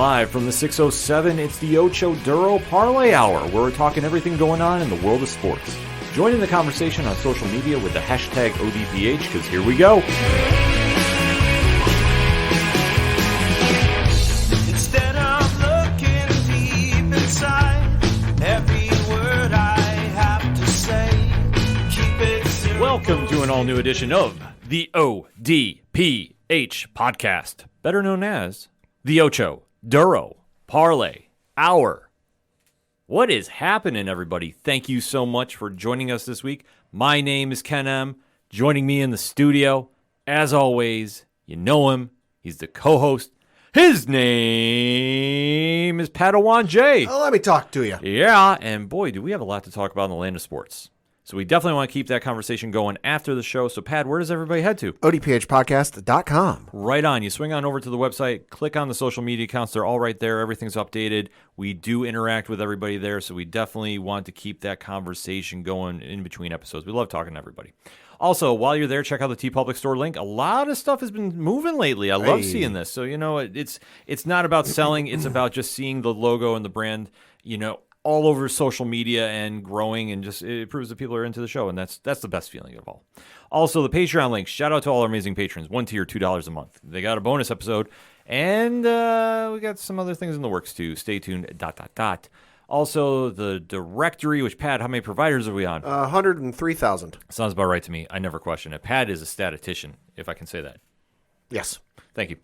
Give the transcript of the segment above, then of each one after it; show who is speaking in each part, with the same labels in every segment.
Speaker 1: Live from the 607, it's the Ocho Duro Parlay Hour, where we're talking everything going on in the world of sports. Join in the conversation on social media with the hashtag ODPH, because here we go.
Speaker 2: Instead of looking deep inside, every word I have to say, keep it simple.
Speaker 1: Welcome to an all-new edition of the ODPH podcast, better known as the Ocho Duro Parlay Hour. What is happening, everybody? Thank you so much for joining us this week. My name is Ken M. Joining me in the studio, as always, you know him. He's the co-host. His name is Padawan J.
Speaker 3: Oh, let me talk to you.
Speaker 1: Yeah, and boy, do we have a lot to talk about in the land of sports. So we definitely want to keep that conversation going after the show. So, Pad, where does everybody head to?
Speaker 3: ODPHpodcast.com.
Speaker 1: Right on. You swing on over to the website, click on the social media accounts. They're all right there. Everything's updated. We do interact with everybody there, so we definitely want to keep that conversation going in between episodes. We love talking to everybody. Also, while you're there, check out the TeePublic Store link. A lot of stuff has been moving lately. I love seeing this. So, you know, it's not about selling. It's about just seeing the logo and the brand, you know, all over social media and growing, and just it proves that people are into the show, and that's the best feeling of all. Also, the Patreon link. Shout out to all our amazing patrons. $1 tier, $2 a month. They got a bonus episode, and we got some other things in the works too. Stay tuned. ... Also, the directory, which, Pat, how many providers are we on?
Speaker 3: 103,000.
Speaker 1: Sounds about right to me. I never question it. Pat is a statistician, if I can say that.
Speaker 3: Yes.
Speaker 1: Thank you.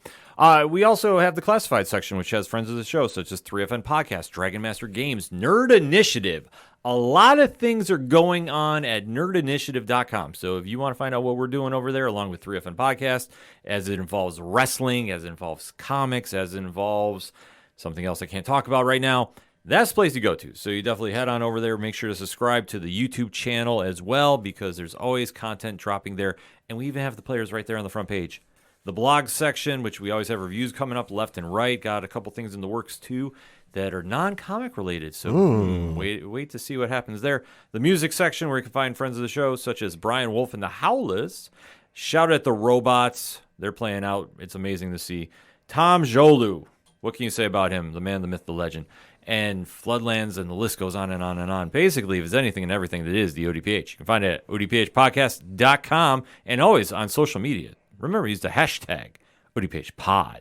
Speaker 1: We also have the classified section, which has friends of the show, such as 3FN Podcast, Dragon Master Games, Nerd Initiative. A lot of things are going on at nerdinitiative.com. So if you want to find out what we're doing over there, along with 3FN Podcast, as it involves wrestling, as it involves comics, as it involves something else I can't talk about right now, that's the place to go to. So you definitely head on over there. Make sure to subscribe to the YouTube channel as well, because there's always content dropping there. And we even have the players right there on the front page. The blog section, which we always have reviews coming up left and right. Got a couple things in the works, too, that are non-comic related. So wait to see what happens there. The music section, where you can find friends of the show, such as Brian Wolf and the Howlers. Shout at the Robots. They're playing out. It's amazing to see. Tom Jolu. What can you say about him? The man, the myth, the legend. And Floodlands, and the list goes on and on and on. Basically, if it's anything and everything that is the ODPH, you can find it at odphpodcast.com and always on social media. Remember, use the hashtag ODPHpod.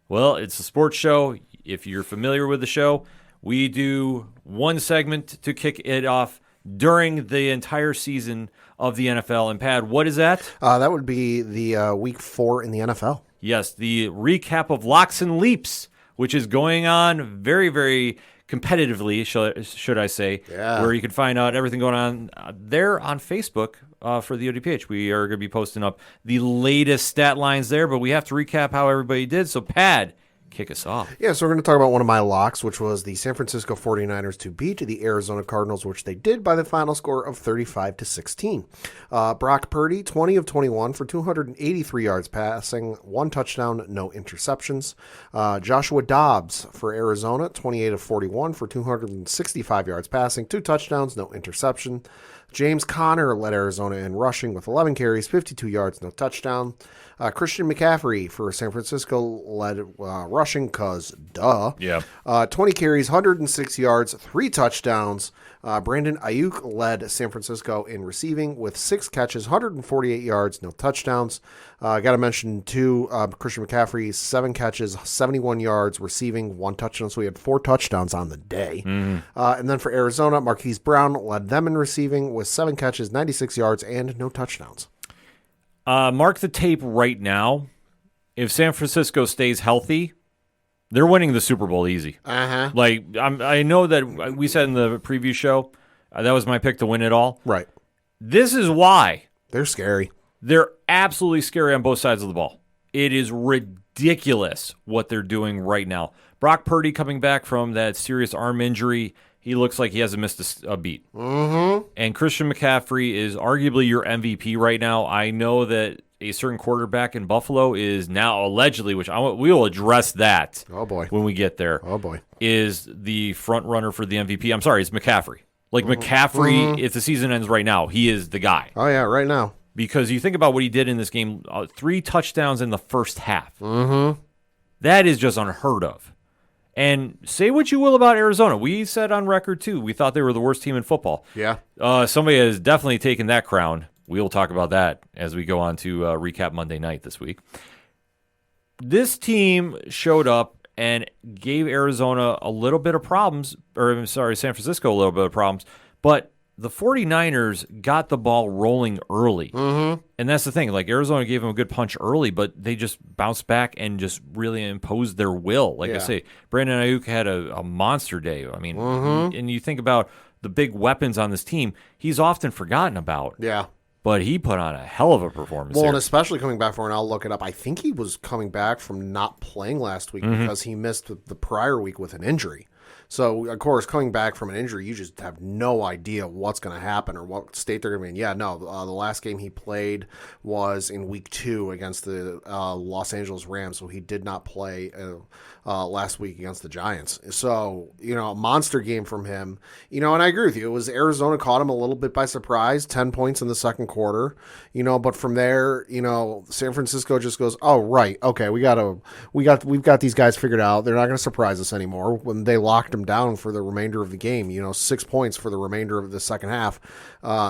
Speaker 1: Well, it's a sports show. If you're familiar with the show, we do one segment to kick it off during the entire season of the NFL. And, Pad, what is that?
Speaker 3: That would be the week 4 in the NFL.
Speaker 1: Yes, the recap of Locks and Leaps, which is going on very, very competitively, should I say, where you can find out everything going on there on Facebook for the ODPH. We are going to be posting up the latest stat lines there, but we have to recap how everybody did. So, Pad, kick us off.
Speaker 3: Yeah, so we're going to talk about one of my locks, which was the San Francisco 49ers to beat the Arizona Cardinals, which they did by the final score of 35-16. Brock Purdy, 20 of 21 for 283 yards passing, 1 touchdown, no interceptions. Joshua Dobbs for Arizona, 28 of 41 for 265 yards passing, 2 touchdowns, no interception. James Conner led Arizona in rushing with 11 carries, 52 yards, no touchdown. Christian McCaffrey for San Francisco led rushing, because duh.
Speaker 1: Yeah.
Speaker 3: 20 carries, 106 yards, 3 touchdowns. Brandon Ayuk led San Francisco in receiving with 6 catches, 148 yards, no touchdowns. Got to mention, too, Christian McCaffrey, 7 catches, 71 yards, receiving 1 touchdown. So he had 4 touchdowns on the day. And then for Arizona, Marquise Brown led them in receiving with 7 catches, 96 yards, and no touchdowns.
Speaker 1: Mark the tape right now. If San Francisco stays healthy, they're winning the Super Bowl easy. Like, I know that we said in the preview show, that was my pick to win it all.
Speaker 3: Right.
Speaker 1: This is why.
Speaker 3: They're scary.
Speaker 1: They're absolutely scary on both sides of the ball. It is ridiculous what they're doing right now. Brock Purdy coming back from that serious arm injury. He looks like he hasn't missed a beat. And Christian McCaffrey is arguably your MVP right now. I know that a certain quarterback in Buffalo is now allegedly, which we will address that when we get there, is the front runner for the MVP. I'm sorry, it's McCaffrey. Like McCaffrey, if the season ends right now, he is the guy.
Speaker 3: Oh, yeah, right now.
Speaker 1: Because you think about what he did in this game, 3 touchdowns in the first half. That is just unheard of. And say what you will about Arizona. We said on record, too, we thought they were the worst team in football.
Speaker 3: Yeah.
Speaker 1: Somebody has definitely taken that crown. We'll talk about that as we go on to recap Monday night this week. This team showed up and gave Arizona a little bit of problems, San Francisco a little bit of problems, but the 49ers got the ball rolling early. Mm-hmm. And that's the thing. Like, Arizona gave them a good punch early, but they just bounced back and just really imposed their will. Like I say, Brandon Ayuk had a monster day. I mean, and you think about the big weapons on this team, he's often forgotten about.
Speaker 3: Yeah.
Speaker 1: But he put on a hell of a performance.
Speaker 3: Well,
Speaker 1: there.
Speaker 3: and especially coming back from, and I'll look it up, I think he was coming back from not playing last week because he missed the prior week with an injury. So, of course, coming back from an injury, you just have no idea what's going to happen or what state they're going to be in. Yeah, no, the last game he played was in week 2 against the Los Angeles Rams, so he did not play last week against the Giants. So, a monster game from him. And I agree with you. It was Arizona caught him a little bit by surprise, 10 points in the second quarter, but from there, San Francisco just goes, oh, right, okay, we've got these guys figured out. They're not going to surprise us anymore. When they locked him down for the remainder of the game, 6 points for the remainder of the second half.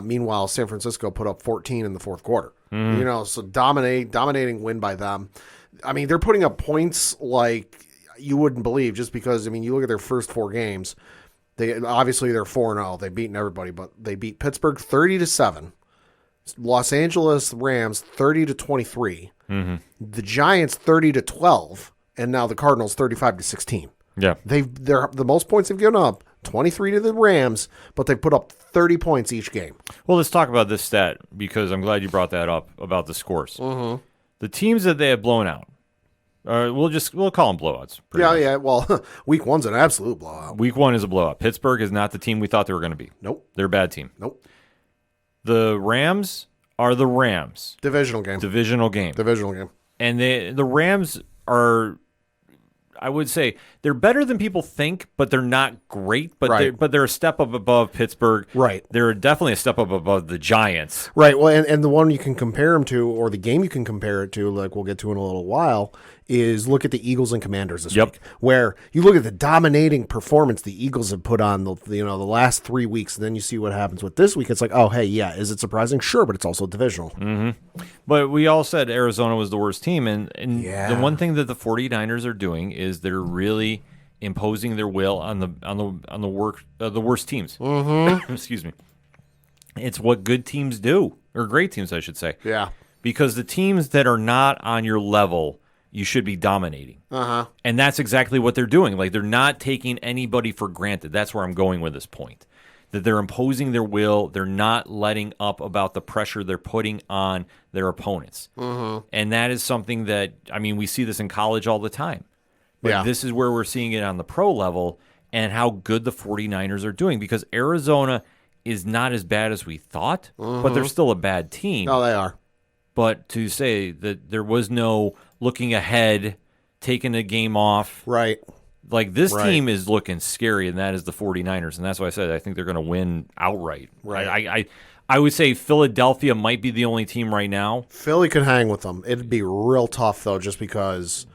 Speaker 3: Meanwhile, San Francisco put up 14 in the fourth quarter. So dominating win by them. I mean, they're putting up points like you wouldn't believe just because, you look at their first 4 games. They're 4-0. They've beaten everybody, but they beat Pittsburgh 30-7, Los Angeles Rams 30-23, the Giants 30-12, and now the Cardinals 35-16.
Speaker 1: Yeah,
Speaker 3: they're the most points they've given up, 23 to the Rams, but they put up 30 points each game.
Speaker 1: Well, let's talk about this stat because I'm glad you brought that up about the scores. Mm-hmm. The teams that they have blown out, we'll call them blowouts.
Speaker 3: Yeah. Well, week 1's an absolute blowout.
Speaker 1: Week 1 is a blowout. Pittsburgh is not the team we thought they were going to be.
Speaker 3: Nope,
Speaker 1: they're a bad team.
Speaker 3: Nope.
Speaker 1: The Rams are the Rams.
Speaker 3: Divisional game.
Speaker 1: And the Rams are, I would say, they're better than people think, but they're not great. But they're a step up above Pittsburgh.
Speaker 3: Right.
Speaker 1: They're definitely a step up above the Giants.
Speaker 3: Right. Well, and the one you can compare them to, or the game you can compare it to, like we'll get to in a little while, is look at the Eagles and Commanders this week, where you look at the dominating performance the Eagles have put on the last 3 weeks, and then you see what happens with this week. It's like, oh, hey, yeah, is it surprising? Sure, but it's also divisional.
Speaker 1: Mm-hmm. But we all said Arizona was the worst team, and the one thing that the 49ers are doing is they're really imposing their will on the worst teams. Mm-hmm. Excuse me. It's what good teams do, or great teams, I should say.
Speaker 3: Yeah.
Speaker 1: Because the teams that are not on your level, you should be dominating. And that's exactly what they're doing. Like, they're not taking anybody for granted. That's where I'm going with this point. That they're imposing their will. They're not letting up about the pressure they're putting on their opponents. And that is something that, we see this in college all the time. But this is where we're seeing it on the pro level and how good the 49ers are doing, because Arizona is not as bad as we thought, but they're still a bad team.
Speaker 3: No, they are.
Speaker 1: But to say that there was no looking ahead, taking a game off.
Speaker 3: Right.
Speaker 1: Like, this team is looking scary, and that is the 49ers. And that's why I said I think they're going to win outright.
Speaker 3: Right.
Speaker 1: I would say Philadelphia might be the only team right now.
Speaker 3: Philly could hang with them. It'd be real tough, though, just because,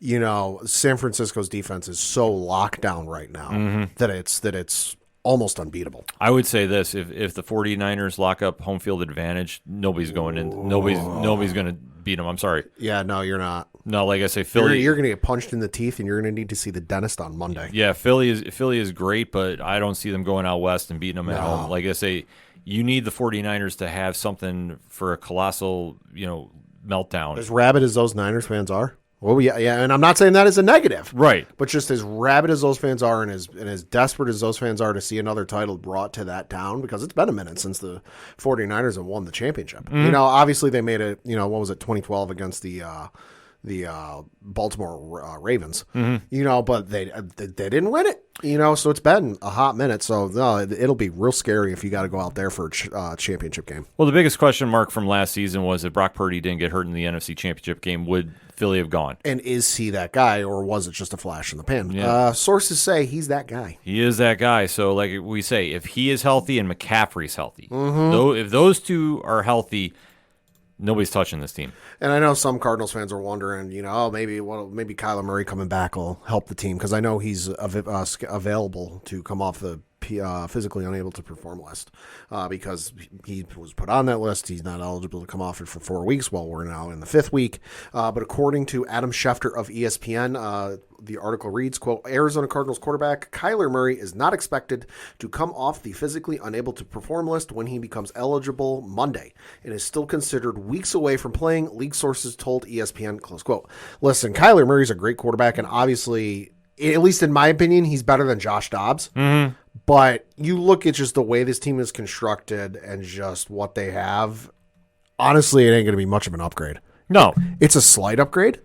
Speaker 3: San Francisco's defense is so locked down right now that it's almost unbeatable.
Speaker 1: I would say this: if the 49ers lock up home field advantage, nobody's going in. Nobody's going to beat them. I'm sorry.
Speaker 3: Yeah, no, you're not.
Speaker 1: No, like I say, Philly.
Speaker 3: You're going to get punched in the teeth, and you're going to need to see the dentist on Monday.
Speaker 1: Yeah, Philly is great, but I don't see them going out west and beating them at home. Like I say, you need the 49ers to have something for a colossal, meltdown.
Speaker 3: As rabid as those Niners fans are. Well, yeah, and I'm not saying that as a negative.
Speaker 1: Right.
Speaker 3: But just as rabid as those fans are and as desperate as those fans are to see another title brought to that town, because it's been a minute since the 49ers have won the championship. Obviously they made it, what was it, 2012 against the Baltimore Ravens, but they didn't win it, so it's been a hot minute. So no, it'll be real scary if you got to go out there for a championship game.
Speaker 1: Well, the biggest question mark from last season was if Brock Purdy didn't get hurt in the NFC Championship game, would Philly have gone?
Speaker 3: And is he that guy, or was it just a flash in the pan?
Speaker 1: Yeah.
Speaker 3: Sources say he's that guy.
Speaker 1: He is that guy. So like we say, if he is healthy and McCaffrey's healthy, though, if those two are healthy, Nobody's touching this team.
Speaker 3: And I know some Cardinals fans are wondering, maybe Kyler Murray coming back will help the team because I know he's available to come off the physically unable to perform list because he was put on that list. He's not eligible to come off it for 4 weeks while we're now in the 5th week. But according to Adam Schefter of ESPN, the article reads, quote, Arizona Cardinals quarterback Kyler Murray is not expected to come off the physically unable to perform list when he becomes eligible Monday and is still considered weeks away from playing, league sources told ESPN, close quote. Listen, Kyler Murray's a great quarterback, and obviously, at least in my opinion, he's better than Josh Dobbs.
Speaker 1: Mm-hmm.
Speaker 3: But you look at just the way this team is constructed and just what they have, honestly, it ain't going to be much of an upgrade.
Speaker 1: No.
Speaker 3: It's a slight upgrade,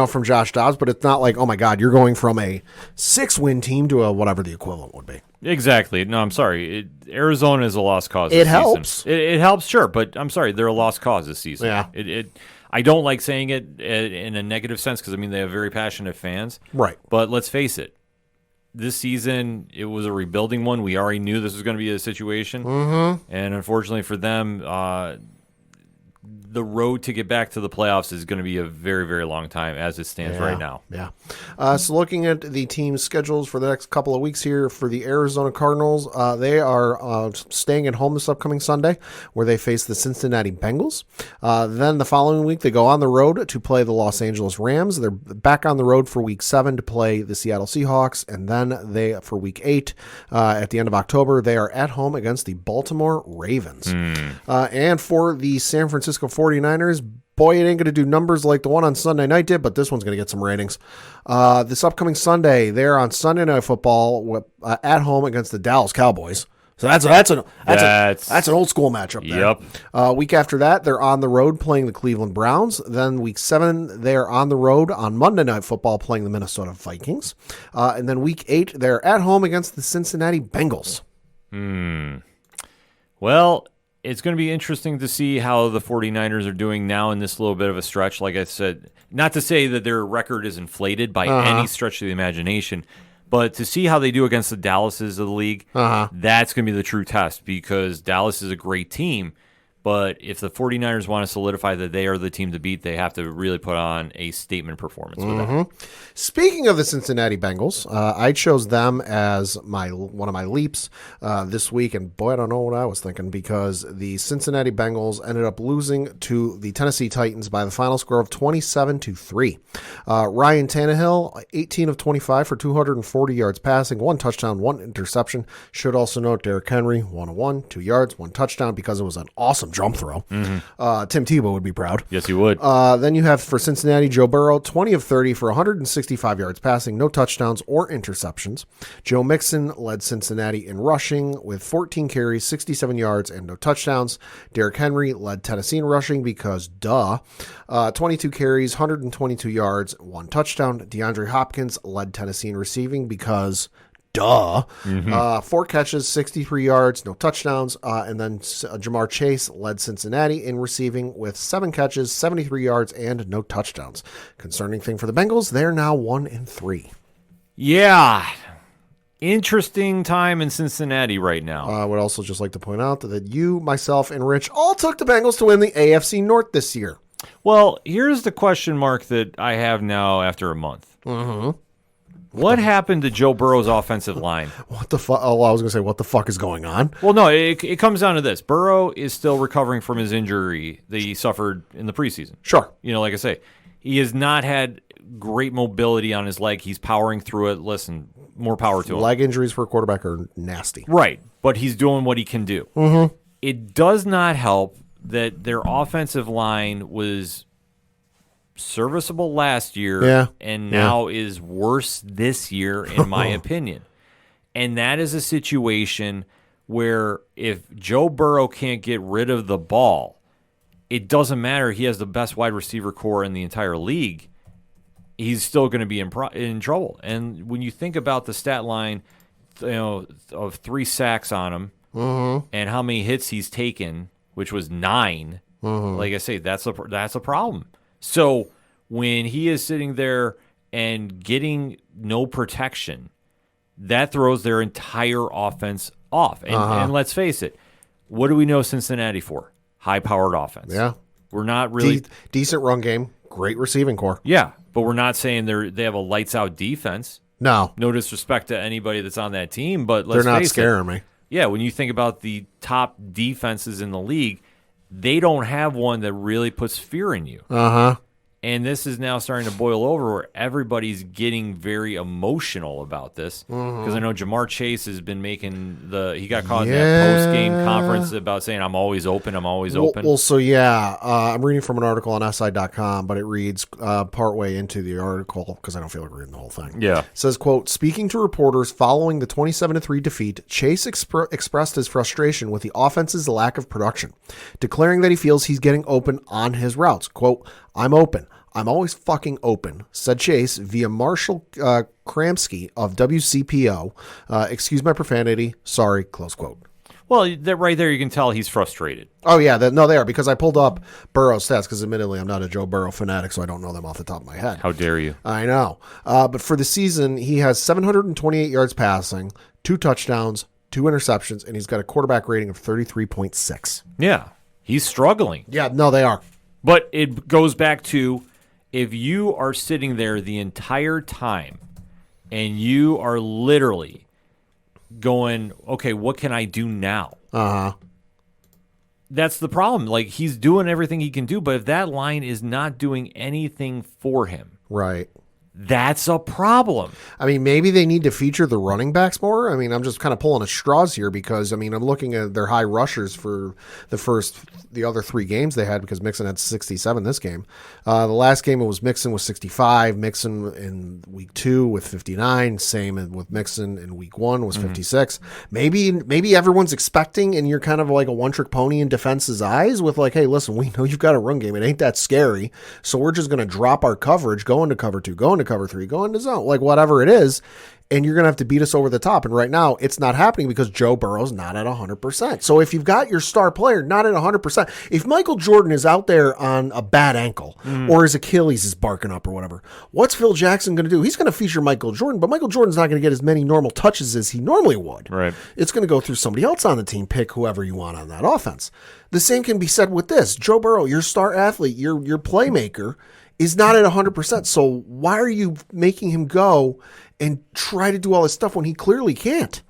Speaker 3: from Josh Dobbs, but it's not like, oh my God, you're going from a 6-win team to a whatever the equivalent would be.
Speaker 1: Exactly. No, I'm sorry. Arizona is a lost cause
Speaker 3: It
Speaker 1: this
Speaker 3: helps.
Speaker 1: season. It helps, sure, but I'm sorry. They're a lost cause this season.
Speaker 3: Yeah.
Speaker 1: I don't like saying it in a negative sense because, they have very passionate fans.
Speaker 3: Right.
Speaker 1: But let's face it. This season, it was a rebuilding one. We already knew this was going to be a situation.
Speaker 3: Mm-hmm.
Speaker 1: And unfortunately for them, the road to get back to the playoffs is going to be a very, very long time as it stands right now.
Speaker 3: Yeah. So looking at the team's schedules for the next couple of weeks here for the Arizona Cardinals, they are staying at home this upcoming Sunday where they face the Cincinnati Bengals. Then the following week, they go on the road to play the Los Angeles Rams. They're back on the road for week 7 to play the Seattle Seahawks. And then for week 8, at the end of October, they are at home against the Baltimore Ravens. And for the San Francisco 49ers, boy, it ain't going to do numbers like the one on Sunday night did, but this one's going to get some ratings. This upcoming Sunday, they're on Sunday Night Football at home against the Dallas Cowboys. So that's an old school matchup there.
Speaker 1: Yep.
Speaker 3: Week after that, they're on the road playing the Cleveland Browns. Then week 7, they're on the road on Monday Night Football playing the Minnesota Vikings. And then week 8, they're at home against the Cincinnati Bengals.
Speaker 1: Well, it's going to be interesting to see how the 49ers are doing now in this little bit of a stretch. Like I said, not to say that their record is inflated by any stretch of the imagination, but to see how they do against the Dallases of the league, that's going to be the true test because Dallas is a great team. But if the 49ers want to solidify that they are the team to beat, they have to really put on a statement performance with that.
Speaker 3: Speaking of the Cincinnati Bengals, I chose them as one of my leaps this week, and boy, I don't know what I was thinking because the Cincinnati Bengals ended up losing to the Tennessee Titans by the final score of 27-3. Ryan Tannehill, 18 of 25 for 240 yards passing, 1 touchdown, 1 interception. Should also note Derrick Henry, 1 of 1, 2 yards, 1 touchdown because it was an awesome jump throw. Tim Tebow would be proud.
Speaker 1: Yes, he would.
Speaker 3: Then you have for Cincinnati, Joe Burrow, 20 of 30 for 165 yards passing, no touchdowns or interceptions. Joe Mixon led Cincinnati in rushing with 14 carries, 67 yards, and no touchdowns. Derrick Henry led Tennessee in rushing because 22 carries, 122 yards, 1 touchdown. DeAndre Hopkins led Tennessee in receiving because 4 catches, 63 yards, no touchdowns. And then Jamar Chase led Cincinnati in receiving with 7 catches, 73 yards, and no touchdowns. Concerning thing for the Bengals, they're now 1-3.
Speaker 1: Yeah. Interesting time in Cincinnati right now.
Speaker 3: I would also just like to point out that you, myself, and Rich all took the Bengals to win the AFC North this year.
Speaker 1: Well, here's the question mark that I have now after a month. What happened to Joe Burrow's offensive line?
Speaker 3: What the fuck? Oh, I was going to say, what the fuck is going on?
Speaker 1: Well, no, it comes down to this. Burrow is still recovering from his injury that he suffered in the preseason.
Speaker 3: Sure.
Speaker 1: Like I say, he has not had great mobility on his leg. He's powering through it. Listen, more power to him.
Speaker 3: Leg injuries for a quarterback are nasty.
Speaker 1: Right, but he's doing what he can do. It does not help that their offensive line was serviceable last year and now is worse this year, in my opinion. And that is a situation where if Joe Burrow can't get rid of the ball, it doesn't matter. He has the best wide receiver core in the entire league. He's still going to be in trouble. And when you think about the stat line, of 3 sacks on him and how many hits he's taken, which was 9, like I say, that's a problem. So when he is sitting there and getting no protection, that throws their entire offense off. And let's face it, what do we know Cincinnati for? High-powered offense.
Speaker 3: Yeah.
Speaker 1: We're not really
Speaker 3: decent run game, great receiving core.
Speaker 1: Yeah, but we're not saying they have a lights out defense.
Speaker 3: No
Speaker 1: disrespect to anybody that's on that team, but
Speaker 3: they're not scaring me.
Speaker 1: Yeah, when you think about the top defenses in the league, they don't have one that really puts fear in you. And this is now starting to boil over where everybody's getting very emotional about this. Because I know Jamar Chase has been making he got caught in that post-game conference about saying, I'm always open, I'm always open.
Speaker 3: Well, so yeah, I'm reading from an article on SI.com, but it reads partway into the article, because I don't feel like reading the whole thing.
Speaker 1: Yeah.
Speaker 3: It says, quote, speaking to reporters following the 27-3 defeat, Chase expressed his frustration with the offense's lack of production, declaring that he feels he's getting open on his routes. Quote, I'm open. I'm always fucking open, said Chase via Marshall Kramsky of WCPO. Excuse my profanity. Sorry, close quote.
Speaker 1: Well, right there you can tell he's frustrated.
Speaker 3: Oh, yeah. No, they are, because I pulled up Burrow's stats, because admittedly I'm not a Joe Burrow fanatic, so I don't know them off the top of my head.
Speaker 1: How dare you?
Speaker 3: I know. But for the season, he has 728 yards passing, 2 touchdowns, 2 interceptions, and he's got a quarterback rating of 33.6.
Speaker 1: Yeah, he's struggling.
Speaker 3: Yeah, no, they are.
Speaker 1: But it goes back to, if you are sitting there the entire time and you are literally going, okay, what can I do now? That's the problem. Like, he's doing everything he can do, but if that line is not doing anything for him,
Speaker 3: right,
Speaker 1: that's a problem.
Speaker 3: I mean, maybe they need to feature the running backs more. I mean, I'm just kind of pulling at straws here, because, I mean, I'm looking at their high rushers for the other 3 games they had, because Mixon had 67 this game. The last game it was Mixon with 65, Mixon in week 2 with 59, same with Mixon in week 1 was 56. Maybe everyone's expecting, and you're kind of like a one-trick pony in defense's eyes with like, hey, listen, we know you've got a run game. It ain't that scary, so we're just going to drop our coverage, go into cover 2, go into cover 3, go into zone, like whatever it is, and you're going to have to beat us over the top. And right now, it's not happening because Joe Burrow's not at 100%. So if you've got your star player not at 100%, if Michael Jordan is out there on a bad ankle or his Achilles is barking up or whatever, what's Phil Jackson going to do? He's going to feature Michael Jordan, but Michael Jordan's not going to get as many normal touches as he normally would.
Speaker 1: Right.
Speaker 3: It's going to go through somebody else on the team, pick whoever you want on that offense. The same can be said with this. Joe Burrow, your star athlete, your playmaker, is not at 100%. So why are you making him go and try to do all this stuff when he clearly can't?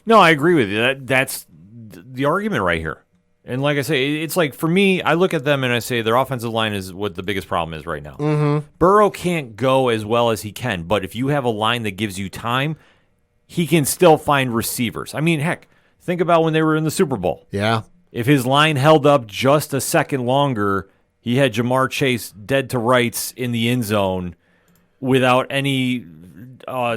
Speaker 1: No, I agree with you. That's the argument right here. And like I say, it's like, for me, I look at them and I say their offensive line is what the biggest problem is right now. Burrow can't go as well as he can, but if you have a line that gives you time, he can still find receivers. I mean, heck, think about when they were in the Super Bowl.
Speaker 3: Yeah.
Speaker 1: If his line held up just a second longer, he had Jamar Chase dead to rights in the end zone without any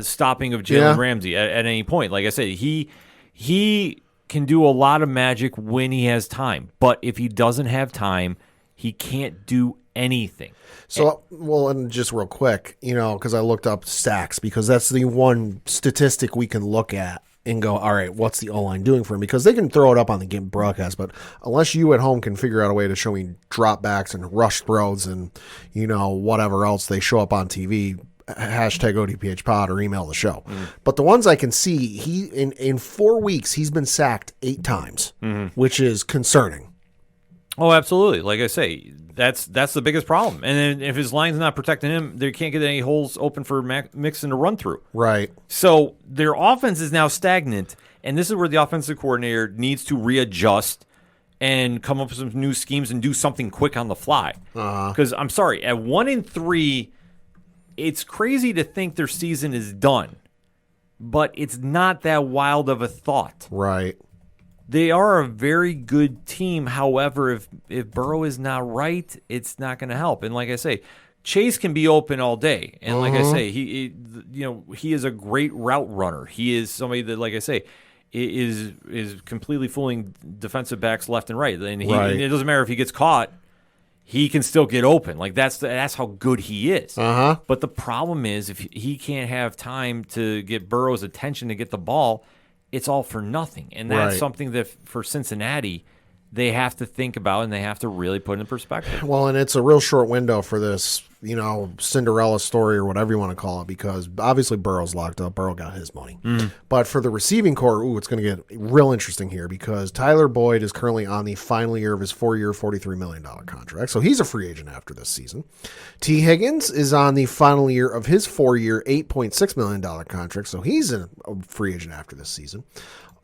Speaker 1: stopping of Jalen Ramsey at any point. Like I said, he can do a lot of magic when he has time. But if he doesn't have time, he can't do anything.
Speaker 3: So, well, and just real quick, because I looked up sacks, because that's the one statistic we can look at and go, all right, what's the O-line doing for him? Because they can throw it up on the game broadcast, but unless you at home can figure out a way to show me dropbacks and rush throws and, whatever else they show up on TV, hashtag ODPH pod or email the show. But the ones I can see, he in 4 weeks, he's been sacked 8 times, which is concerning.
Speaker 1: Oh, absolutely. Like I say, that's the biggest problem. And then if his line's not protecting him, they can't get any holes open for Mixon to run through.
Speaker 3: Right.
Speaker 1: So their offense is now stagnant, and this is where the offensive coordinator needs to readjust and come up with some new schemes and do something quick on the fly. Because I'm sorry, at 1-3, it's crazy to think their season is done, but it's not that wild of a thought.
Speaker 3: Right.
Speaker 1: They are a very good team. However, if Burrow is not right, it's not going to help. And like I say, Chase can be open all day. And like I say, he is a great route runner. He is somebody that, like I say, is completely fooling defensive backs left and right. And it doesn't matter if he gets caught, he can still get open. Like that's how good he is. But the problem is, if he can't have time to get Burrow's attention to get the ball, it's all for nothing. And that's something that for Cincinnati, they have to think about and they have to really put in perspective.
Speaker 3: Well, and it's a real short window for this, Cinderella story or whatever you want to call it, because obviously Burrow's locked up. Burrow got his money. But for the receiving core, it's going to get real interesting here because Tyler Boyd is currently on the final year of his 4-year, $43 million contract. So he's a free agent after this season. T. Higgins is on the final year of his 4-year, $8.6 million contract. So he's a free agent after this season.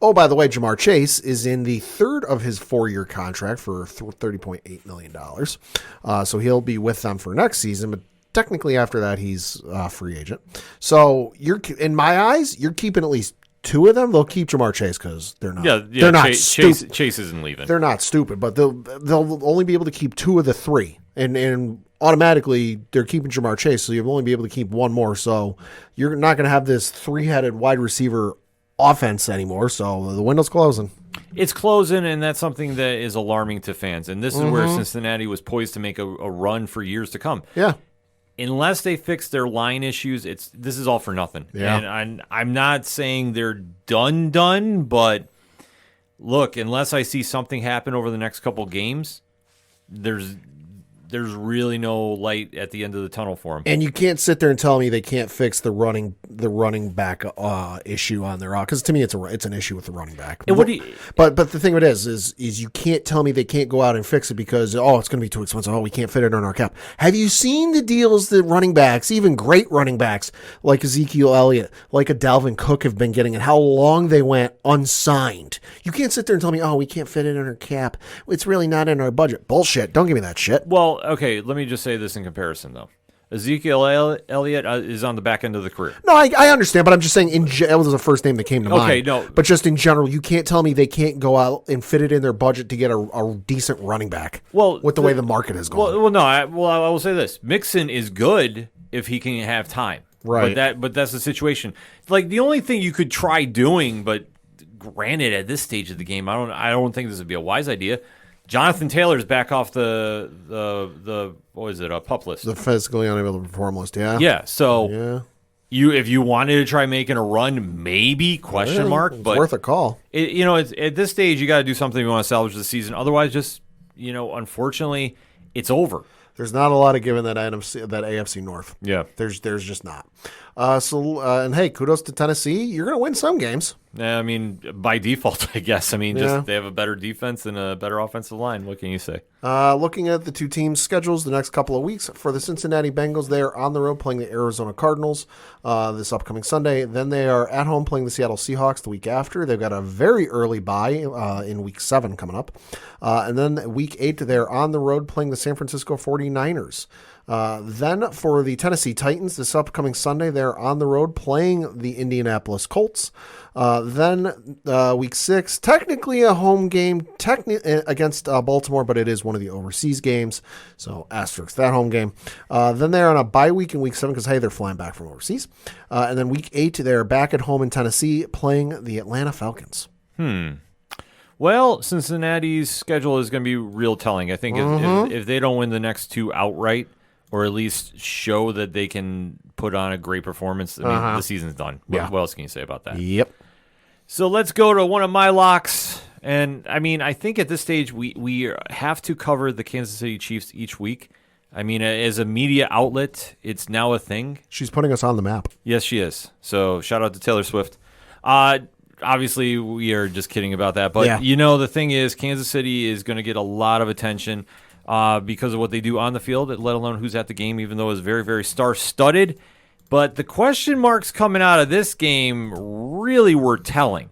Speaker 3: Oh, by the way, Jamar Chase is in the third of his 4-year contract for $30.8 million. So he'll be with them for next season, but technically after that, he's a free agent. So in my eyes, you're keeping at least 2 of them. They'll keep Jamar Chase because they're not. They're not stupid.
Speaker 1: Chase isn't leaving.
Speaker 3: They're not stupid, but they'll only be able to keep 2 of the 3, and automatically they're keeping Jamar Chase, so you'll only be able to keep 1 more. So you're not going to have this 3-headed wide receiver offense anymore, so the window's closing.
Speaker 1: It's closing, and that's something that is alarming to fans. And this is where Cincinnati was poised to make a run for years to come.
Speaker 3: Yeah.
Speaker 1: Unless they fix their line issues, this is all for nothing.
Speaker 3: Yeah.
Speaker 1: And I'm not saying they're done, but look, unless I see something happen over the next couple games, there's really no light at the end of the tunnel for them.
Speaker 3: And you can't sit there and tell me they can't fix the running back issue on their because to me it's an issue with the running back.
Speaker 1: And
Speaker 3: but the thing of it is you can't tell me they can't go out and fix it because it's going to be too expensive. We can't fit it on our cap. Have you seen the deals that running backs, even great running backs like Ezekiel Elliott, like a Dalvin Cook have been getting, and how long they went unsigned? You can't sit there and tell me, we can't fit it in our cap. It's really not in our budget. Bullshit. Don't give me that shit.
Speaker 1: Well, okay, let me just say this in comparison, though. Ezekiel Elliott is on the back end of the career.
Speaker 3: No, I understand, but I'm just saying that was the first name that came to mind.
Speaker 1: Okay, no.
Speaker 3: But just in general, you can't tell me they can't go out and fit it in their budget to get a decent running back.
Speaker 1: Well,
Speaker 3: with the way the market has gone.
Speaker 1: Well, no. I will say this: Mixon is good if he can have time.
Speaker 3: Right.
Speaker 1: But that's the situation. Like the only thing you could try doing, but granted, at this stage of the game, I don't think this would be a wise idea. Jonathan Taylor's back off the what is it, a PUP list?
Speaker 3: The physically unable to perform list, yeah.
Speaker 1: Yeah, so if you wanted to try making a run, maybe question mark,
Speaker 3: it's
Speaker 1: but
Speaker 3: worth a call.
Speaker 1: It's at this stage you got to do something if you want to salvage the season. Otherwise, just unfortunately, it's over.
Speaker 3: There's not a lot of giving that AFC North.
Speaker 1: Yeah,
Speaker 3: there's just not. And hey, kudos to Tennessee. You're going to win some games.
Speaker 1: I mean, by default, I guess. I mean, just they have a better defense and a better offensive line. What can you say?
Speaker 3: Looking at the 2 teams' schedules the next couple of weeks, for the Cincinnati Bengals, they are on the road playing the Arizona Cardinals this upcoming Sunday. Then they are at home playing the Seattle Seahawks the week after. They've got a very early bye in week 7 coming up. And then week 8, they're on the road playing the San Francisco 49ers. Then for the Tennessee Titans this upcoming Sunday, they're on the road playing the Indianapolis Colts. Then week 6, technically a home game against Baltimore, but it is one of the overseas games. So asterisk that home game. Then they're on a bye week in week 7 because, hey, they're flying back from overseas. And then week 8, they're back at home in Tennessee playing the Atlanta Falcons.
Speaker 1: Well, Cincinnati's schedule is going to be real telling. I think if they don't win the next 2 outright, or at least show that they can put on a great performance, I mean, the season's done.
Speaker 3: Yeah.
Speaker 1: What else can you say about that?
Speaker 3: Yep.
Speaker 1: So let's go to one of my locks. And, I mean, I think at this stage we have to cover the Kansas City Chiefs each week. I mean, as a media outlet, it's now a thing.
Speaker 3: She's putting us on the map.
Speaker 1: Yes, she is. So shout out to Taylor Swift. Obviously, we are just kidding about that. But, the thing is, Kansas City is going to get a lot of attention because of what they do on the field, let alone who's at the game, even though it's very, very star-studded. But the question marks coming out of this game really were telling.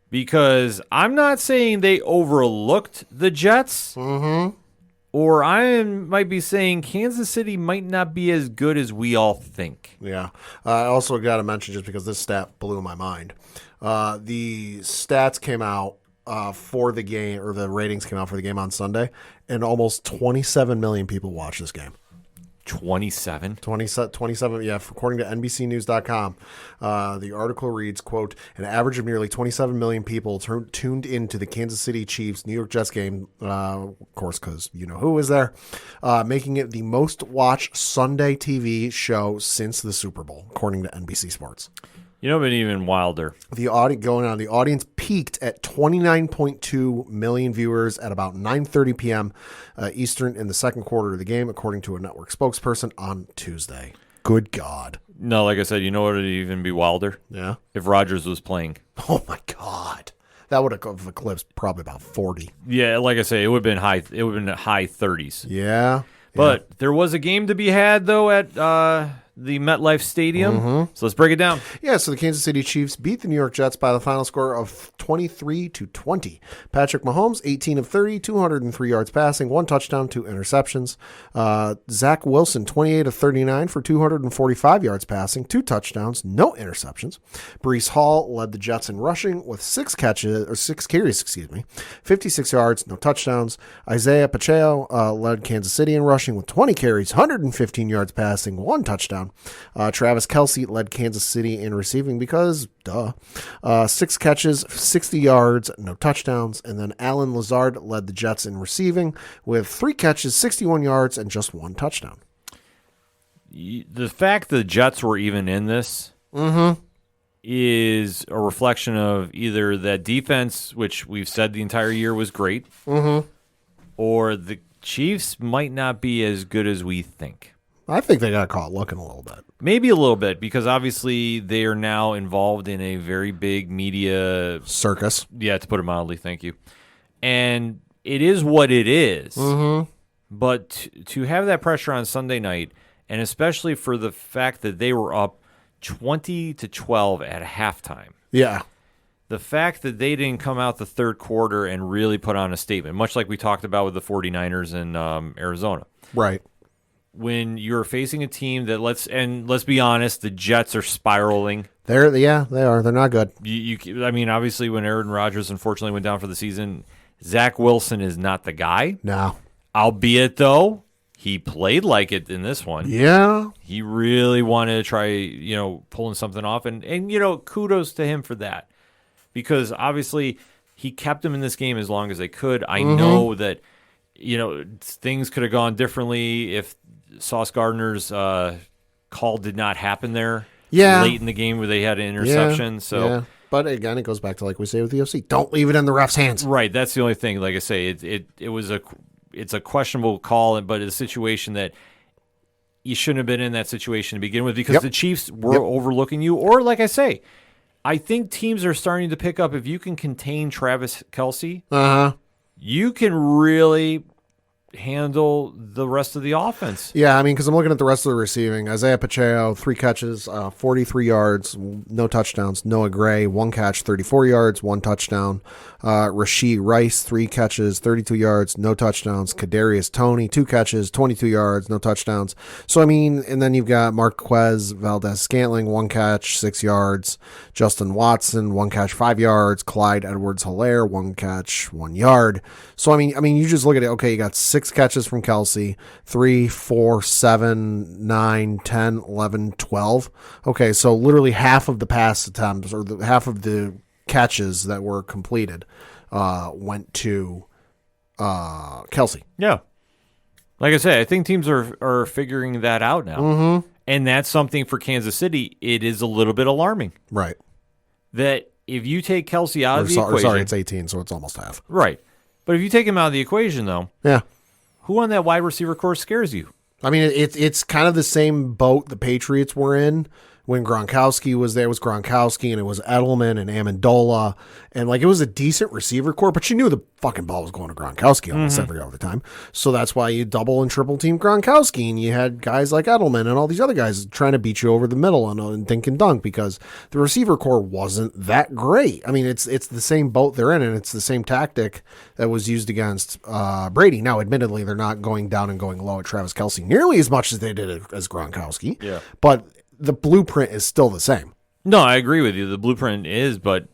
Speaker 1: Because I'm not saying they overlooked the Jets. Or I might be saying Kansas City might not be as good as we all think.
Speaker 3: Yeah. I also got to mention, just because this stat blew my mind, the stats came out for the game, or the ratings came out for the game on Sunday, and almost 27 million people watched this game.
Speaker 1: 27?
Speaker 3: 27, yeah, according to NBCnews.com. The article reads, quote, an average of nearly 27 million people tuned into the Kansas City Chiefs New York Jets game, of course, because you know who was there, making it the most watched Sunday TV show since the Super Bowl, according to NBC Sports.
Speaker 1: You know, but even wilder.
Speaker 3: The audience peaked at 29.2 million viewers at about 9:30 p.m. Eastern in the second quarter of the game, according to a network spokesperson on Tuesday. Good God.
Speaker 1: No, like I said, you know what would even be wilder?
Speaker 3: Yeah.
Speaker 1: If Rogers was playing.
Speaker 3: Oh my God. That would have eclipsed probably about 40.
Speaker 1: Yeah, like I say, it would have been high 30s.
Speaker 3: Yeah.
Speaker 1: But there was a game to be had though at the MetLife Stadium. So let's break it down.
Speaker 3: Yeah, so the Kansas City Chiefs beat the New York Jets by the final score of 23-20. Patrick Mahomes, 18 of 30, 203 yards passing, 1 touchdown, 2 interceptions. Zach Wilson, 28 of 39 for 245 yards passing, 2 touchdowns, no interceptions. Breece Hall led the Jets in rushing with 6 carries, 56 yards, no touchdowns. Isaiah Pacheco led Kansas City in rushing with 20 carries, 115 yards passing, 1 touchdown. Travis Kelce led Kansas City in receiving because, 6 catches, 60 yards, no touchdowns. And then Alan Lazard led the Jets in receiving with 3 catches, 61 yards, and just 1 touchdown.
Speaker 1: The fact the Jets were even in this is a reflection of either that defense, which we've said the entire year was great, or the Chiefs might not be as good as we think.
Speaker 3: I think they got caught looking a little bit.
Speaker 1: Maybe a little bit, because obviously they are now involved in a very big media
Speaker 3: circus.
Speaker 1: Yeah, to put it mildly, thank you. And it is what it is. But to have that pressure on Sunday night, and especially for the fact that they were up 20-12 at halftime.
Speaker 3: Yeah.
Speaker 1: The fact that they didn't come out the third quarter and really put on a statement, much like we talked about with the 49ers in Arizona.
Speaker 3: Right.
Speaker 1: When you're facing a team that let's be honest, the Jets are spiraling.
Speaker 3: They are. They're not good.
Speaker 1: I mean, obviously, when Aaron Rodgers unfortunately went down for the season, Zach Wilson is not the guy.
Speaker 3: No.
Speaker 1: Albeit, though, he played like it in this one.
Speaker 3: Yeah.
Speaker 1: He really wanted to try, pulling something off, and kudos to him for that, because obviously he kept him in this game as long as they could. I know that things could have gone differently if Sauce Gardner's call did not happen there late in the game where they had an interception.
Speaker 3: But again, it goes back to like we say with the UFC. Don't leave it in the ref's hands.
Speaker 1: Right. That's the only thing. Like I say, it's a questionable call, but it's a situation that you shouldn't have been in that situation to begin with, because the Chiefs were overlooking you. Or like I say, I think teams are starting to pick up, if you can contain Travis Kelce, you can really handle the rest of the offense.
Speaker 3: Yeah, I mean, because I'm looking at the rest of the receiving. Isaiah Pacheco, 3 catches, 43 yards, no touchdowns. Noah Gray, 1 catch, 34 yards, 1 touchdown. Rashee Rice, 3 catches, 32 yards, no touchdowns. Kadarius Toney, 2 catches, 22 yards, no touchdowns. So, I mean, and then you've got Marquez Valdez-Scantling, 1 catch, 6 yards. Justin Watson, 1 catch, 5 yards. Clyde Edwards-Helaire, 1 catch, 1 yard. So, I mean, you just look at it. Okay, you got 6 catches from Kelce, 3, 4, 7, 9, 10, 11, 12. Okay, so literally half of the pass attempts, or half of the catches that were completed went to Kelce.
Speaker 1: Yeah. Like I said, I think teams are figuring that out now. And that's something for Kansas City. It is a little bit alarming.
Speaker 3: Right.
Speaker 1: That if you take Kelce out of the equation.
Speaker 3: Sorry, it's 18, so it's almost half.
Speaker 1: Right. But if you take him out of the equation, though, who on that wide receiver course scares you?
Speaker 3: I mean, it's kind of the same boat the Patriots were in when Gronkowski was there. It was Gronkowski, and it was Edelman and Amendola, and like it was a decent receiver core, but you knew the fucking ball was going to Gronkowski almost every other time. So that's why you double and triple team Gronkowski, and you had guys like Edelman and all these other guys trying to beat you over the middle and dink and dunk, because the receiver core wasn't that great. I mean, it's the same boat they're in, and it's the same tactic that was used against Brady. Now, admittedly, they're not going down and going low at Travis Kelce nearly as much as they did as Gronkowski.
Speaker 1: Yeah,
Speaker 3: but the blueprint is still the same.
Speaker 1: No, I agree with you. The blueprint is, but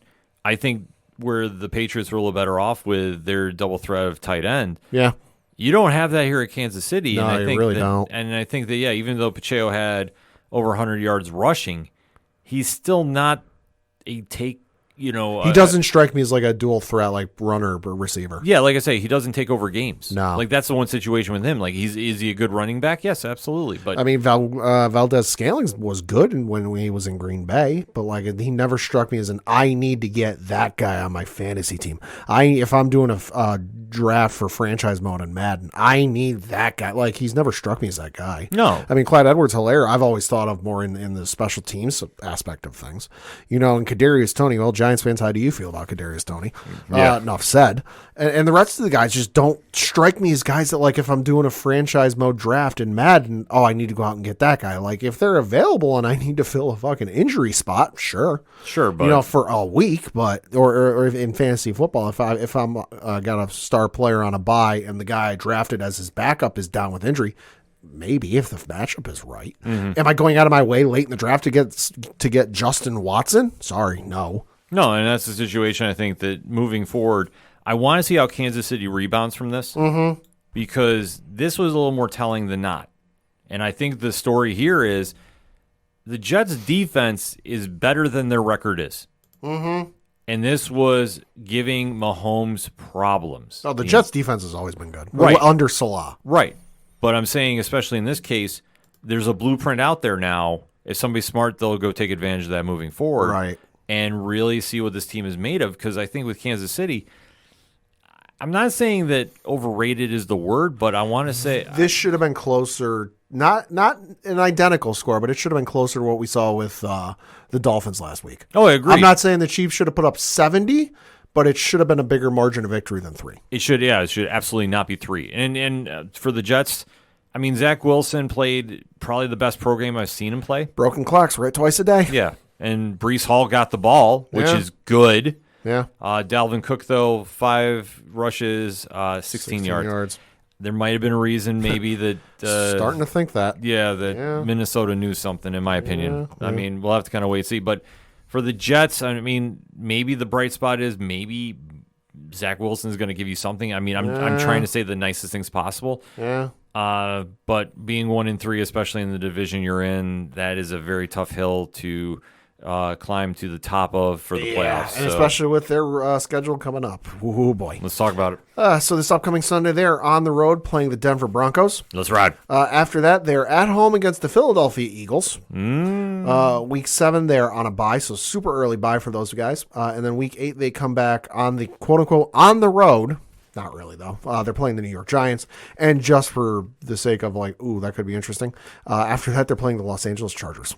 Speaker 1: I think where the Patriots were a little better off with their double threat of tight end.
Speaker 3: Yeah.
Speaker 1: You don't have that here at Kansas City.
Speaker 3: No,
Speaker 1: and I think
Speaker 3: you really don't.
Speaker 1: And I think that, even though Pacheco had over 100 yards rushing, he's still not a take
Speaker 3: He doesn't strike me as like a dual threat, like runner or receiver.
Speaker 1: Yeah, like I say, he doesn't take over games.
Speaker 3: No.
Speaker 1: Like that's the one situation with him. Like is he a good running back? Yes, absolutely. But
Speaker 3: I mean, Valdez Scantling was good when he was in Green Bay, but like he never struck me as I need to get that guy on my fantasy team. If I'm doing a draft for franchise mode in Madden, I need that guy. Like he's never struck me as that guy.
Speaker 1: No.
Speaker 3: I mean, Clyde Edwards-Helaire, I've always thought of more in the special teams aspect of things. And Kadarius Toney, well, Giants fans, how do you feel about Kadarius Toney?
Speaker 1: Yeah.
Speaker 3: Enough said. And the rest of the guys just don't strike me as guys that, like, if I'm doing a franchise mode draft in Madden, I need to go out and get that guy. Like, if they're available and I need to fill a fucking injury spot, sure,
Speaker 1: but
Speaker 3: for a week, but or in fantasy football, if I'm got a star player on a bye and the guy I drafted as his backup is down with injury, maybe if the matchup is right.
Speaker 1: Mm-hmm.
Speaker 3: Am I going out of my way late in the draft to get Justin Watson? Sorry, no.
Speaker 1: No, and that's the situation. I think that moving forward, I want to see how Kansas City rebounds from this because this was a little more telling than not. And I think the story here is the Jets' defense is better than their record is. Mm-hmm. And this was giving Mahomes problems.
Speaker 3: Oh, the Jets' defense has always been good.
Speaker 1: Right.
Speaker 3: Under Salah.
Speaker 1: Right. But I'm saying, especially in this case, there's a blueprint out there now. If somebody's smart, they'll go take advantage of that moving forward.
Speaker 3: Right.
Speaker 1: And really see what this team is made of. Because I think with Kansas City, I'm not saying that overrated is the word, but I want to say
Speaker 3: this should have been closer. Not an identical score, but it should have been closer to what we saw with the Dolphins last week.
Speaker 1: Oh, I agree.
Speaker 3: I'm not saying the Chiefs should have put up 70, but it should have been a bigger margin of victory than 3.
Speaker 1: It should absolutely not be 3. And for the Jets, I mean, Zach Wilson played probably the best pro game I've seen him play.
Speaker 3: Broken clocks, right? Twice a day.
Speaker 1: Yeah. And Breece Hall got the ball, which
Speaker 3: Yeah.
Speaker 1: is good.
Speaker 3: Yeah.
Speaker 1: Dalvin Cook, though, 5 rushes, 16 yards. There might have been a reason maybe that
Speaker 3: starting to think that.
Speaker 1: Yeah, Minnesota knew something, in my opinion.
Speaker 3: Yeah.
Speaker 1: I mean, we'll have to kind of wait and see. But for the Jets, I mean, maybe the bright spot is maybe Zach Wilson is going to give you something. I mean, I'm trying to say the nicest things possible.
Speaker 3: Yeah.
Speaker 1: But being 1-3, especially in the division you're in, that is a very tough hill to climb to the top of for the playoffs.
Speaker 3: And especially with their schedule coming up. Oh, boy.
Speaker 1: Let's talk about it.
Speaker 3: So this upcoming Sunday, they're on the road playing the Denver Broncos.
Speaker 1: Let's ride.
Speaker 3: After that, they're at home against the Philadelphia Eagles. Week 7, they're on a bye, so super early bye for those guys. And then week 8, they come back on the quote-unquote on the road. Not really, though. They're playing the New York Giants. And just for the sake of like, ooh, that could be interesting. After that, they're playing the Los Angeles Chargers.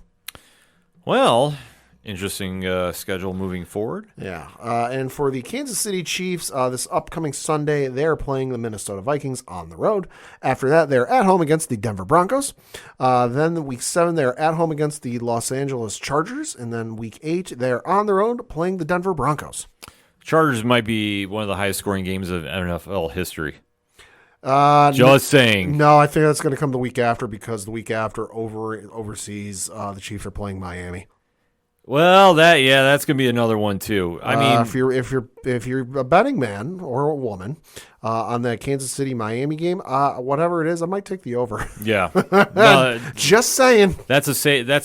Speaker 1: Well, interesting schedule moving forward.
Speaker 3: Yeah. And for the Kansas City Chiefs, this upcoming Sunday, they're playing the Minnesota Vikings on the road. After that, they're at home against the Denver Broncos. Then week 7, they're at home against the Los Angeles Chargers. And then week 8, they're on the road playing the Denver Broncos.
Speaker 1: Chargers might be one of the highest scoring games of NFL history.
Speaker 3: Just
Speaker 1: saying.
Speaker 3: No, I think that's going to come the week after because the week after overseas, the Chiefs are playing Miami.
Speaker 1: Well, that's going to be another one too. I mean,
Speaker 3: if you're a betting man or a woman on that Kansas City Miami game, whatever it is, I might take the over.
Speaker 1: Yeah, no,
Speaker 3: just saying.
Speaker 1: That's a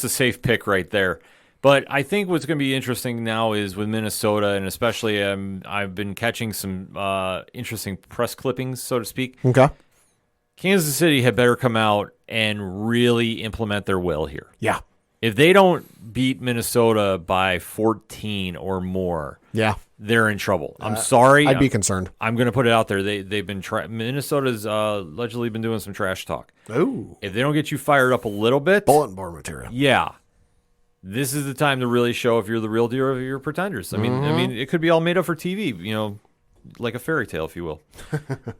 Speaker 1: safe pick right there. But I think what's going to be interesting now is with Minnesota, and especially I've been catching some interesting press clippings, so to speak.
Speaker 3: Okay.
Speaker 1: Kansas City had better come out and really implement their will here.
Speaker 3: Yeah.
Speaker 1: If they don't beat Minnesota by 14 or more, they're in trouble. I'm sorry.
Speaker 3: I'd be concerned.
Speaker 1: I'm going to put it out there. They've been Minnesota's allegedly been doing some trash talk.
Speaker 3: Ooh.
Speaker 1: If they don't get you fired up a little bit,
Speaker 3: bulletin board material.
Speaker 1: Yeah. This is the time to really show if you're the real deal or if you're pretenders. I mean, it could be all made up for TV, like a fairy tale, if you will.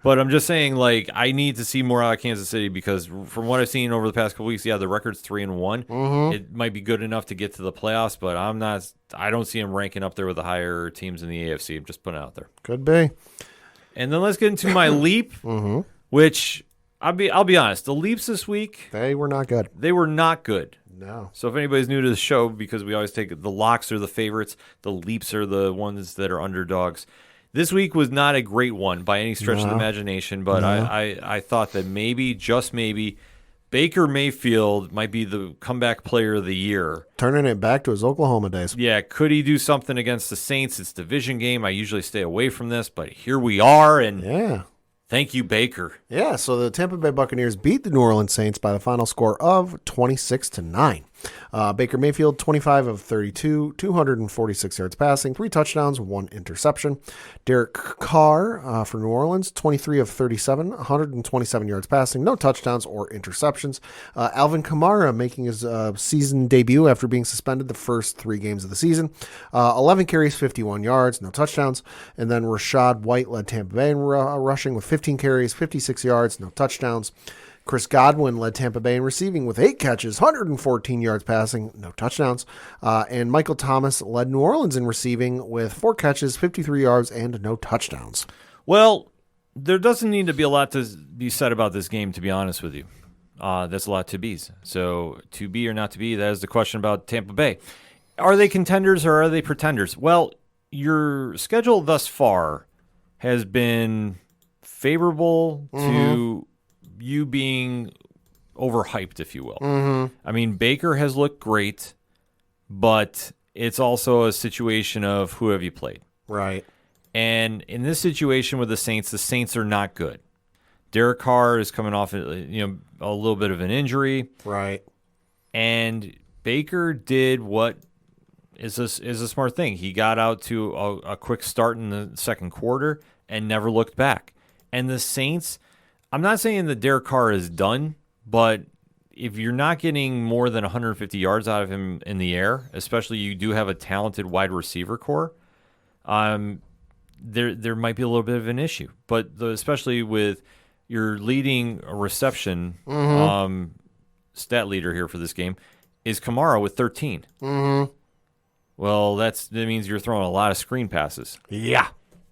Speaker 1: But I'm just saying, like, I need to see more out of Kansas City because from what I've seen over the past couple weeks, the record's 3-1. It might be good enough to get to the playoffs, but I don't see them ranking up there with the higher teams in the AFC. I'm just putting it out there.
Speaker 3: Could be.
Speaker 1: And then let's get into my leap, which I'll be honest, the leaps this week,
Speaker 3: they were not good.
Speaker 1: They were not good.
Speaker 3: No.
Speaker 1: So if anybody's new to the show, because we always take the locks are the favorites, the leaps are the ones that are underdogs. This week was not a great one by any stretch of the imagination, but I thought that maybe, just maybe, Baker Mayfield might be the comeback player of the year.
Speaker 3: Turning it back to his Oklahoma days.
Speaker 1: Yeah, could he do something against the Saints? It's a division game. I usually stay away from this, but here we are, and
Speaker 3: Yeah.
Speaker 1: thank you, Baker.
Speaker 3: Yeah, so the Tampa Bay Buccaneers beat the New Orleans Saints by the final score of 26-9. Baker Mayfield, 25 of 32, 246 yards passing, 3 touchdowns, 1 interception. Derek Carr for New Orleans, 23 of 37, 127 yards passing, no touchdowns or interceptions. Alvin Kamara making his season debut after being suspended the first 3 games of the season. 11 carries, 51 yards, no touchdowns. And then Rashad White led Tampa Bay in rushing with 15 carries, 56 yards, no touchdowns. Chris Godwin led Tampa Bay in receiving with 8 catches, 114 yards passing, no touchdowns. And Michael Thomas led New Orleans in receiving with 4 catches, 53 yards, and no touchdowns.
Speaker 1: Well, there doesn't need to be a lot to be said about this game, to be honest with you. That's a lot to be's. So to be or not to be, that is the question about Tampa Bay. Are they contenders or are they pretenders? Well, your schedule thus far has been favorable to you being overhyped, if you will. I mean, Baker has looked great, but it's also a situation of who have you played.
Speaker 3: Right.
Speaker 1: And in this situation with the Saints are not good. Derek Carr is coming off, a little bit of an injury.
Speaker 3: Right.
Speaker 1: And Baker did what is a smart thing. He got out to a quick start in the second quarter and never looked back. And the Saints, I'm not saying that Derek Carr is done, but if you're not getting more than 150 yards out of him in the air, especially you do have a talented wide receiver core, there might be a little bit of an issue. But especially with your leading reception stat leader here for this game is Kamara with 13. Well, that means you're throwing a lot of screen passes.
Speaker 3: Yeah.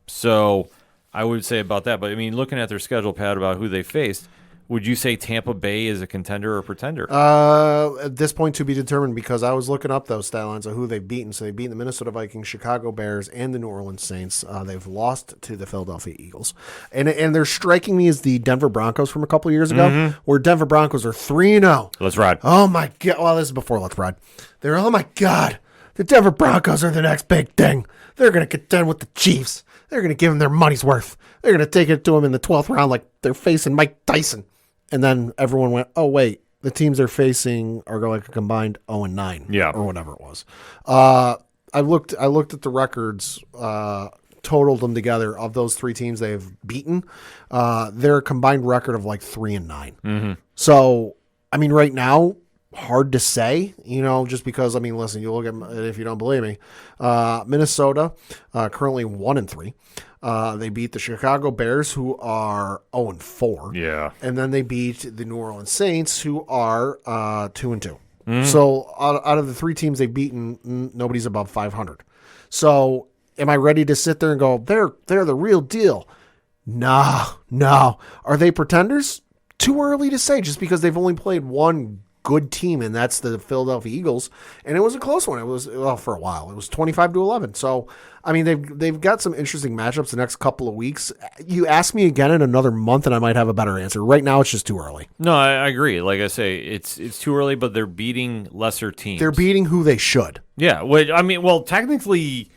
Speaker 1: So I would say about that. But, I mean, looking at their schedule, Pat, about who they faced, would you say Tampa Bay is a contender or a pretender?
Speaker 3: At this point to be determined, because I was looking up those stat lines of who they've beaten. So they've beaten the Minnesota Vikings, Chicago Bears, and the New Orleans Saints. They've lost to the Philadelphia Eagles. And they're striking me as the Denver Broncos from a couple of years ago, where Denver Broncos are 3-0.
Speaker 1: Let's ride.
Speaker 3: Oh, my God. Well, this is before Let's Ride. Oh, my God. The Denver Broncos are the next big thing. They're going to contend with the Chiefs. They're going to give them their money's worth. They're going to take it to them in the 12th round like they're facing Mike Tyson. And then everyone went, oh, wait, the teams they're facing are going like a combined 0-9 or whatever it was. I looked at the records, totaled them together of those 3 teams they've beaten. Their combined record of like 3-9. So, I mean, right now, hard to say, just because, I mean, listen, you look at it if you don't believe me. Minnesota, currently 1-3. They beat the Chicago Bears, who are 0-4.
Speaker 1: Yeah.
Speaker 3: And then they beat the New Orleans Saints, who are 2-2. So out of the 3 teams they've beaten, nobody's above 500. So am I ready to sit there and go, they're the real deal? No. Are they pretenders? Too early to say, just because they've only played one good team, and that's the Philadelphia Eagles, and it was a close one. It was, well, for a while, it was 25-11. So, I mean, they've got some interesting matchups the next couple of weeks. You ask me again in another month, and I might have a better answer. Right now, it's just too early.
Speaker 1: No, I agree. Like I say, it's too early, but they're beating lesser teams.
Speaker 3: They're beating who they should.
Speaker 1: Yeah, well, technically,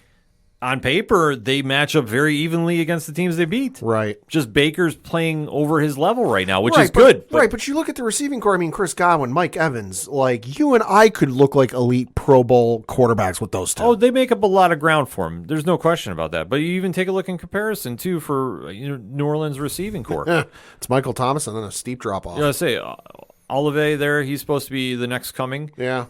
Speaker 1: on paper, they match up very evenly against the teams they beat.
Speaker 3: Right.
Speaker 1: Just Baker's playing over his level right now, which is good.
Speaker 3: Right, but you look at the receiving core, I mean, Chris Godwin, Mike Evans, like, you and I could look like elite Pro Bowl quarterbacks with those two.
Speaker 1: Oh, they make up a lot of ground for him. There's no question about that. But you even take a look in comparison, too, for New Orleans receiving core.
Speaker 3: It's Michael Thomas and then a steep drop-off.
Speaker 1: I say, Olive there, he's supposed to be the next coming.
Speaker 3: Yeah.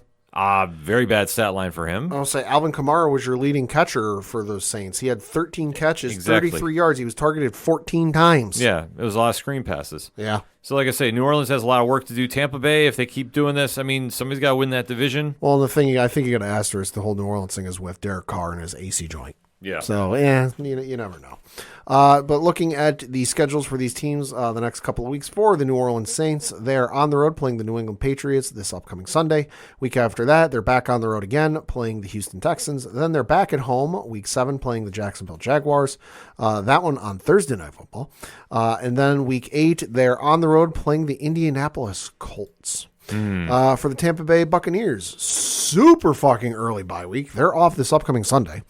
Speaker 1: Very bad stat line for him.
Speaker 3: I'll say Alvin Kamara was your leading catcher for the Saints. He had 13 catches, 33 yards. He was targeted 14 times.
Speaker 1: Yeah, it was a lot of screen passes.
Speaker 3: Yeah.
Speaker 1: So like I say, New Orleans has a lot of work to do. Tampa Bay, if they keep doing this, I mean, somebody's got to win that division.
Speaker 3: Well, the thing I think you got to ask her is the whole New Orleans thing is with Derek Carr and his AC joint.
Speaker 1: Yeah.
Speaker 3: So, you never know. But looking at the schedules for these teams the next couple of weeks for the New Orleans Saints, they're on the road playing the New England Patriots this upcoming Sunday. Week after that, they're back on the road again playing the Houston Texans. Then they're back at home, week 7, playing the Jacksonville Jaguars. That one on Thursday Night Football. And then week 8, they're on the road playing the Indianapolis Colts. For the Tampa Bay Buccaneers, super fucking early bye week. They're off this upcoming Sunday.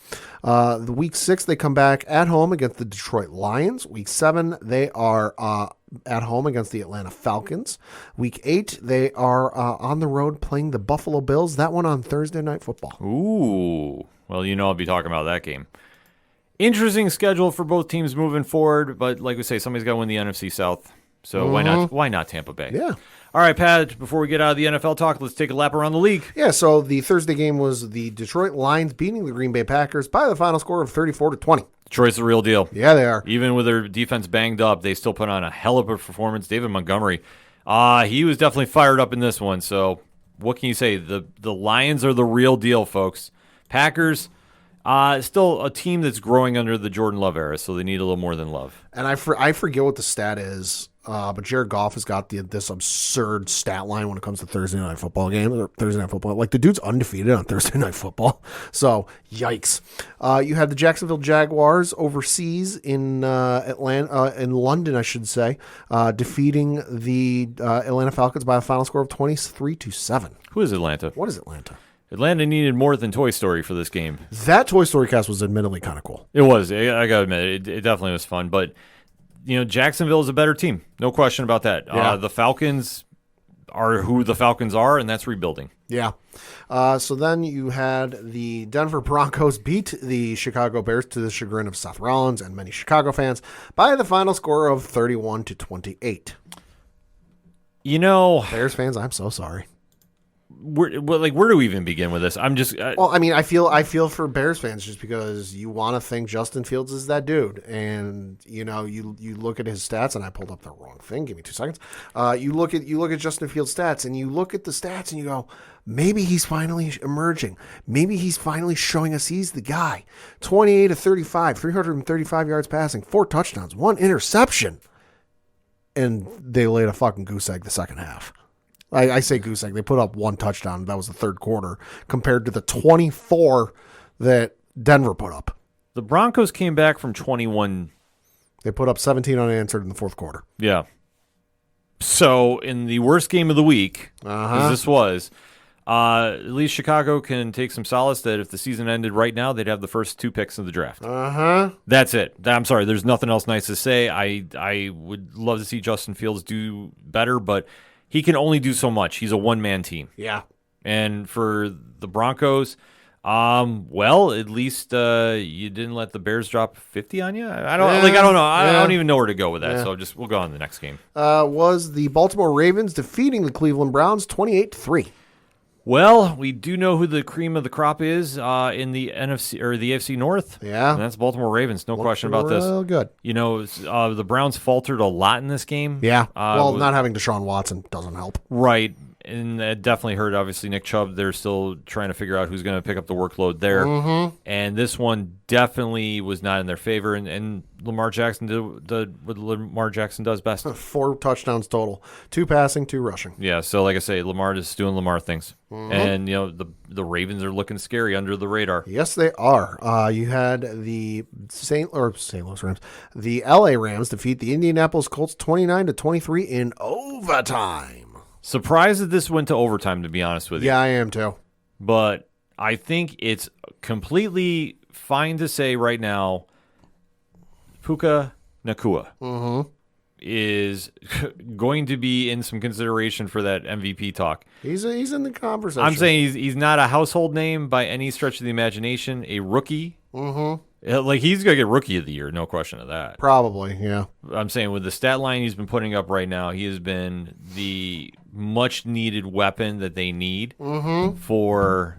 Speaker 3: The week 6, they come back at home against the Detroit Lions. Week 7, they are at home against the Atlanta Falcons. Week 8, they are on the road playing the Buffalo Bills. That one on Thursday Night Football.
Speaker 1: Ooh. Well, I'll be talking about that game. Interesting schedule for both teams moving forward, but like we say, somebody's got to win the NFC South. So why not Tampa Bay?
Speaker 3: Yeah.
Speaker 1: All right, Pat, before we get out of the NFL talk, let's take a lap around the league.
Speaker 3: Yeah, so the Thursday game was the Detroit Lions beating the Green Bay Packers by the final score of 34-20.
Speaker 1: Detroit's the real deal.
Speaker 3: Yeah, they are.
Speaker 1: Even with their defense banged up, they still put on a hell of a performance. David Montgomery, he was definitely fired up in this one. So what can you say? The Lions are the real deal, folks. Packers, still a team that's growing under the Jordan Love era, so they need a little more than love.
Speaker 3: And I forget what the stat is, but Jared Goff has got this absurd stat line when it comes to Thursday Night Football games. Or Thursday Night Football. Like, the dude's undefeated on Thursday Night Football. So, yikes. You had the Jacksonville Jaguars overseas in in London, I should say, defeating the Atlanta Falcons by a final score of 23-7.
Speaker 1: Who is Atlanta?
Speaker 3: What is Atlanta?
Speaker 1: Atlanta needed more than Toy Story for this game.
Speaker 3: That Toy Story cast was admittedly kind of cool.
Speaker 1: It was. I got to admit, it definitely was fun. But, Jacksonville is a better team. No question about that.
Speaker 3: Yeah.
Speaker 1: The Falcons are who the Falcons are, and that's rebuilding.
Speaker 3: Yeah. So then you had the Denver Broncos beat the Chicago Bears to the chagrin of Seth Rollins and many Chicago fans by the final score of 31-28. Bears fans, I'm so sorry.
Speaker 1: Where do we even begin with this? I'm just
Speaker 3: well, I mean, I feel for Bears fans just because you want to think Justin Fields is that dude, and you look at his stats, and I pulled up the wrong thing. Give me 2 seconds. You look at Justin Fields' stats, and you look at the stats, and you go, maybe he's finally emerging. Maybe he's finally showing us he's the guy. 28-35, 335 yards passing, 4 touchdowns, 1 interception, and they laid a fucking goose egg the second half. I say goose egg. They put up 1 touchdown. That was the third quarter compared to the 24 that Denver put up.
Speaker 1: The Broncos came back from 21.
Speaker 3: They put up 17 unanswered in the fourth quarter.
Speaker 1: Yeah. So in the worst game of the week, as this was, at least Chicago can take some solace that if the season ended right now, they'd have the first 2 picks in the draft. That's it. I'm sorry. There's nothing else nice to say. I would love to see Justin Fields do better, but he can only do so much. He's a one-man team.
Speaker 3: Yeah.
Speaker 1: And for the Broncos, well, at least you didn't let the Bears drop 50 on you. I don't know. I don't even know where to go with that.
Speaker 3: Yeah.
Speaker 1: So we'll go on to the next game.
Speaker 3: Was the Baltimore Ravens defeating the Cleveland Browns 28-3.
Speaker 1: Well, we do know who the cream of the crop is in the NFC or the AFC North.
Speaker 3: Yeah.
Speaker 1: And that's Baltimore Ravens. No question about this.
Speaker 3: Real good.
Speaker 1: The Browns faltered a lot in this game.
Speaker 3: Yeah. Not having Deshaun Watson doesn't help.
Speaker 1: Right. And that definitely hurt, obviously, Nick Chubb. They're still trying to figure out who's going to pick up the workload there.
Speaker 3: Mm-hmm.
Speaker 1: And this one definitely was not in their favor. And Lamar Jackson did what Lamar Jackson does best.
Speaker 3: 4 touchdowns total. 2 passing, 2 rushing.
Speaker 1: Yeah, so like I say, Lamar is doing Lamar things.
Speaker 3: Mm-hmm.
Speaker 1: And, the Ravens are looking scary under the radar.
Speaker 3: Yes, they are. You had the St. Louis Rams. The LA Rams defeat the Indianapolis Colts 29-23 in overtime.
Speaker 1: Surprised that this went to overtime, to be honest with you.
Speaker 3: Yeah, I am too.
Speaker 1: But I think it's completely fine to say right now, Puka Nacua is going to be in some consideration for that MVP talk.
Speaker 3: He's in the conversation.
Speaker 1: I'm saying he's not a household name by any stretch of the imagination. A rookie. Mm-hmm. Like, he's going to get Rookie of the Year, no question of that.
Speaker 3: Probably, yeah.
Speaker 1: I'm saying with the stat line he's been putting up right now, he has been the much-needed weapon that they need for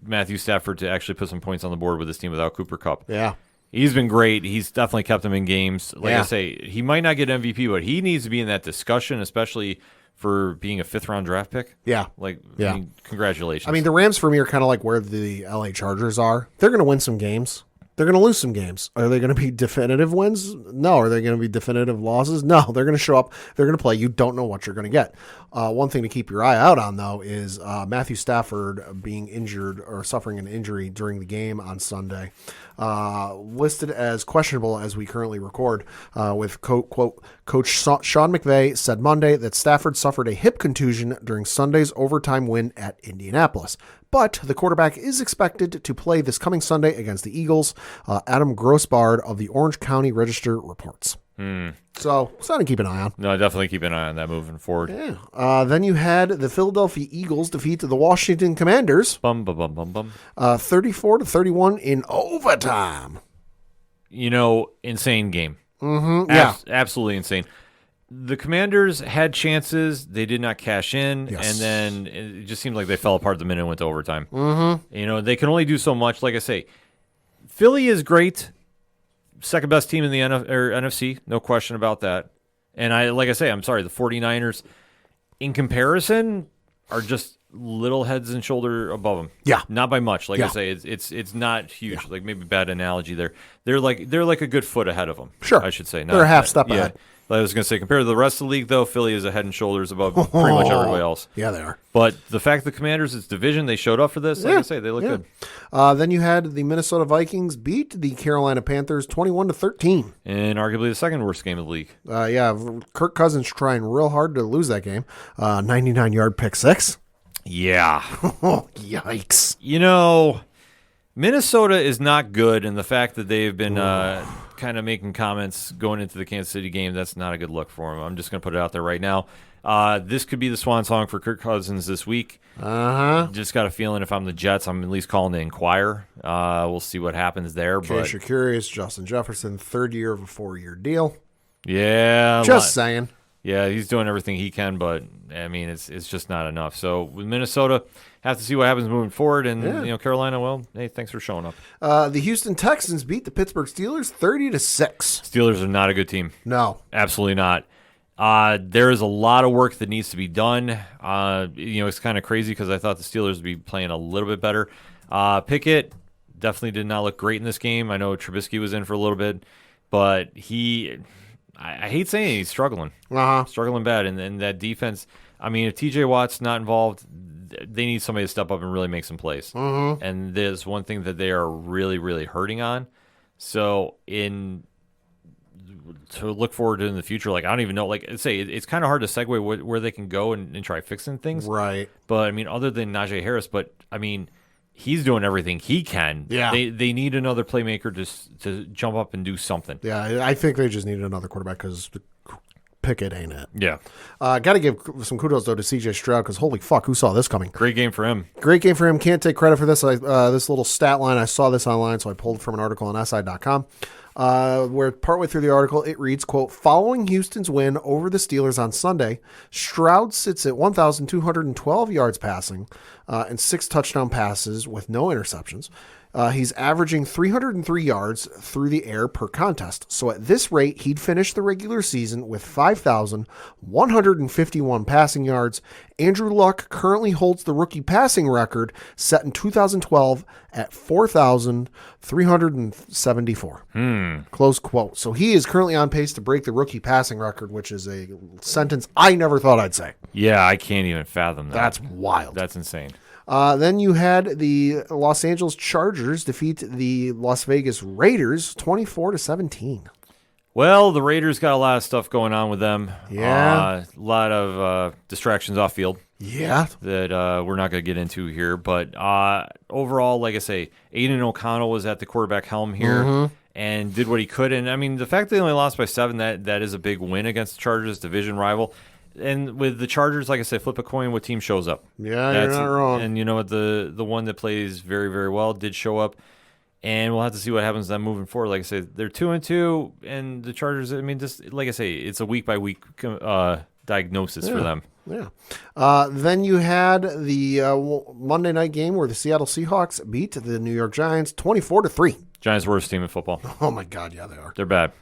Speaker 1: Matthew Stafford to actually put some points on the board with his team without Cooper Kupp.
Speaker 3: Yeah.
Speaker 1: He's been great. He's definitely kept them in games. Like
Speaker 3: Yeah.
Speaker 1: I say, he might not get MVP, but he needs to be in that discussion, especially for being a 5th-round draft pick.
Speaker 3: Yeah.
Speaker 1: I mean, congratulations.
Speaker 3: I mean, the Rams for me are kind of like where the LA Chargers are. They're going to win some games, They're going to lose some games. Are they going to be definitive wins? No. Are they going to be definitive losses? No. They're going to show up. They're going to play. You don't know what you're going to get. One thing to keep your eye out on, though, is Matthew Stafford being injured or suffering an injury during the game on Sunday. Listed as questionable as we currently record, with quote, Coach Sean McVay said Monday that Stafford suffered a hip contusion during Sunday's overtime win at Indianapolis. But the quarterback is expected to play this coming Sunday against the Eagles. Adam Grossbard of the Orange County Register reports. So, something to keep an eye on.
Speaker 1: No, definitely keep an eye on that moving forward.
Speaker 3: Yeah. Then you had the Philadelphia Eagles defeat the Washington Commanders. 34-31 in overtime.
Speaker 1: Insane game.
Speaker 3: Mm-hmm. Yeah.
Speaker 1: Absolutely insane. The Commanders had chances. They did not cash in.
Speaker 3: Yes.
Speaker 1: And then it just seemed like they fell apart the minute it went to overtime.
Speaker 3: Mm-hmm.
Speaker 1: They can only do so much. Like I say, Philly is great. Second best team in the NFC. No question about that. And I'm sorry, the 49ers, in comparison, are just little heads and shoulder above them.
Speaker 3: Yeah.
Speaker 1: Not by much. I say, it's not huge.
Speaker 3: Yeah.
Speaker 1: Like maybe bad analogy there. They're like a good foot ahead of them.
Speaker 3: Sure.
Speaker 1: I should say.
Speaker 3: They're a half step ahead.
Speaker 1: I was going to say, compared to the rest of the league, though, Philly is a head and shoulders above pretty much everybody else.
Speaker 3: Yeah, they are.
Speaker 1: But the fact the Commanders, it's division, they showed up for this. Like I say, they look good.
Speaker 3: Then you had the Minnesota Vikings beat the Carolina Panthers 21-13.
Speaker 1: And arguably the second worst game of the league.
Speaker 3: Kirk Cousins trying real hard to lose that game. 99-yard pick six.
Speaker 1: Yeah.
Speaker 3: Yikes.
Speaker 1: Minnesota is not good, and the fact that they've been kind of making comments going into the Kansas City game, that's not a good look for them. I'm just going to put it out there right now. This could be the swan song for Kirk Cousins this week. Just got a feeling if I'm the Jets, I'm at least calling to inquire. We'll see what happens there.
Speaker 3: In case you're curious, Justin Jefferson, third year of a 4-year deal.
Speaker 1: Yeah.
Speaker 3: Just saying.
Speaker 1: Yeah, he's doing everything he can, but, it's just not enough. So with Minnesota, have to see what happens moving forward. And, Carolina, well, hey, thanks for showing up.
Speaker 3: The Houston Texans beat the Pittsburgh Steelers 30-6.
Speaker 1: Steelers are not a good team.
Speaker 3: No.
Speaker 1: Absolutely not. There is a lot of work that needs to be done. It's kind of crazy because I thought the Steelers would be playing a little bit better. Pickett definitely did not look great in this game. I know Trubisky was in for a little bit, but I hate saying it, he's struggling. Struggling bad. And that defense, if TJ Watt's not involved, they need somebody to step up and really make some plays. And there's one thing that they are really, really hurting on. So to look forward to in the future, I don't even know. It's kind of hard to segue where they can go and try fixing things.
Speaker 3: Right.
Speaker 1: But, other than Najee Harris, he's doing everything he can.
Speaker 3: Yeah.
Speaker 1: They need another playmaker to jump up and do something.
Speaker 3: Yeah, I think they just need another quarterback because Pickett ain't it.
Speaker 1: Yeah.
Speaker 3: Got to give some kudos, though, to C.J. Stroud because holy fuck, who saw this coming?
Speaker 1: Great game for him.
Speaker 3: Great game for him. Can't take credit for this. This little stat line, I saw this online, so I pulled it from an article on SI.com. Where partway through the article, it reads, quote, following Houston's win over the Steelers on Sunday, Stroud sits at 1,212 yards passing and 6 touchdown passes with no interceptions. He's averaging 303 yards through the air per contest. So at this rate, he'd finish the regular season with 5,151 passing yards. Andrew Luck currently holds the rookie passing record set in 2012 at 4,374. Close quote. So he is currently on pace to break the rookie passing record, which is a sentence I never thought I'd say.
Speaker 1: Yeah, I can't even fathom that.
Speaker 3: That's wild.
Speaker 1: That's insane.
Speaker 3: Then you had the Los Angeles Chargers defeat the Las Vegas Raiders 24-17.
Speaker 1: Well, the Raiders got a lot of stuff going on with them.
Speaker 3: Yeah.
Speaker 1: A lot of distractions off field.
Speaker 3: Yeah.
Speaker 1: That we're not going to get into here. But overall, like I say, Aiden O'Connell was at the quarterback helm here and did what he could. And, the fact that they only lost by 7, that is a big win against the Chargers, division rival. And with the Chargers, like I said, flip a coin, what team shows up.
Speaker 3: Yeah, you're not wrong.
Speaker 1: And you know what? The one that plays very, very well did show up. And we'll have to see what happens then moving forward. Like I said, they're 2-2, and the Chargers, just like I say, it's a week-by-week diagnosis for them.
Speaker 3: Yeah. Then you had the Monday night game where the Seattle Seahawks beat the New York Giants 24-3.
Speaker 1: Giants' worst team in football.
Speaker 3: Oh, my God, yeah, they are.
Speaker 1: They're bad.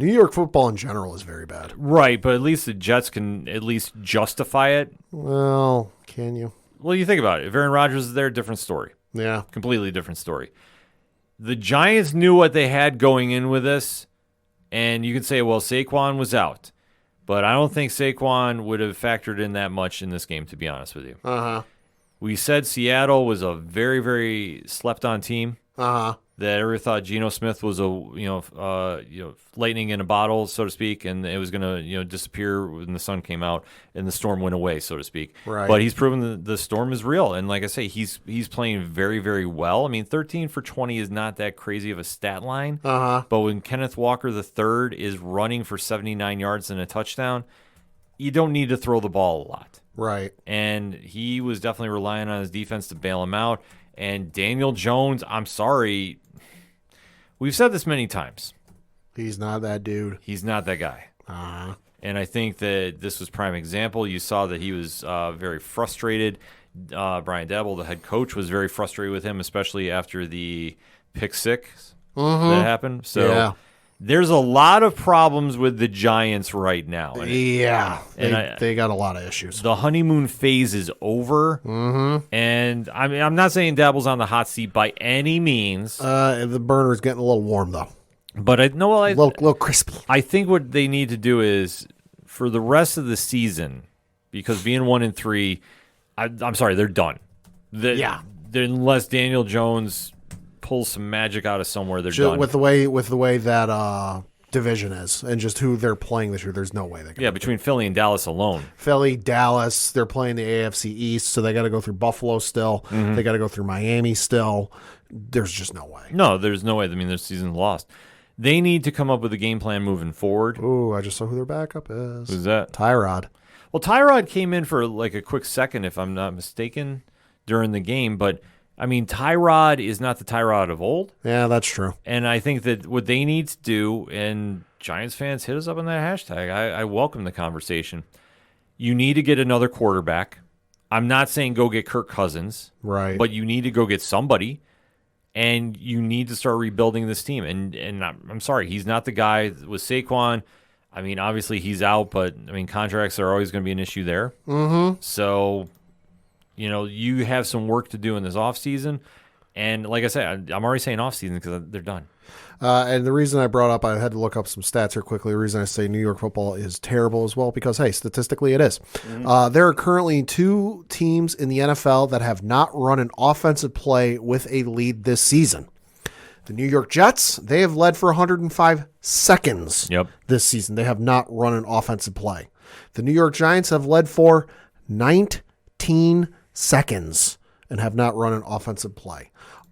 Speaker 3: New York football in general is very bad.
Speaker 1: Right, but at least the Jets can at least justify it.
Speaker 3: Well, can you?
Speaker 1: Well, you think about it. If Aaron Rodgers is there, different story.
Speaker 3: Yeah.
Speaker 1: Completely different story. the Giants knew what they had going in with this, and you can say, well, Saquon was out. But I don't think Saquon would have factored in that much in this game, to be honest with you.
Speaker 3: Uh-huh.
Speaker 1: We said Seattle was a very, very slept-on team.
Speaker 3: Uh-huh.
Speaker 1: That everyone thought Geno Smith was lightning in a bottle, so to speak, and it was going to disappear when the sun came out and the storm went away, so to speak.
Speaker 3: Right.
Speaker 1: But he's proven that the storm is real, and like I say, he's playing very, very well. I mean, 13 for 20 is not that crazy of a stat line.
Speaker 3: Uh-huh.
Speaker 1: But when Kenneth Walker III is running for 79 yards and a touchdown, you don't need to throw the ball a lot.
Speaker 3: Right.
Speaker 1: And he was definitely relying on his defense to bail him out. And Daniel Jones, I'm sorry. We've said this many times.
Speaker 3: He's not that dude.
Speaker 1: He's not that guy.
Speaker 3: Uh-huh.
Speaker 1: And I think that this was prime example. You saw that he was very frustrated. Brian Daboll, the head coach, was very frustrated with him, especially after the pick six that happened. So
Speaker 3: Yeah.
Speaker 1: there's a lot of problems with the Giants right now. And
Speaker 3: They got a lot of issues.
Speaker 1: the honeymoon phase is over. And I mean, I'm not saying Daboll's on the hot seat by any means.
Speaker 3: The burner's getting a little warm, though.
Speaker 1: But
Speaker 3: A little crispy.
Speaker 1: I think what they need to do is for the rest of the season, because being 1-3, I'm sorry, they're done. Unless Daniel Jones pulls some magic out of somewhere, they're done.
Speaker 3: With the way that division is and just who they're playing this year, there's no way they can.
Speaker 1: Yeah, between Philly and Dallas alone.
Speaker 3: Philly, Dallas, they're playing the AFC East, so they got to go through Buffalo still. They got to go through Miami still. There's just no way.
Speaker 1: No, there's no way. I mean, their season's lost. They need to come up with a game plan moving forward.
Speaker 3: Ooh, I just saw who their backup is.
Speaker 1: Who's that?
Speaker 3: Tyrod.
Speaker 1: Well, Tyrod came in for like a quick second, if I'm not mistaken, during the game. But, I mean, Tyrod is not the Tyrod of old.
Speaker 3: Yeah, that's true.
Speaker 1: And I think that what they need to do, and Giants fans hit us up on that hashtag, I welcome the conversation. You need to get another quarterback. I'm not saying go get Kirk Cousins.
Speaker 3: Right.
Speaker 1: But you need to go get somebody. And you need to start rebuilding this team. And I'm sorry, he's not the guy with Saquon. I mean, obviously he's out, but, I mean, contracts are always going to be an issue there. So, you have some work to do in this offseason. And like I said, I'm already saying offseason because they're done.
Speaker 3: And the reason I brought up, I had to look up some stats here quickly. The reason I say New York football is terrible as well, because, hey, statistically it is. There are currently 2 teams in the NFL that have not run an offensive play with a lead this season. The New York Jets, they have led for 105 seconds this season. They have not run an offensive play. The New York Giants have led for 19 seconds and have not run an offensive play.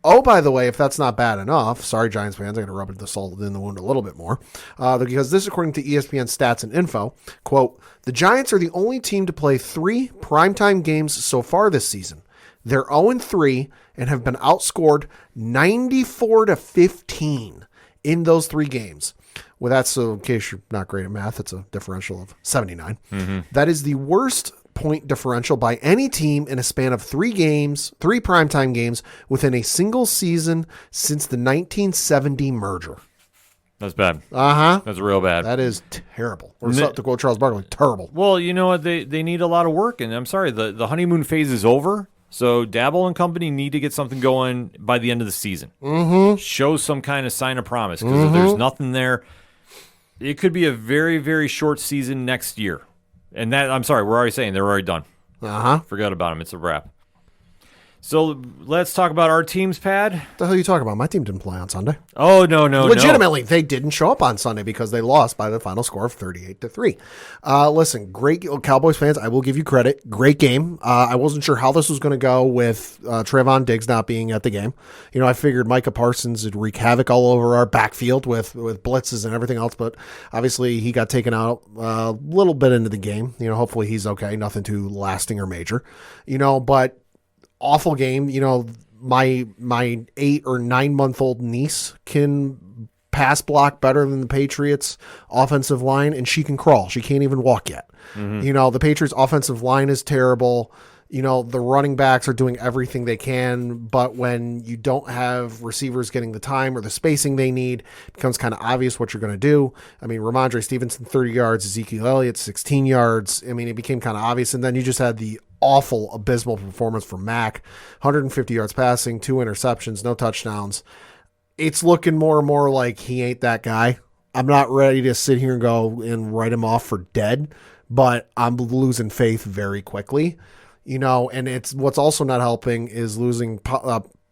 Speaker 3: Oh, by the way, if that's not bad enough, sorry, Giants fans, I'm going to rub the salt in the wound a little bit more, because this, according to ESPN Stats and Info, quote, the Giants are the only team to play 3 primetime games so far this season. They're 0-3 and have been outscored 94-15 in those 3 games. Well, that's, in case you're not great at math, it's a differential of 79. That is the worst point differential by any team in a span of 3 primetime games within a single season since the 1970 merger.
Speaker 1: That's bad.
Speaker 3: Uh-huh.
Speaker 1: That's real bad.
Speaker 3: That is terrible. Or to quote Charles Barkley, terrible.
Speaker 1: Well, you know what? They need a lot of work, and I'm sorry, the honeymoon phase is over. So Daboll and company need to get something going by the end of the season. Show some kind of sign of promise, because if there's nothing there, it could be a very, very short season next year. And that, I'm sorry, we're already saying they're already done. Forgot about them. It's a wrap. So let's talk about our team's pad.
Speaker 3: What the hell are you talking about? My team didn't play on Sunday.
Speaker 1: Oh, no.
Speaker 3: Legitimately, they didn't show up on Sunday because they lost by the final score of 38-3. Listen, great Cowboys fans. I will give you credit. Great game. I wasn't sure how this was going to go with Trayvon Diggs not being at the game. I figured Micah Parsons would wreak havoc all over our backfield with blitzes and everything else, but obviously he got taken out a little bit into the game. Hopefully he's okay. Nothing too lasting or major. But awful game. My 8 or 9 month old niece can pass block better than the Patriots offensive line, and she can crawl. She can't even walk yet. The Patriots offensive line is terrible. The running backs are doing everything they can, but when you don't have receivers getting the time or the spacing they need, it becomes kind of obvious what you're going to do. I mean, Ramondre Stevenson, 30 yards, Ezekiel Elliott, 16 yards. I mean, it became kind of obvious. And then you just had the awful, abysmal performance from Mac, 150 yards passing, 2 interceptions, no touchdowns. it's looking more and more like he ain't that guy. I'm not ready to sit here and go and write him off for dead, but I'm losing faith very quickly, and it's what's also not helping is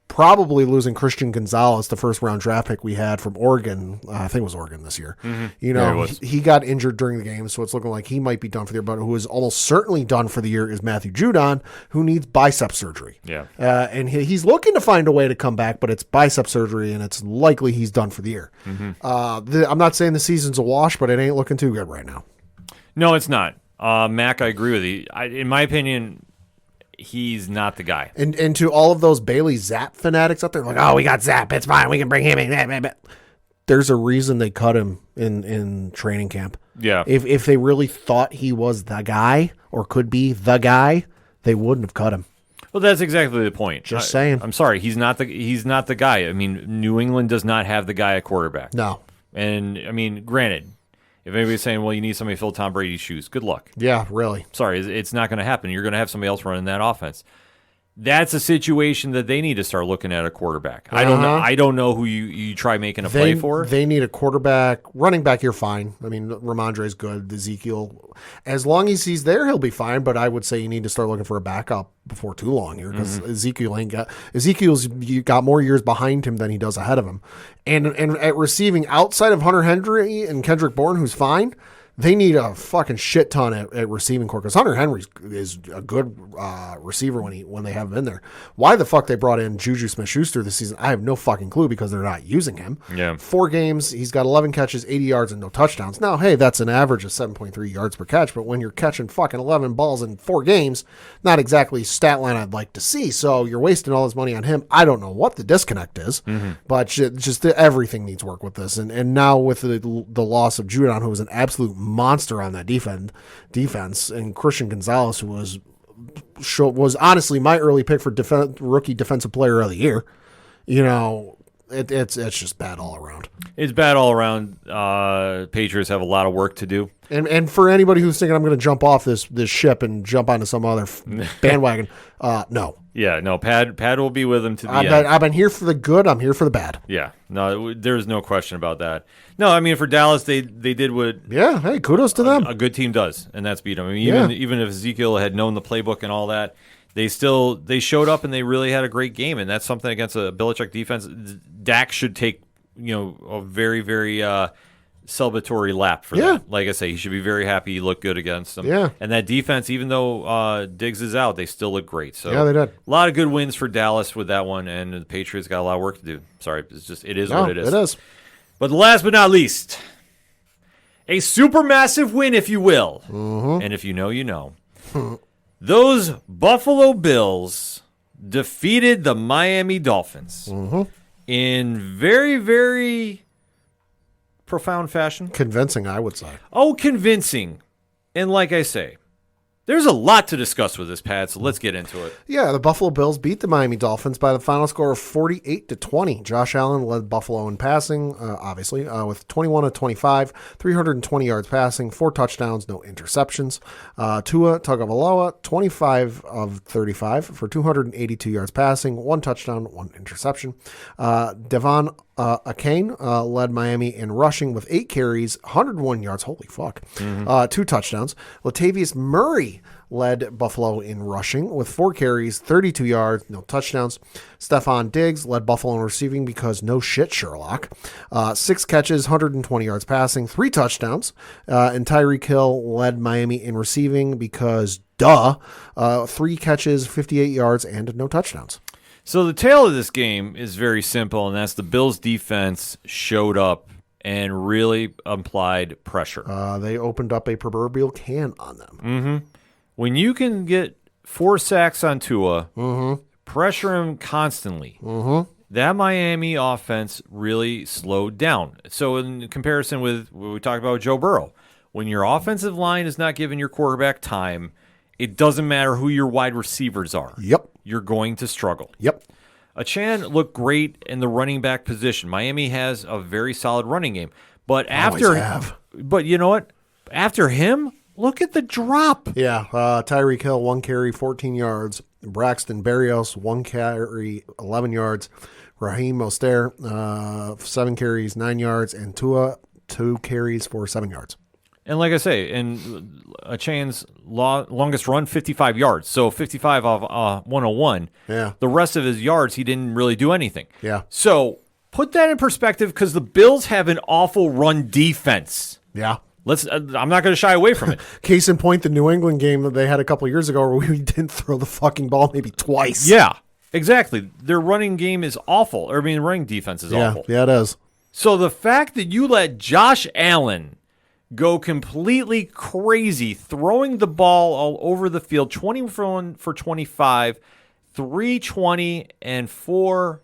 Speaker 3: probably losing Christian Gonzalez, the first round draft pick we had from Oregon. I think it was Oregon this year. He got injured during the game, so it's looking like he might be done for the year, but who is almost certainly done for the year is Matthew Judon, who needs bicep surgery.
Speaker 1: Yeah.
Speaker 3: And he's looking to find a way to come back, but it's bicep surgery, and it's likely he's done for the year. I'm not saying the season's a wash, but it ain't looking too good right now.
Speaker 1: No, it's not. Mac, I agree with you. In my opinion, he's not the guy.
Speaker 3: And to all of those Bailey Zapp fanatics out there, like, oh, we got Zapp, it's fine, we can bring him in. There's a reason they cut him in training camp.
Speaker 1: Yeah.
Speaker 3: If they really thought he was the guy or could be the guy, they wouldn't have cut him.
Speaker 1: Well, that's exactly the point.
Speaker 3: Just saying.
Speaker 1: I'm sorry, he's not the guy. I mean, New England does not have the guy at quarterback.
Speaker 3: No.
Speaker 1: And I mean, granted, if anybody's saying, well, you need somebody to fill Tom Brady's shoes, good luck.
Speaker 3: Yeah, really.
Speaker 1: Sorry, it's not going to happen. You're going to have somebody else running that offense. That's a situation that they need to start looking at a quarterback. I don't know who you try making a play for.
Speaker 3: They need a quarterback. Running back, you're fine. I mean, Ramondre's good. Ezekiel, as long as he's there, he'll be fine. But I would say you need to start looking for a backup before too long here, because Ezekiel's got more years behind him than he does ahead of him. And at receiving, outside of Hunter Henry and Kendrick Bourne, who's fine, they need a fucking shit ton at receiving core, because Hunter Henry is a good receiver when they have him in there. Why the fuck they brought in Juju Smith-Schuster this season, I have no fucking clue, because they're not using him.
Speaker 1: Yeah.
Speaker 3: 4 games, he's got 11 catches, 80 yards, and no touchdowns. Now, hey, that's an average of 7.3 yards per catch, but when you're catching fucking 11 balls in 4 games, not exactly a stat line I'd like to see, so you're wasting all this money on him. I don't know what the disconnect is, but just everything needs work with this. And now with the loss of Judon, who was an absolute monster on that defense, and Christian Gonzalez, who was honestly my early pick for rookie defensive player of the year. It's just bad all around.
Speaker 1: It's bad all around. Patriots have a lot of work to do.
Speaker 3: And for anybody who's thinking I'm going to jump off this ship and jump onto some other bandwagon, no.
Speaker 1: Yeah, no. Pad will be with him to the end.
Speaker 3: I've been here for the good. I'm here for the bad.
Speaker 1: Yeah, no, there's no question about that. No, I mean, for Dallas, they did what.
Speaker 3: Yeah, hey, kudos to them.
Speaker 1: A good team does, and that's beat them. I mean, even if Ezekiel had known the playbook and all that, they showed up and they really had a great game, and that's something against a Belichick defense. Dak should take a very, very celebratory lap for that. Like I say, he should be very happy he looked good against them.
Speaker 3: Yeah.
Speaker 1: And that defense, even though Diggs is out, they still look great. So
Speaker 3: yeah, they did.
Speaker 1: A lot of good wins for Dallas with that one, and the Patriots got a lot of work to do. Sorry, it is what it is.
Speaker 3: It is.
Speaker 1: But last but not least, a supermassive win, if you will. And if you know, you know. Those Buffalo Bills defeated the Miami Dolphins in very, very profound fashion.
Speaker 3: Convincing, I would say.
Speaker 1: Oh, convincing. And like I say, there's a lot to discuss with this, Pat, so let's get into it.
Speaker 3: Yeah, the Buffalo Bills beat the Miami Dolphins by the final score of 48-20. Josh Allen led Buffalo in passing, obviously, with 21 of 25, 320 yards passing, 4 touchdowns, no interceptions. Tua Tagovailoa, 25 of 35 for 282 yards passing, 1 touchdown, 1 interception. Devon Akane led Miami in rushing with 8 carries, 101 yards. Holy fuck. 2 touchdowns. Latavius Murray led Buffalo in rushing with 4 carries, 32 yards, no touchdowns. Stephon Diggs led Buffalo in receiving because no shit, Sherlock. 6 catches, 120 yards passing, 3 touchdowns. And Tyreek Hill led Miami in receiving because 3 catches, 58 yards, and no touchdowns.
Speaker 1: So the tale of this game is very simple, and that's the Bills' defense showed up and really applied pressure.
Speaker 3: They opened up a proverbial can on them.
Speaker 1: When you can get 4 sacks on Tua, pressure him constantly, that Miami offense really slowed down. So in comparison with what we talked about with Joe Burrow, when your offensive line is not giving your quarterback time, it doesn't matter who your wide receivers are.
Speaker 3: Yep.
Speaker 1: You're going to struggle.
Speaker 3: Yep.
Speaker 1: Achane looked great in the running back position. Miami has a very solid running game. But but you know what? After him, look at the drop.
Speaker 3: Yeah. Tyreek Hill, 1 carry, 14 yards. Braxton Berrios, 1 carry, 11 yards. Raheem Mostert, 7 carries, 9 yards, and Tua, 2 carries for 7 yards.
Speaker 1: And like I say, in Achane's longest run, 55 yards. So 55 off 101.
Speaker 3: Yeah.
Speaker 1: The rest of his yards, he didn't really do anything.
Speaker 3: Yeah.
Speaker 1: So put that in perspective, because the Bills have an awful run defense.
Speaker 3: Yeah.
Speaker 1: I'm not going to shy away from it.
Speaker 3: Case in point, the New England game that they had a couple of years ago where we didn't throw the fucking ball maybe twice.
Speaker 1: Yeah, exactly. Their running game is awful. Running defense is awful.
Speaker 3: Yeah, it is.
Speaker 1: So the fact that you let Josh Allen go completely crazy, throwing the ball all over the field, 21 for 25, 320, and 4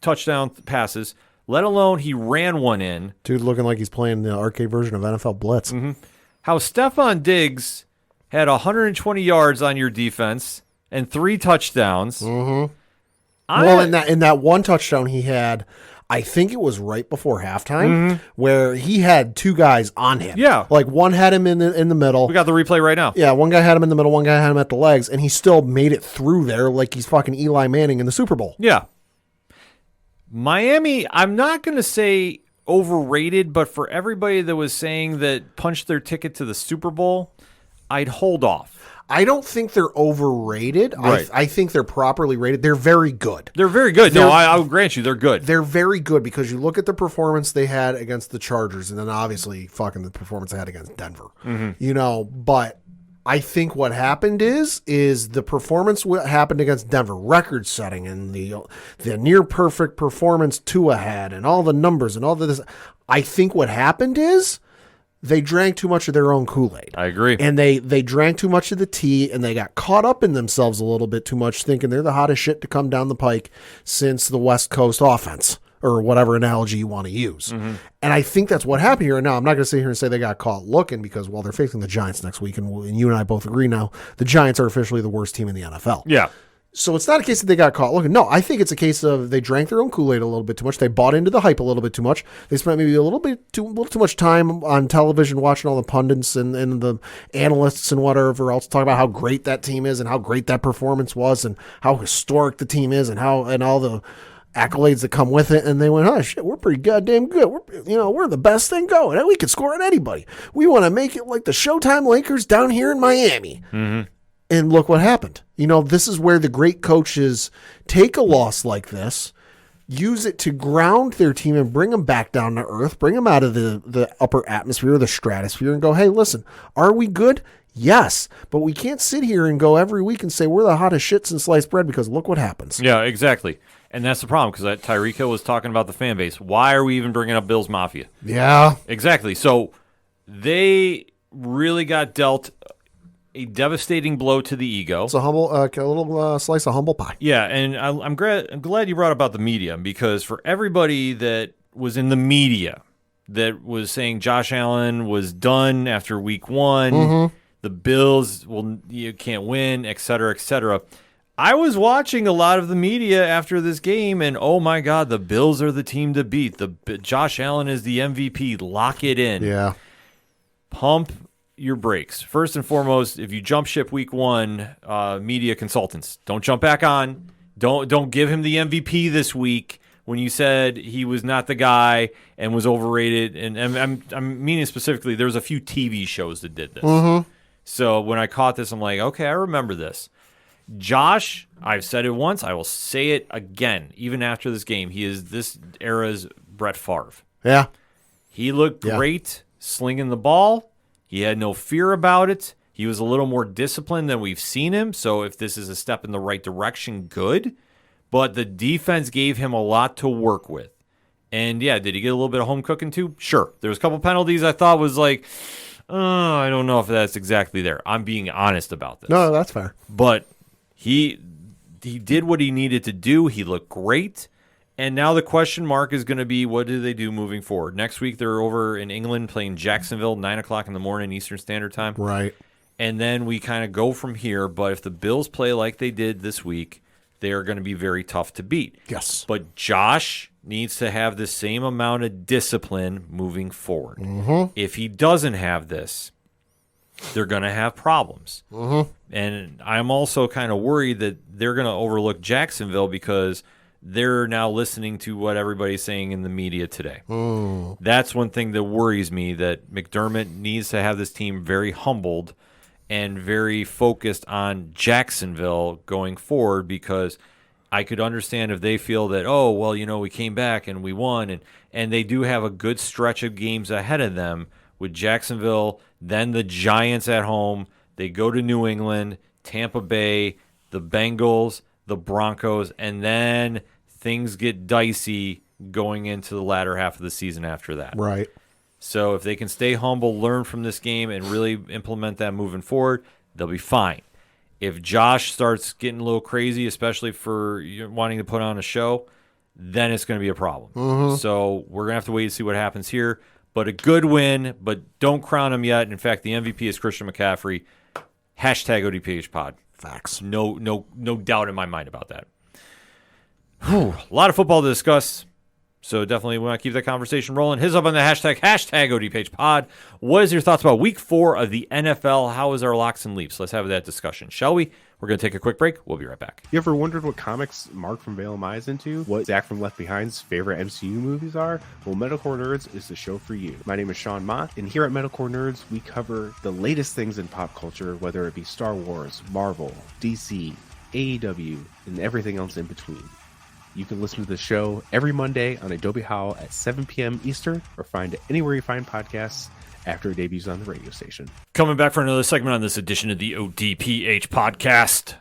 Speaker 1: touchdown passes, let alone he ran one in.
Speaker 3: Dude looking like he's playing the arcade version of NFL Blitz.
Speaker 1: Mm-hmm. How Stephon Diggs had 120 yards on your defense and 3 touchdowns.
Speaker 3: Mm-hmm. Well, in that one touchdown he had, I think it was right before halftime, where he had 2 guys on him.
Speaker 1: Yeah.
Speaker 3: Like one had him in the middle.
Speaker 1: We got the replay right now.
Speaker 3: Yeah, one guy had him in the middle, one guy had him at the legs, and he still made it through there like he's fucking Eli Manning in the Super Bowl.
Speaker 1: Yeah. Miami, I'm not going to say overrated, but for everybody that was saying that punched their ticket to the Super Bowl, I'd hold off.
Speaker 3: I don't think they're overrated.
Speaker 1: Right.
Speaker 3: I think they're properly rated. They're very good.
Speaker 1: They're very good. I'll grant you, they're good.
Speaker 3: They're very good because you look at the performance they had against the Chargers, and then obviously fucking the performance they had against Denver. But I think what happened is the performance what happened against Denver, record setting, and the near perfect performance Tua had, and all the numbers and all this. I think what happened is they drank too much of their own Kool-Aid.
Speaker 1: I agree.
Speaker 3: And they drank too much of the tea, and they got caught up in themselves a little bit too much, thinking they're the hottest shit to come down the pike since the West Coast offense, or whatever analogy you want to use. And I think that's what happened here. Now, I'm not going to sit here and say they got caught looking, because, well, they're facing the Giants next week, and you and I both agree now, the Giants are officially the worst team in the NFL.
Speaker 1: Yeah.
Speaker 3: So it's not a case that they got caught looking. No, I think it's a case of they drank their own Kool-Aid a little bit too much. They bought into the hype a little bit too much. They spent maybe a little too much time on television watching all the pundits and the analysts and whatever else talk about how great that team is and how great that performance was and how historic the team is and all the accolades that come with it. And they went, oh shit, we're pretty goddamn good. We're the best thing going. And we can score on anybody. We want to make it like the Showtime Lakers down here in Miami. And look what happened. This is where the great coaches take a loss like this, use it to ground their team and bring them back down to earth, bring them out of the upper atmosphere, the stratosphere, and go, hey, listen, are we good? Yes. But we can't sit here and go every week and say we're the hottest shit since sliced bread, because look what happens.
Speaker 1: Yeah, exactly. And that's the problem, because Tyreek Hill was talking about the fan base. Why are we even bringing up Bills Mafia?
Speaker 3: Yeah.
Speaker 1: Exactly. So they really got dealt a devastating blow to the ego.
Speaker 3: It's a little slice of humble pie.
Speaker 1: Yeah, and I'm glad you brought about the media, because for everybody that was in the media that was saying Josh Allen was done after week 1, the Bills, you can't win, et cetera, I was watching a lot of the media after this game, and oh my God, the Bills are the team to beat. Josh Allen is the MVP. Lock it in.
Speaker 3: Yeah.
Speaker 1: Pump your brakes. First and foremost, if you jump ship week 1, media consultants, don't jump back on. Don't give him the MVP this week when you said he was not the guy and was overrated. And I'm meaning specifically, there's a few TV shows that did this. So when I caught this, I'm like, okay, I remember this. Josh, I've said it once, I will say it again, even after this game. He is this era's Brett Favre.
Speaker 3: Yeah.
Speaker 1: He looked great slinging the ball. He had no fear about it. He was a little more disciplined than we've seen him. So if this is a step in the right direction, good. But the defense gave him a lot to work with. And yeah, did he get a little bit of home cooking too? Sure. There was a couple penalties I thought was like, I don't know if that's exactly there. I'm being honest about this.
Speaker 3: No, that's fair.
Speaker 1: But he did what he needed to do. He looked great. And now the question mark is going to be, what do they do moving forward? Next week, they're over in England playing Jacksonville, 9 o'clock in the morning, Eastern Standard Time.
Speaker 3: Right.
Speaker 1: And then we kind of go from here. But if the Bills play like they did this week, they are going to be very tough to beat.
Speaker 3: Yes.
Speaker 1: But Josh needs to have the same amount of discipline moving forward. If he doesn't have this, they're going to have problems. And I'm also kind of worried that they're going to overlook Jacksonville, because they're now listening to what everybody's saying in the media today. That's one thing that worries me, that McDermott needs to have this team very humbled and very focused on Jacksonville going forward, because I could understand if they feel that, oh, well, we came back and we won, and they do have a good stretch of games ahead of them with Jacksonville, then the Giants at home, they go to New England, Tampa Bay, the Bengals, the Broncos, and then things get dicey going into the latter half of the season after that.
Speaker 3: Right.
Speaker 1: So if they can stay humble, learn from this game, and really implement that moving forward, they'll be fine. If Josh starts getting a little crazy, especially for wanting to put on a show, then it's going to be a problem. So we're going to have to wait and see what happens here. But a good win, but don't crown him yet. In fact, the MVP is Christian McCaffrey. Hashtag ODPH pod.
Speaker 3: Facts.
Speaker 1: No doubt in my mind about that. Whew, a lot of football to discuss, so definitely we want to keep that conversation rolling. His up on the hashtag ODPH pod. What is your thoughts about week 4 of the NFL? How is our locks and leaps? Let's have that discussion, shall we? We're going to take a quick break. We'll be right back.
Speaker 4: You ever wondered what comics Mark from Vale Mai is into? What Zach from Left Behind's favorite MCU movies are? Well, Metalcore Nerds is the show for you. My name is Sean Mott, and here at Metalcore Nerds, we cover the latest things in pop culture, whether it be Star Wars, Marvel, DC, AEW, and everything else in between. You can listen to the show every Monday on Adobe Howl at 7 p.m. Eastern, or find it anywhere you find podcasts after it debuts on the radio station.
Speaker 1: Coming back for another segment on this edition of the ODPH podcast.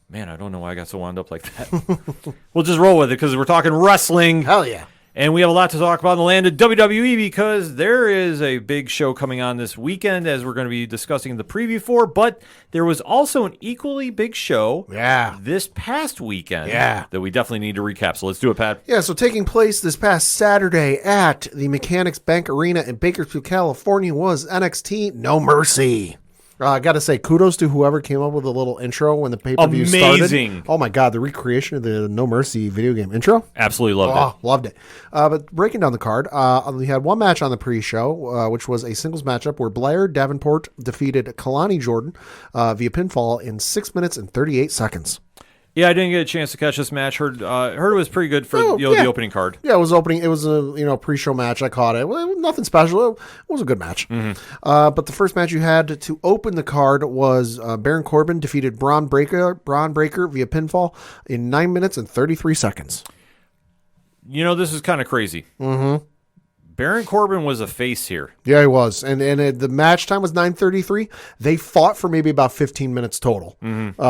Speaker 1: Man, I don't know why I got so wound up like that. We'll just roll with it because we're talking wrestling.
Speaker 3: Hell yeah.
Speaker 1: And we have a lot to talk about in the land of WWE, because there is a big show coming on this weekend, as we're going to be discussing the preview for. But there was also an equally big show this past weekend that we definitely need to recap. So let's do it, Pat.
Speaker 3: Yeah, so taking place this past Saturday at the Mechanics Bank Arena in Bakersfield, California, was NXT No Mercy. I got to say, kudos to whoever came up with a little intro when the pay-per-view started.
Speaker 1: Amazing.
Speaker 3: Oh, my God, the recreation of the No Mercy video game intro.
Speaker 1: Absolutely loved it.
Speaker 3: Loved it. But breaking down the card, we had one match on the pre-show, which was a singles matchup where Blair Davenport defeated Kalani Jordan via pinfall in 6 minutes and 38 seconds.
Speaker 1: Yeah, I didn't get a chance to catch this match. Heard it was pretty good for the opening card.
Speaker 3: Yeah, it was opening. It was a pre-show match. I caught it. Well, nothing special. It was a good match. But the first match you had to open the card was Baron Corbin defeated Braun Breaker via pinfall in 9 minutes and 33 seconds.
Speaker 1: This is kind of crazy. Baron Corbin was a face here.
Speaker 3: Yeah, he was. And the match time was 9:33. They fought for maybe about 15 minutes total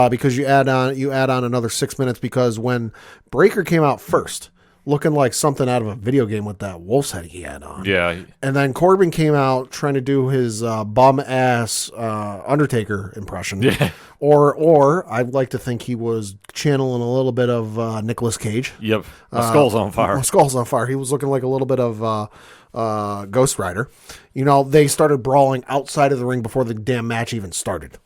Speaker 3: because you add on another 6 minutes, because when Breaker came out first, looking like something out of a video game with that wolf's head he had on.
Speaker 1: Yeah.
Speaker 3: And then Corbin came out trying to do his bum-ass Undertaker impression.
Speaker 1: Yeah.
Speaker 3: Or I'd like to think he was channeling a little bit of Nicolas Cage.
Speaker 1: Yep. My skull's on fire.
Speaker 3: My skull's on fire. He was looking like a little bit of Ghost Rider. They started brawling outside of the ring before the damn match even started.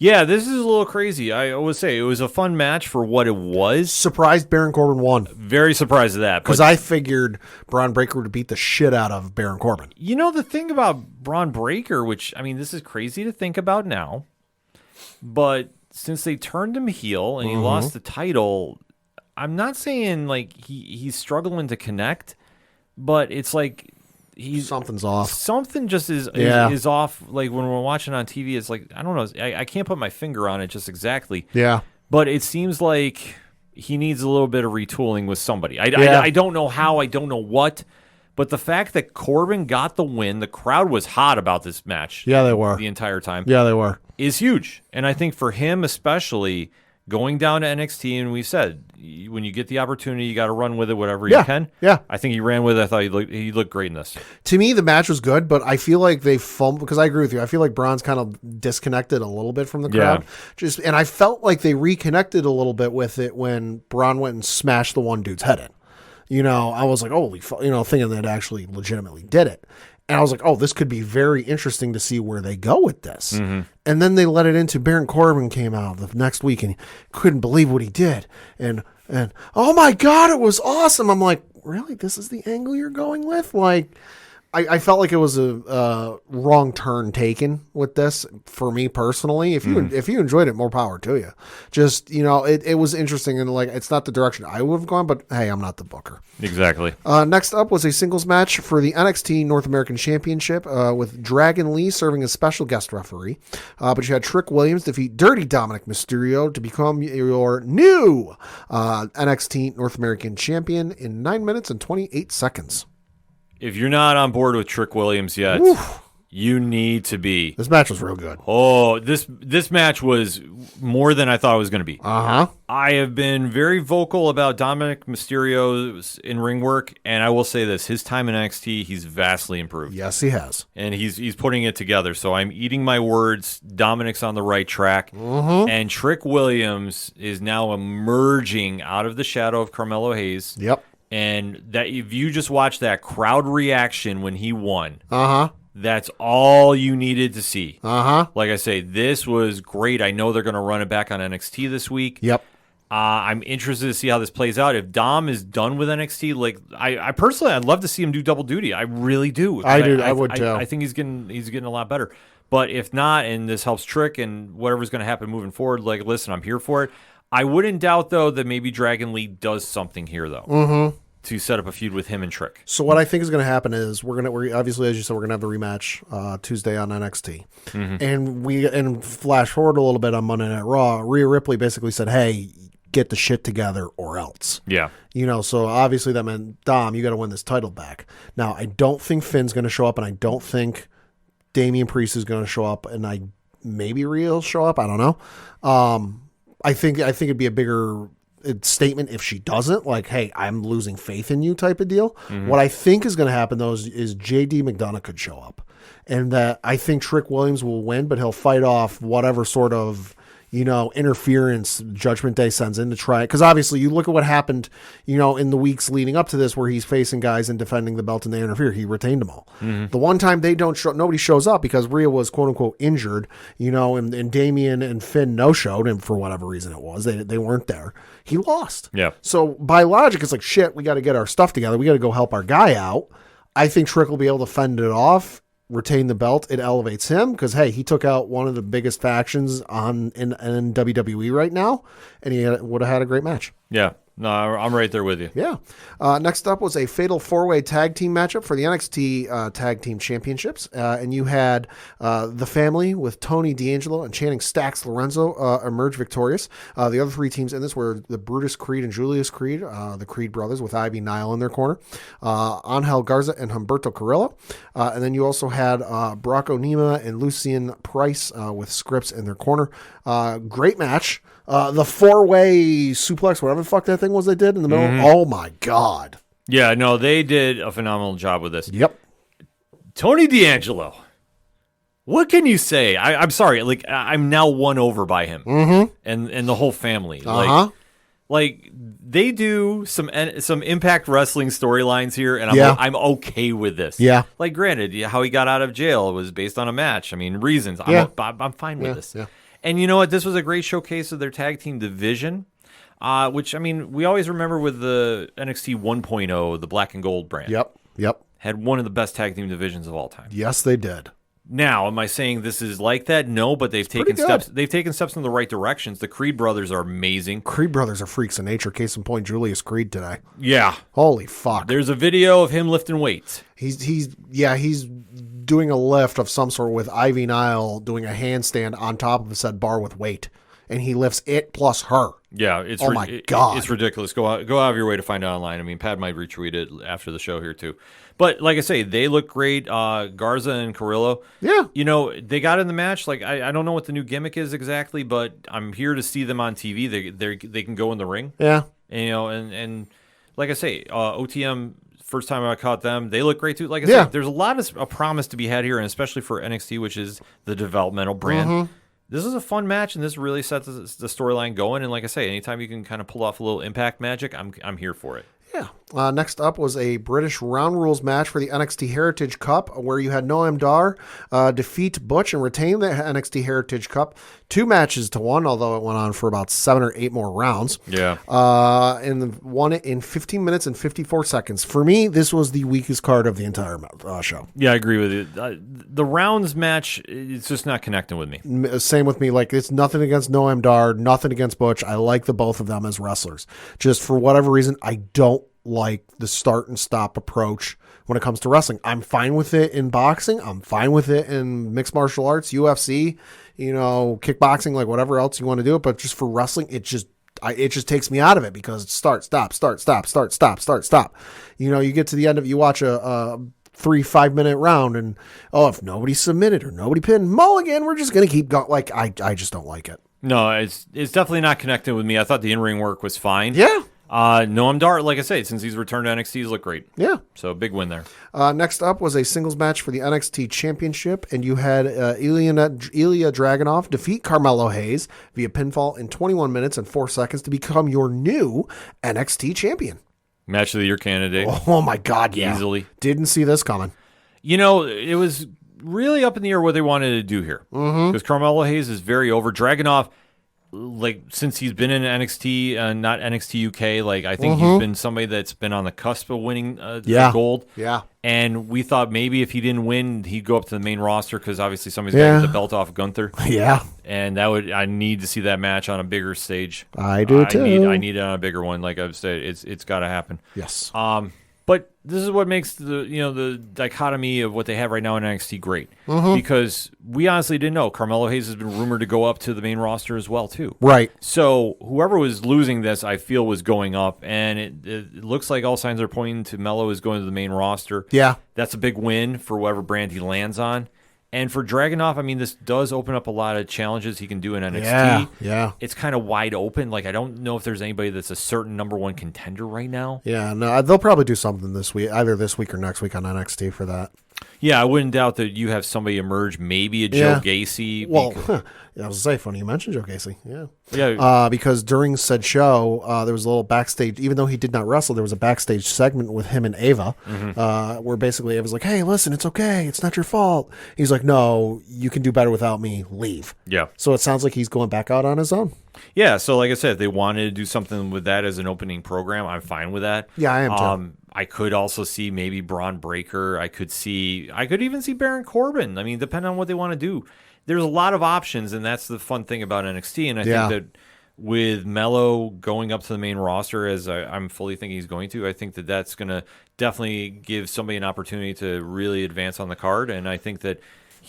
Speaker 1: Yeah, this is a little crazy. I would say it was a fun match for what it was.
Speaker 3: Surprised Baron Corbin won.
Speaker 1: Very surprised at that.
Speaker 3: Because I figured Braun Breaker would beat the shit out of Baron Corbin.
Speaker 1: The thing about Braun Breaker, which, this is crazy to think about now, but since they turned him heel and he lost the title, I'm not saying like he's struggling to connect, but it's like
Speaker 3: something's off.
Speaker 1: Something just is off. Like when we're watching on TV, it's like, I don't know. I can't put my finger on it just exactly.
Speaker 3: Yeah.
Speaker 1: But it seems like he needs a little bit of retooling with somebody. I don't know how. I don't know what. But the fact that Corbin got the win, the crowd was hot about this match.
Speaker 3: Yeah, they were.
Speaker 1: The entire time.
Speaker 3: Yeah, they were.
Speaker 1: Is huge. And I think for him especially, going down to NXT, and we said, when you get the opportunity, you got to run with it, whatever you can.
Speaker 3: Yeah.
Speaker 1: I think he ran with it. I thought he looked great in this.
Speaker 3: To me, the match was good, but I feel like they fumbled, because I agree with you. I feel like Braun's kind of disconnected a little bit from the crowd. And I felt like they reconnected a little bit with it when Braun went and smashed the one dude's head in. I was like, holy fuck, thinking that actually legitimately did it. And I was like, oh, this could be very interesting to see where they go with this. And then they let it into Baron Corbin came out the next week and he couldn't believe what he did. And oh my God, it was awesome. I'm like, really? This is the angle you're going with? Like, I felt like it was a wrong turn taken with this for me personally. If you enjoyed it, more power to you. Just, it was interesting, and like it's not the direction I would have gone, but hey, I'm not the booker.
Speaker 1: Exactly.
Speaker 3: Next up was a singles match for the NXT North American Championship with Dragon Lee serving as special guest referee. But you had Trick Williams defeat Dirty Dominic Mysterio to become your new NXT North American Champion in 9 minutes and 28 seconds.
Speaker 1: If you're not on board with Trick Williams yet, you need to be.
Speaker 3: This match was real good.
Speaker 1: Oh, this match was more than I thought it was going to be.
Speaker 3: Uh-huh.
Speaker 1: I have been very vocal about Dominic Mysterio's in-ring work, and I will say this. His time in NXT, he's vastly improved.
Speaker 3: Yes, he has.
Speaker 1: And he's putting it together. So I'm eating my words. Dominic's on the right track. And Trick Williams is now emerging out of the shadow of Carmelo Hayes.
Speaker 3: Yep.
Speaker 1: And that if you just watch that crowd reaction when he won, that's all you needed to see. Like I say, this was great. I know they're going to run it back on NXT this week.
Speaker 3: Yep.
Speaker 1: I'm interested to see how this plays out. If Dom is done with NXT, like I personally, I'd love to see him do double duty. I really do.
Speaker 3: I would too.
Speaker 1: I think he's getting a lot better. But if not, and this helps Trick and whatever's going to happen moving forward, like listen, I'm here for it. I wouldn't doubt, though, that maybe Dragon Lee does something here, though, to set up a feud with him and Trick.
Speaker 3: So what I think is going to happen is we're obviously, as you said, we're going to have the rematch Tuesday on NXT, and flash forward a little bit on Monday Night Raw. Rhea Ripley basically said, "Hey, get the shit together or else."
Speaker 1: Yeah.
Speaker 3: So obviously that meant Dom, you got to win this title back. Now I don't think Finn's going to show up, and I don't think Damian Priest is going to show up, and maybe Rhea will show up. I don't know. I think it'd be a bigger statement if she doesn't, like, hey, I'm losing faith in you type of deal. What I think is going to happen, though, is JD McDonough could show up. And that I think Trick Williams will win, but he'll fight off whatever sort of, interference Judgment Day sends in to try it. Because obviously you look at what happened, in the weeks leading up to this where he's facing guys and defending the belt and they interfere. He retained them all. The one time nobody shows up because Rhea was quote unquote injured, and Damian and Finn no-showed, and for whatever reason it was, they weren't there. He lost.
Speaker 1: Yeah.
Speaker 3: So by logic, it's like, shit, we got to get our stuff together. We got to go help our guy out. I think Trick will be able to fend it off, retain the belt. It elevates him because, hey, he took out one of the biggest factions in WWE right now, and he would have had a great match.
Speaker 1: Yeah. No, I'm right there with you.
Speaker 3: Yeah. Next up was a fatal four-way tag team matchup for the NXT Tag Team Championships. And you had the family with Tony D'Angelo and Channing Stacks Lorenzo emerge victorious. The other three teams in this were the Brutus Creed and Julius Creed, the Creed brothers with Ivy Nile in their corner, Angel Garza and Humberto Carrillo. And then you also had Brock Onema and Lucien Price with Scripps in their corner. Great match. The four-way suplex, whatever the fuck that thing was they did in the middle. Oh, my God.
Speaker 1: Yeah, no, they did a phenomenal job with this.
Speaker 3: Yep.
Speaker 1: Tony D'Angelo. What can you say? I'm sorry. Like, I'm now won over by him and the whole family. Like they do some Impact Wrestling storylines here, and I'm okay with this.
Speaker 3: Yeah.
Speaker 1: Like, granted, how he got out of jail was based on a match. I mean, reasons. I'm fine with this.
Speaker 3: Yeah.
Speaker 1: And you know what? This was a great showcase of their tag team division, which, I mean, we always remember with the NXT 1.0, the black and gold brand.
Speaker 3: Yep.
Speaker 1: Had one of the best tag team divisions of all time.
Speaker 3: Yes, they did.
Speaker 1: Now, am I saying this is like that? No, but they've taken steps. They've taken steps in the right directions. The Creed brothers are amazing.
Speaker 3: Creed brothers are freaks of nature. Case in point, Julius Creed today.
Speaker 1: Yeah.
Speaker 3: Holy fuck.
Speaker 1: There's a video of him lifting weights.
Speaker 3: He's doing a lift of some sort with Ivy Nile doing a handstand on top of said bar with weight, and he lifts it plus her.
Speaker 1: Yeah, it's
Speaker 3: my God.
Speaker 1: It's ridiculous. Go out of your way to find it online. I mean, Pat might retweet it after the show here too. But like I say, they look great. Garza and Carrillo.
Speaker 3: Yeah.
Speaker 1: They got in the match. Like I don't know what the new gimmick is exactly, but I'm here to see them on TV. They can go in the ring.
Speaker 3: Yeah.
Speaker 1: And, and like I say, OTM. First time I caught them, they look great too. Like I said, there's a lot of promise to be had here, and especially for NXT, which is the developmental brand. This is a fun match, and this really sets the storyline going. And like I say, anytime you can kind of pull off a little Impact magic, I'm here for it.
Speaker 3: Yeah. Next up was a British Round Rules match for the NXT Heritage Cup, where you had Noam Dar defeat Butch and retain the NXT Heritage Cup 2-1, although it went on for about 7 or 8 more rounds.
Speaker 1: Yeah.
Speaker 3: And won it in 15 minutes and 54 seconds. For me, this was the weakest card of the entire show.
Speaker 1: Yeah, I agree with you. The rounds match, it's just not connecting with me.
Speaker 3: Same with me. Like, it's nothing against Noam Dar, nothing against Butch. I like the both of them as wrestlers. Just for whatever reason, I don't like the start and stop approach when it comes to wrestling. I'm fine with it in boxing. I'm fine with it in mixed martial arts, UFC, kickboxing, like whatever else you want to do it. But just for wrestling, it just takes me out of it because it's start, stop, start, stop, start, stop, start, stop. You get to the end of, you watch a 3-5 minute round and, if nobody submitted or nobody pinned, mulligan, we're just going to keep going. Like, I just don't like it.
Speaker 1: No, it's definitely not connecting with me. I thought the in-ring work was fine.
Speaker 3: Yeah.
Speaker 1: Noam Dar, like I say, since he's returned to NXT, he's looked great.
Speaker 3: Yeah.
Speaker 1: So big win there.
Speaker 3: Next up was a singles match for the NXT Championship, and you had Ilya Dragunov defeat Carmelo Hayes via pinfall in 21 minutes and 4 seconds to become your new NXT champion.
Speaker 1: Match of the year candidate.
Speaker 3: Oh my God, yeah.
Speaker 1: Easily.
Speaker 3: Didn't see this coming.
Speaker 1: It was really up in the air what they wanted to do here. Because Carmelo Hayes is very over. Dragunov, like, since he's been in NXT, not NXT UK, like, I think he's been somebody that's been on the cusp of winning gold.
Speaker 3: Yeah.
Speaker 1: And we thought maybe if he didn't win, he'd go up to the main roster because obviously somebody's got to get the belt off Gunther.
Speaker 3: Yeah.
Speaker 1: And I need to see that match on a bigger stage.
Speaker 3: I do too.
Speaker 1: I need it on a bigger one. Like I've said, it's got to happen.
Speaker 3: Yes.
Speaker 1: But this is what makes the dichotomy of what they have right now in NXT great. Because we honestly didn't know. Carmelo Hayes has been rumored to go up to the main roster as well, too.
Speaker 3: Right.
Speaker 1: So whoever was losing this, I feel, was going up. And it looks like all signs are pointing to Melo is going to the main roster.
Speaker 3: Yeah.
Speaker 1: That's a big win for whatever brand he lands on. And for Dragunov, I mean, this does open up a lot of challenges he can do in NXT.
Speaker 3: Yeah.
Speaker 1: It's kind of wide open. Like, I don't know if there's anybody that's a certain number one contender right now.
Speaker 3: Yeah, no, they'll probably do something this week, either this week or next week on NXT for that.
Speaker 1: Yeah, I wouldn't doubt that you have somebody emerge, maybe a Joe Gacy.
Speaker 3: Well, I was going to say, funny you mentioned Joe Gacy. Yeah.
Speaker 1: Yeah.
Speaker 3: Because during said show, there was a little backstage, even though he did not wrestle, there was a backstage segment with him and Ava, where basically Ava's like, hey, listen, it's okay. It's not your fault. He's like, no, you can do better without me. Leave.
Speaker 1: Yeah.
Speaker 3: So it sounds like he's going back out on his own.
Speaker 1: Yeah, so like I said, if they wanted to do something with that as an opening program, I'm fine with that.
Speaker 3: Yeah, I am too.
Speaker 1: I could also see maybe Braun Breaker. I could even see Baron Corbin. I mean, depending on what they want to do. There's a lot of options, and that's the fun thing about NXT. And I think that with Melo going up to the main roster, as I'm fully thinking he's going to, I think that that's going to definitely give somebody an opportunity to really advance on the card. And I think that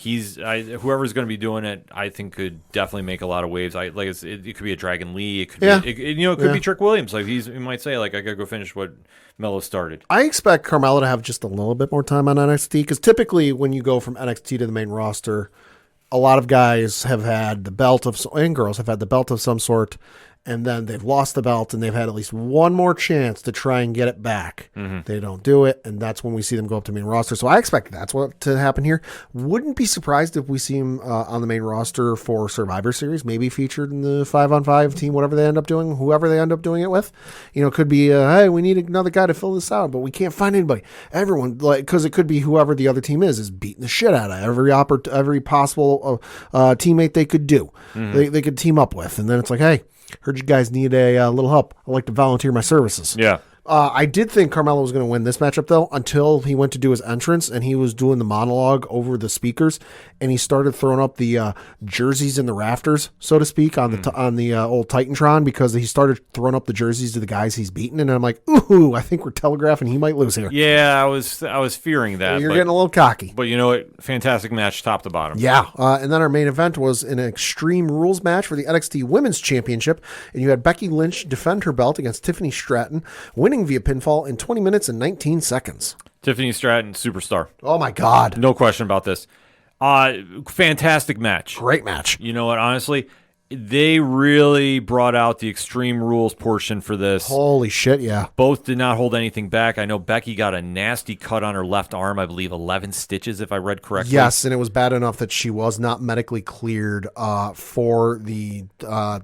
Speaker 1: whoever's going to be doing it, I think could definitely make a lot of waves. It could be a Dragon Lee. It could be Trick Williams. Like he might say, like, I got to go finish what Melo started.
Speaker 3: I expect Carmelo to have just a little bit more time on NXT because typically when you go from NXT to the main roster, a lot of guys have had the belt and girls have had the belt of some sort, and then they've lost the belt and they've had at least one more chance to try and get it back. They don't do it, and that's when we see them go up to main roster. So I expect that's what to happen here. Wouldn't be surprised if we see him on the main roster for Survivor Series, maybe featured in the 5-on-5 team, whatever they end up doing, whoever they end up doing it with. Could be, hey, we need another guy to fill this out, but we can't find anybody. Everyone, because it could be whoever the other team is beating the shit out of every possible teammate they could do. They could team up with, and then it's like, hey, heard you guys need a little help. I'd like to volunteer my services.
Speaker 1: Yeah.
Speaker 3: I did think Carmelo was going to win this matchup, though, until he went to do his entrance and he was doing the monologue over the speakers, and he started throwing up the jerseys in the rafters, so to speak, on the old Titantron, because he started throwing up the jerseys to the guys he's beaten, and I'm like, ooh, I think we're telegraphing he might lose here.
Speaker 1: Yeah, I was fearing that.
Speaker 3: You're getting a little cocky.
Speaker 1: But you know what? Fantastic match, top to bottom.
Speaker 3: Yeah, and then our main event was an Extreme Rules match for the NXT Women's Championship, and you had Becky Lynch defend her belt against Tiffany Stratton, winning via pinfall in 20 minutes and 19 seconds.
Speaker 1: Tiffany Stratton, superstar.
Speaker 3: Oh, my God.
Speaker 1: No question about this. Fantastic match.
Speaker 3: Great match.
Speaker 1: You know what? Honestly, they really brought out the Extreme Rules portion for this.
Speaker 3: Holy shit, yeah.
Speaker 1: Both did not hold anything back. I know Becky got a nasty cut on her left arm, I believe 11 stitches, if I read correctly.
Speaker 3: Yes, and it was bad enough that she was not medically cleared for the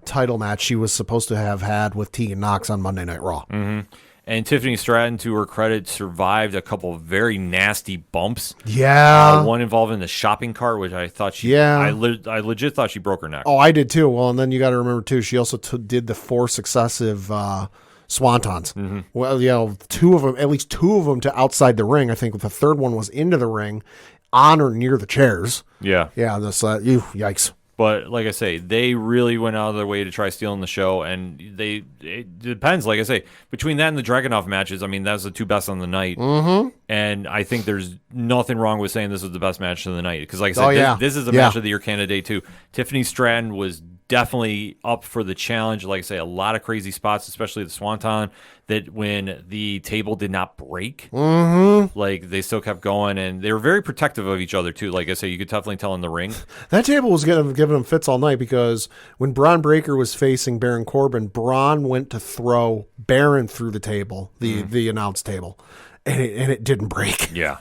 Speaker 3: title match she was supposed to have had with Tegan Nox on Monday Night Raw.
Speaker 1: Mm-hmm. And Tiffany Stratton, to her credit, survived a couple of very nasty bumps.
Speaker 3: Yeah.
Speaker 1: One involving the shopping cart, which I thought I legit thought she broke her neck.
Speaker 3: Oh, I did too. Well, and then you got to remember too, she also did the 4 successive swantons.
Speaker 1: Mm-hmm.
Speaker 3: Well, at least two of them to outside the ring. I think the third one was into the ring, on or near the chairs.
Speaker 1: Yeah.
Speaker 3: Yeah, yikes.
Speaker 1: But like I say, they really went out of their way to try stealing the show, and it depends. Like I say, between that and the Dragunov matches, I mean, that's the 2 best on the night. Mm-hmm. And I think there's nothing wrong with saying this was the best match of the night. Because like I said, this is a match of the year candidate too. Tiffany Stratton was definitely up for the challenge. Like I say, a lot of crazy spots, especially the Swanton, that when the table did not break, like they still kept going, and they were very protective of each other too. Like I say, you could definitely tell in the ring.
Speaker 3: That table was giving them fits all night because when Braun Breaker was facing Baron Corbin, Braun went to throw Baron through the table, the announce table. And it didn't break.
Speaker 1: Yeah.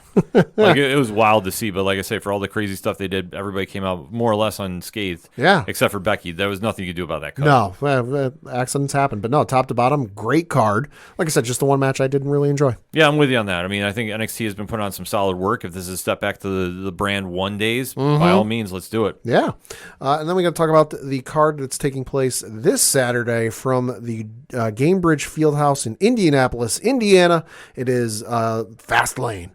Speaker 1: Like it was wild to see, but like I say, for all the crazy stuff they did, everybody came out more or less unscathed. Yeah. Except for Becky. There was nothing you could do about that cut.
Speaker 3: No, accidents happen. But no, top to bottom, great card. Like I said, just the one match I didn't really enjoy.
Speaker 1: Yeah, I'm with you on that. I mean, I think NXT has been putting on some solid work. If this is a step back to the brand 1 days, by all means, let's do it.
Speaker 3: Yeah. And then we got to talk about the card that's taking place this Saturday from the Gamebridge Fieldhouse in Indianapolis, Indiana. It is Fastlane.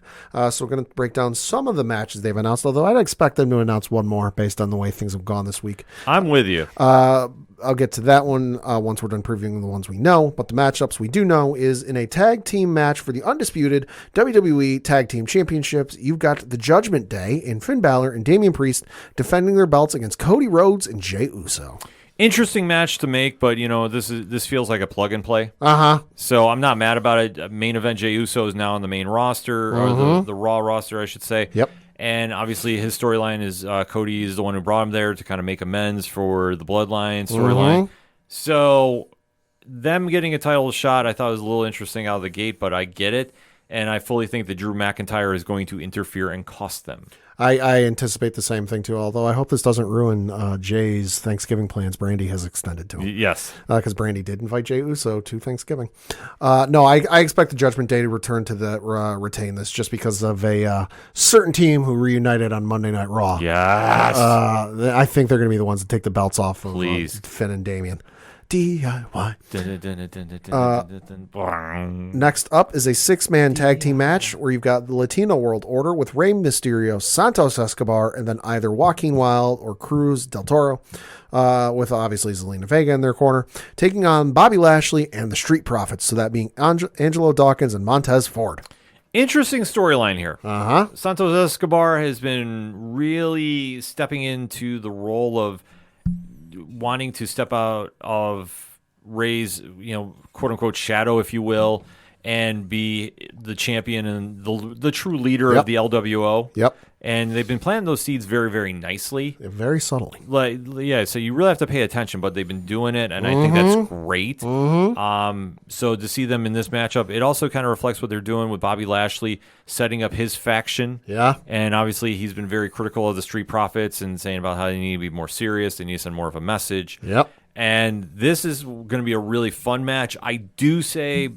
Speaker 3: So we're going to break down some of the matches they've announced, although I'd expect them to announce one more based on the way things have gone this week.
Speaker 1: I'm with you.
Speaker 3: I'll get to that one once we're done previewing the ones we know. But the matchups we do know is in a tag team match for the undisputed WWE Tag Team Championships. You've got the Judgment Day in Finn Balor and Damian Priest defending their belts against Cody Rhodes and Jey Uso.
Speaker 1: Interesting match to make, but this feels like a plug and play.
Speaker 3: So
Speaker 1: I'm not mad about it. Main event Jey Uso is now on the main roster, or the Raw roster, I should say.
Speaker 3: Yep.
Speaker 1: And obviously his storyline is Cody is the one who brought him there to kind of make amends for the Bloodline storyline. So them getting a title shot, I thought was a little interesting out of the gate, but I get it. And I fully think that Drew McIntyre is going to interfere and cost them.
Speaker 3: I anticipate the same thing, too, although I hope this doesn't ruin Jay's Thanksgiving plans Brandy has extended to him.
Speaker 1: Yes.
Speaker 3: Because Brandy did invite Jey Uso to Thanksgiving. No, I expect the Judgment Day to return to retain this just because of a certain team who reunited on Monday Night Raw.
Speaker 1: Yes.
Speaker 3: I think they're going to be the ones that take the belts off of Finn and Damian. DIY. Next up is a 6-man tag team match where you've got the Latino World Order with Rey Mysterio, Santos Escobar, and then either Joaquin Wilde or Cruz del Toro, with obviously Zelina Vega in their corner, taking on Bobby Lashley and the Street Profits, so that being Angelo Dawkins and Montez Ford.
Speaker 1: Interesting storyline here. Santos Escobar has been really stepping into the role of wanting to step out of Ray's, quote unquote shadow, if you will, and be the champion and the true leader of the LWO.
Speaker 3: Yep.
Speaker 1: And they've been planting those seeds very, very nicely.
Speaker 3: Very subtly.
Speaker 1: So you really have to pay attention, but they've been doing it, and I think that's great. So to see them in this matchup, it also kind of reflects what they're doing with Bobby Lashley setting up his faction.
Speaker 3: Yeah.
Speaker 1: And obviously he's been very critical of the Street Profits and saying about how they need to be more serious, they need to send more of a message.
Speaker 3: Yep.
Speaker 1: And this is going to be a really fun match. I do say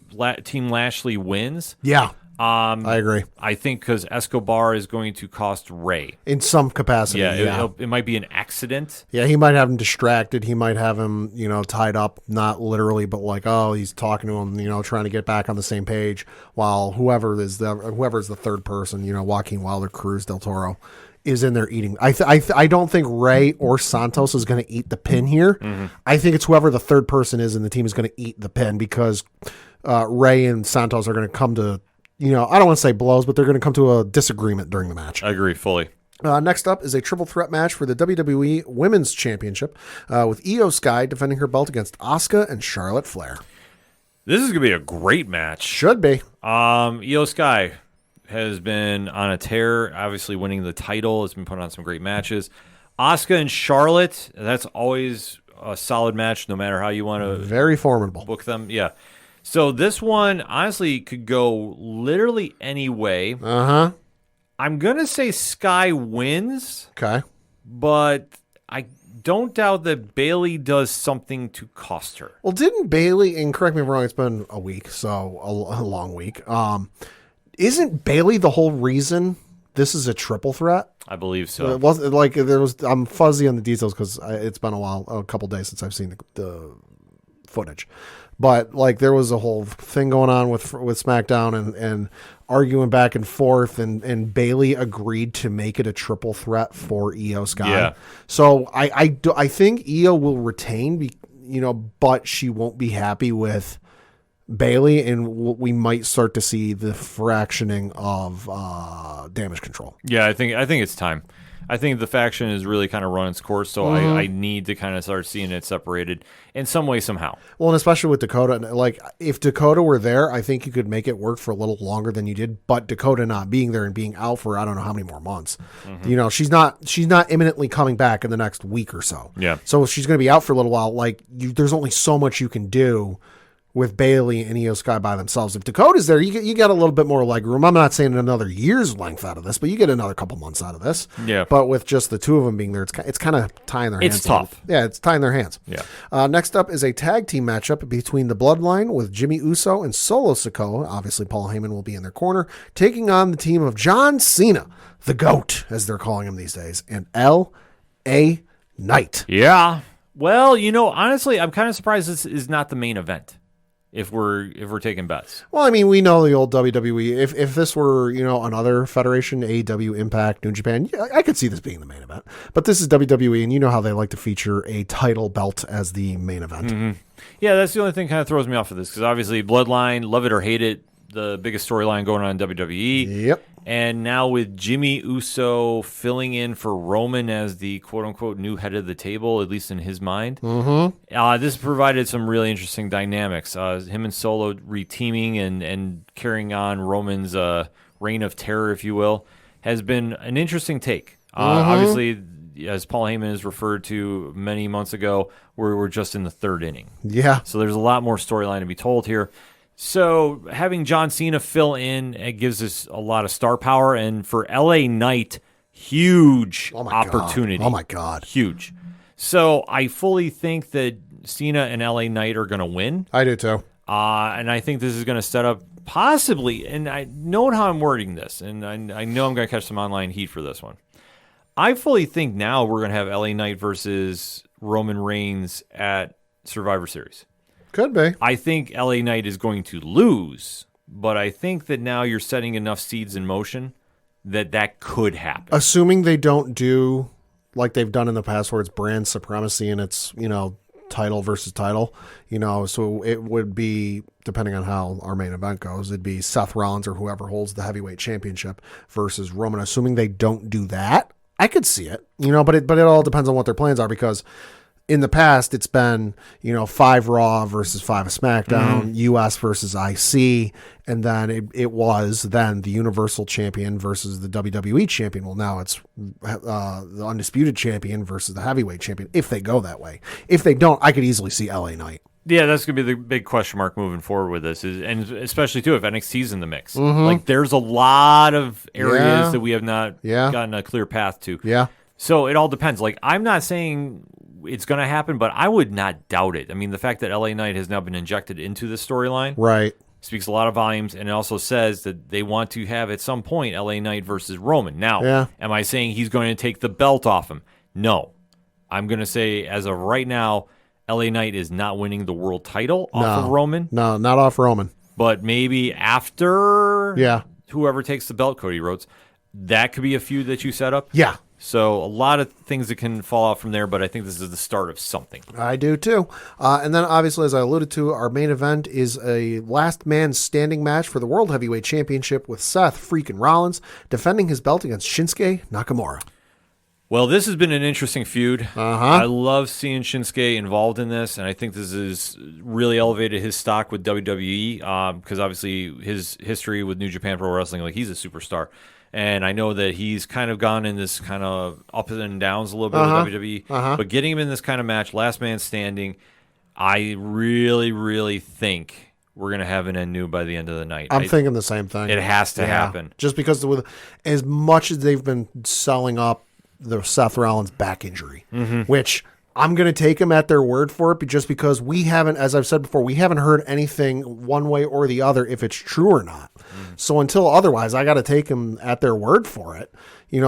Speaker 1: Team Lashley wins.
Speaker 3: Yeah. I agree.
Speaker 1: I think because Escobar is going to cost Ray.
Speaker 3: In some capacity,
Speaker 1: it might be an accident.
Speaker 3: Yeah, he might have him distracted. He might have him, tied up, not literally, but like, he's talking to him, trying to get back on the same page, while whoever's the third person, Joaquin Wilder, Cruz del Toro, is in there eating. I don't think Ray or Santos is going to eat the pin here. I think it's whoever the third person is in the team is going to eat the pin because Ray and Santos are going to come to, I don't want to say blows, but they're going to come to a disagreement during the match.
Speaker 1: I agree fully.
Speaker 3: Next up is a triple threat match for the WWE Women's Championship with Io Sky defending her belt against Asuka and Charlotte Flair.
Speaker 1: This is going to be a great match.
Speaker 3: Should be.
Speaker 1: Io Sky has been on a tear, obviously winning the title. Has been putting on some great matches. Asuka and Charlotte, that's always a solid match, no matter how you want to
Speaker 3: very formidable
Speaker 1: book them. Yeah. So this one, honestly, could go literally any way. I'm going to say Sky wins.
Speaker 3: Okay.
Speaker 1: But I don't doubt that Bailey does something to cost her.
Speaker 3: Well, didn't Bailey, and correct me if I'm wrong, it's been a week, so a long week. Isn't Bailey the whole reason this is a triple threat?
Speaker 1: I believe so.
Speaker 3: It wasn't like I'm fuzzy on the details because it's been a couple days since I've seen the footage. But like there was a whole thing going on with SmackDown and arguing back and forth, and Bailey agreed to make it a triple threat for Io Sky.
Speaker 1: Yeah.
Speaker 3: So I think Io will retain, but she won't be happy with Bailey, and we might start to see the fractioning of Damage Control.
Speaker 1: Yeah, I think it's time. I think the faction is really kind of run its course, so I need to kind of start seeing it separated in some way, somehow.
Speaker 3: Well, and especially with Dakota, like if Dakota were there, I think you could make it work for a little longer than you did. But Dakota not being there and being out for I don't know how many more months, she's not imminently coming back in the next week or so.
Speaker 1: Yeah.
Speaker 3: So she's going to be out for a little while. Like there's only so much you can do with Bailey and Io Sky by themselves. If Dakota's there, you got a little bit more leg room. I'm not saying another year's length out of this, but you get another couple months out of this.
Speaker 1: Yeah.
Speaker 3: But with just the two of them being there, it's kind of tying their hands.
Speaker 1: It's tough.
Speaker 3: Yeah, it's tying their hands.
Speaker 1: Yeah.
Speaker 3: Next up is a tag team matchup between the Bloodline with Jimmy Uso and Solo Sikoa. Obviously, Paul Heyman will be in their corner, taking on the team of John Cena, the GOAT, as they're calling him these days, and L.A. Knight.
Speaker 1: Yeah. Well, honestly, I'm kind of surprised this is not the main event. If we're taking bets.
Speaker 3: Well, I mean, we know the old WWE. If this were, another federation, AEW, Impact, New Japan, I could see this being the main event. But this is WWE, and you know how they like to feature a title belt as the main event.
Speaker 1: Mm-hmm. Yeah, that's the only thing kind of throws me off of this, because obviously Bloodline, love it or hate it, the biggest storyline going on in WWE.
Speaker 3: Yep.
Speaker 1: And now with Jimmy Uso filling in for Roman as the quote-unquote new head of the table, at least in his mind, this provided some really interesting dynamics. Him and Solo reteaming and carrying on Roman's reign of terror, if you will, has been an interesting take. Obviously, as Paul Heyman has referred to many months ago, we're just in the third inning.
Speaker 3: Yeah.
Speaker 1: So there's a lot more storyline to be told here. So having John Cena fill in, it gives us a lot of star power. And for LA Knight, huge opportunity.
Speaker 3: Oh, my God.
Speaker 1: Huge. So I fully think that Cena and LA Knight are going to win.
Speaker 3: I do, too.
Speaker 1: And I think this is going to set up possibly, and I know how I'm wording this, and I know I'm going to catch some online heat for this one. I fully think now we're going to have LA Knight versus Roman Reigns at Survivor Series.
Speaker 3: Could be.
Speaker 1: I think LA Knight is going to lose, but I think that now you're setting enough seeds in motion that could happen.
Speaker 3: Assuming they don't do like they've done in the past where it's brand supremacy and it's, title versus title, so it would be, depending on how our main event goes, it'd be Seth Rollins or whoever holds the heavyweight championship versus Roman. Assuming they don't do that, I could see it, but it all depends on what their plans are, because in the past, it's been, 5 Raw versus 5 SmackDown, US versus IC, and then it was then the Universal Champion versus the WWE Champion. Well, now it's the Undisputed Champion versus the Heavyweight Champion, if they go that way. If they don't, I could easily see LA Knight.
Speaker 1: Yeah, that's going to be the big question mark moving forward with this, and especially, too, if NXT's in the mix. Like, there's a lot of areas that we have not gotten a clear path to.
Speaker 3: Yeah.
Speaker 1: So it all depends. Like, I'm not saying it's going to happen, but I would not doubt it. I mean, the fact that LA Knight has now been injected into this storyline
Speaker 3: right
Speaker 1: speaks a lot of volumes, and it also says that they want to have at some point LA Knight versus Roman. Now, am I saying he's going to take the belt off him? No. I'm going to say, as of right now, LA Knight is not winning the world title off of Roman.
Speaker 3: No, not off Roman.
Speaker 1: But maybe after whoever takes the belt, Cody Rhodes, that could be a feud that you set up.
Speaker 3: Yeah.
Speaker 1: So a lot of things that can fall out from there, but I think this is the start of something.
Speaker 3: I do too. And then obviously, as I alluded to, our main event is a last man standing match for the World Heavyweight Championship with Seth freaking Rollins defending his belt against Shinsuke Nakamura.
Speaker 1: Well, this has been an interesting feud. I love seeing Shinsuke involved in this, and I think this has really elevated his stock with WWE because obviously his history with New Japan Pro Wrestling, like he's a superstar. And I know that he's kind of gone in this kind of ups and downs a little bit with WWE. But getting him in this kind of match, last man standing, I really, really think we're going to have an end new by the end of the night.
Speaker 3: I'm thinking the same thing.
Speaker 1: It has to happen.
Speaker 3: Just because with as much as they've been selling up the Seth Rollins back injury, which I'm going to take them at their word for it, just because we haven't, as I've said before, we haven't heard anything one way or the other if it's true or not. So until otherwise, I got to take them at their word for it.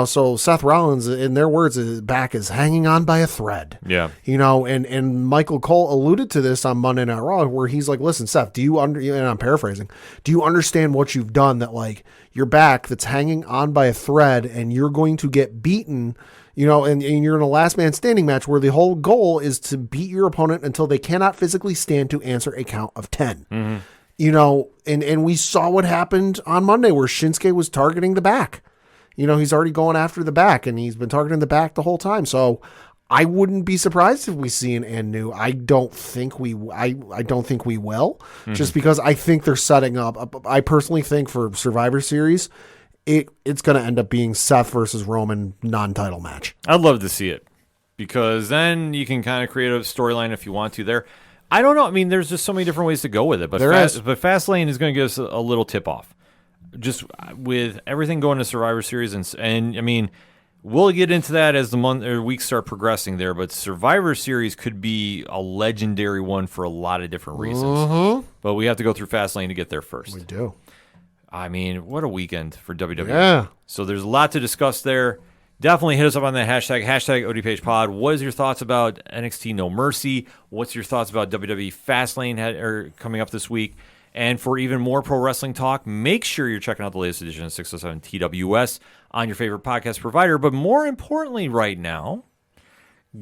Speaker 3: So Seth Rollins, in their words, his back is hanging on by a thread.
Speaker 1: Yeah.
Speaker 3: And Michael Cole alluded to this on Monday Night Raw, where he's like, listen, Seth, and I'm paraphrasing, do you understand what you've done, that like your back that's hanging on by a thread and you're going to get beaten, and you're in a last man standing match where the whole goal is to beat your opponent until they cannot physically stand to answer a count of 10. And we saw what happened on Monday where Shinsuke was targeting the back. He's already going after the back, and he's been targeting the back the whole time. So I wouldn't be surprised if we see an end new. I don't think we will, just because I think they're setting up. I personally think for Survivor Series, it's going to end up being Seth versus Roman non-title match.
Speaker 1: I'd love to see it, because then you can kind of create a storyline if you want to there. I don't know. I mean, there's just so many different ways to go with it. But but Fastlane is going to give us a little tip-off. Just with everything going to Survivor Series, and I mean, we'll get into that as the month or weeks start progressing there, but Survivor Series could be a legendary one for a lot of different reasons. But we have to go through Fastlane to get there first.
Speaker 3: We do.
Speaker 1: I mean, what a weekend for WWE.
Speaker 3: Yeah.
Speaker 1: So there's a lot to discuss there. Definitely hit us up on that hashtag ODPH pod. What is your thoughts about NXT No Mercy? What's your thoughts about WWE Fastlane coming up this week? And for even more pro wrestling talk, make sure you're checking out the latest edition of 607 TWS on your favorite podcast provider. But more importantly right now,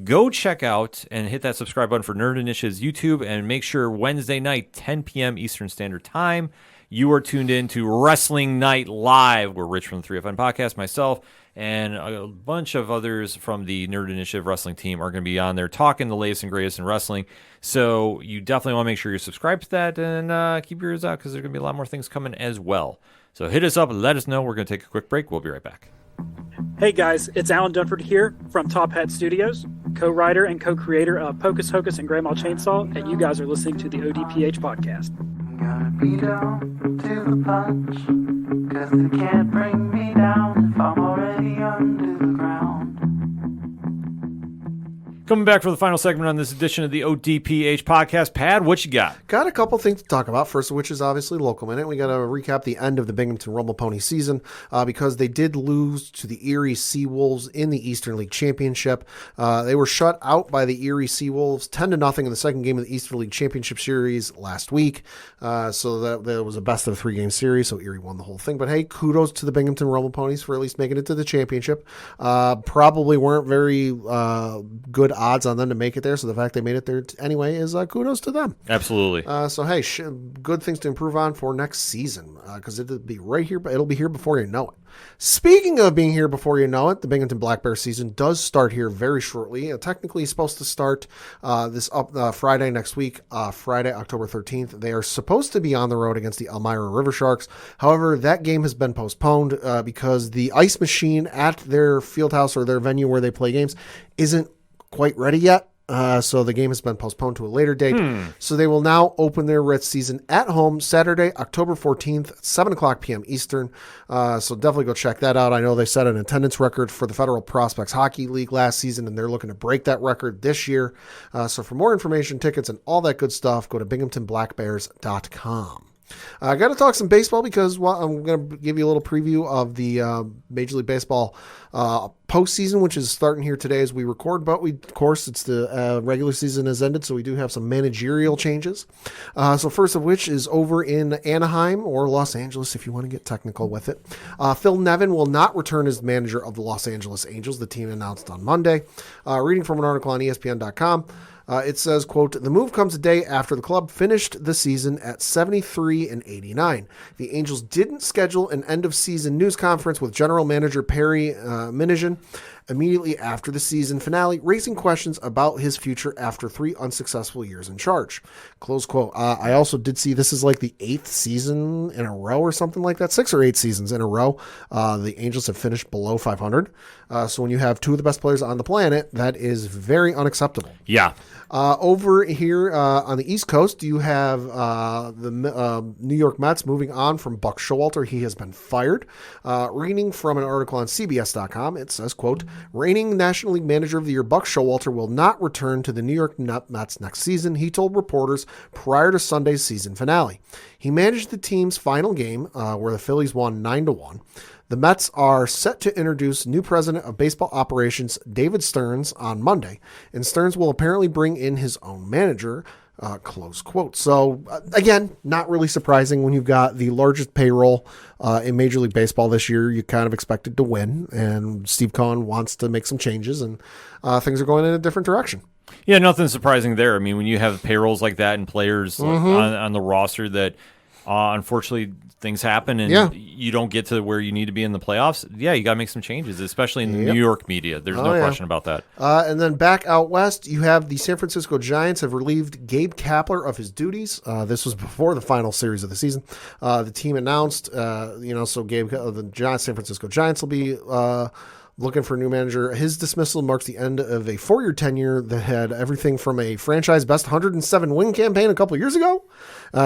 Speaker 1: go check out and hit that subscribe button for Nerd Initiative's YouTube, and make sure Wednesday night, 10 p.m. Eastern Standard Time, you are tuned in to Wrestling Night Live, where Rich from the 3FN Podcast, myself, and a bunch of others from the Nerd Initiative wrestling team are going to be on there talking the latest and greatest in wrestling. So you definitely want to make sure you're subscribed to that, and keep your ears out, because there's going to be a lot more things coming as well. So hit us up and let us know. We're going to take a quick break. We'll be right back.
Speaker 5: Hey guys, it's Alan Dunford here from Top Hat Studios, co-writer and co-creator of Pocus Hocus and Grandma Chainsaw, and you guys are listening to the ODPH podcast.
Speaker 2: Gotta be down to the punch, 'cause they can't bring me down if I'm already under the ground.
Speaker 1: Coming back for the final segment on this edition of the ODPH podcast. Pad, what you got?
Speaker 3: Got a couple things to talk about. First of which is obviously Local Minute. We got to recap the end of the Binghamton Rumble Pony season because they did lose to the Erie Seawolves in the Eastern League Championship. They were shut out by the Erie Seawolves 10-0 in the second game of the Eastern League Championship Series last week. So that was a best of 3 game series. So Erie won the whole thing. But hey, kudos to the Binghamton Rumble Ponies for at least making it to the championship. Probably weren't very good odds on them to make it there, so the fact they made it there anyway is kudos to them.
Speaker 1: Absolutely.
Speaker 3: So hey, good things to improve on for next season, because it'll be right here, but it'll be here before you know it. Speaking of being here before you know it, the Binghamton Black Bear season does start here very shortly. Technically, it's supposed to start Friday next week, Friday, October 13th. They are supposed to be on the road against the Elmira River Sharks. However, that game has been postponed because the ice machine at their field house or their venue where they play games isn't quite ready yet. So the game has been postponed to a later date. So they will now open their Ritz season at home Saturday, October 14th, 7:00 p.m. Eastern. So definitely go check that out. I know they set an attendance record for the Federal Prospects Hockey League last season, and they're looking to break that record this year. So for more information, tickets, and all that good stuff, go to binghamtonblackbears.com. I got to talk some baseball because I'm going to give you a little preview of the Major League Baseball postseason, which is starting here today as we record. But of course, it's the regular season has ended, so we do have some managerial changes. So first of which is over in Anaheim, or Los Angeles, if you want to get technical with it. Phil Nevin will not return as manager of the Los Angeles Angels, the team announced on Monday. Reading from an article on ESPN.com. It says, quote, "The move comes a day after the club finished the season at 73-89. The Angels didn't schedule an end-of-season news conference with general manager Perry Minasian immediately after the season finale, raising questions about his future after 3 unsuccessful years in charge." Close quote. I also did see this is like the 8th season in a row or something like that, 6 or 8 seasons in a row. The Angels have finished below 500. So when you have 2 of the best players on the planet, that is very unacceptable.
Speaker 1: Yeah.
Speaker 3: Over here on the East Coast, you have the New York Mets moving on from Buck Showalter. He has been fired. Reading from an article on CBS.com, it says, quote, Reigning National League Manager of the Year Buck Showalter will not return to the New York Mets next season, he told reporters prior to Sunday's season finale. He managed the team's final game, where the Phillies won 9-1. The Mets are set to introduce new president of baseball operations, David Stearns, on Monday, and Stearns will apparently bring in his own manager, close quote. So, again, not really surprising when you've got the largest payroll in Major League Baseball this year. You kind of expected to win, and Steve Cohen wants to make some changes, and things are going in a different direction.
Speaker 1: Yeah, nothing surprising there. I mean, when you have payrolls like that and players on the roster that unfortunately things happen and you don't get to where you need to be in the playoffs, you got to make some changes, especially in the New York media. There's no question about that.
Speaker 3: And then back out west, you have the San Francisco Giants have relieved Gabe Kapler of his duties. This was before the final series of the season. The team announced, so the San Francisco Giants will be looking for a new manager. His dismissal marks the end of a 4-year tenure that had everything from a franchise best 107 win campaign a couple of years ago.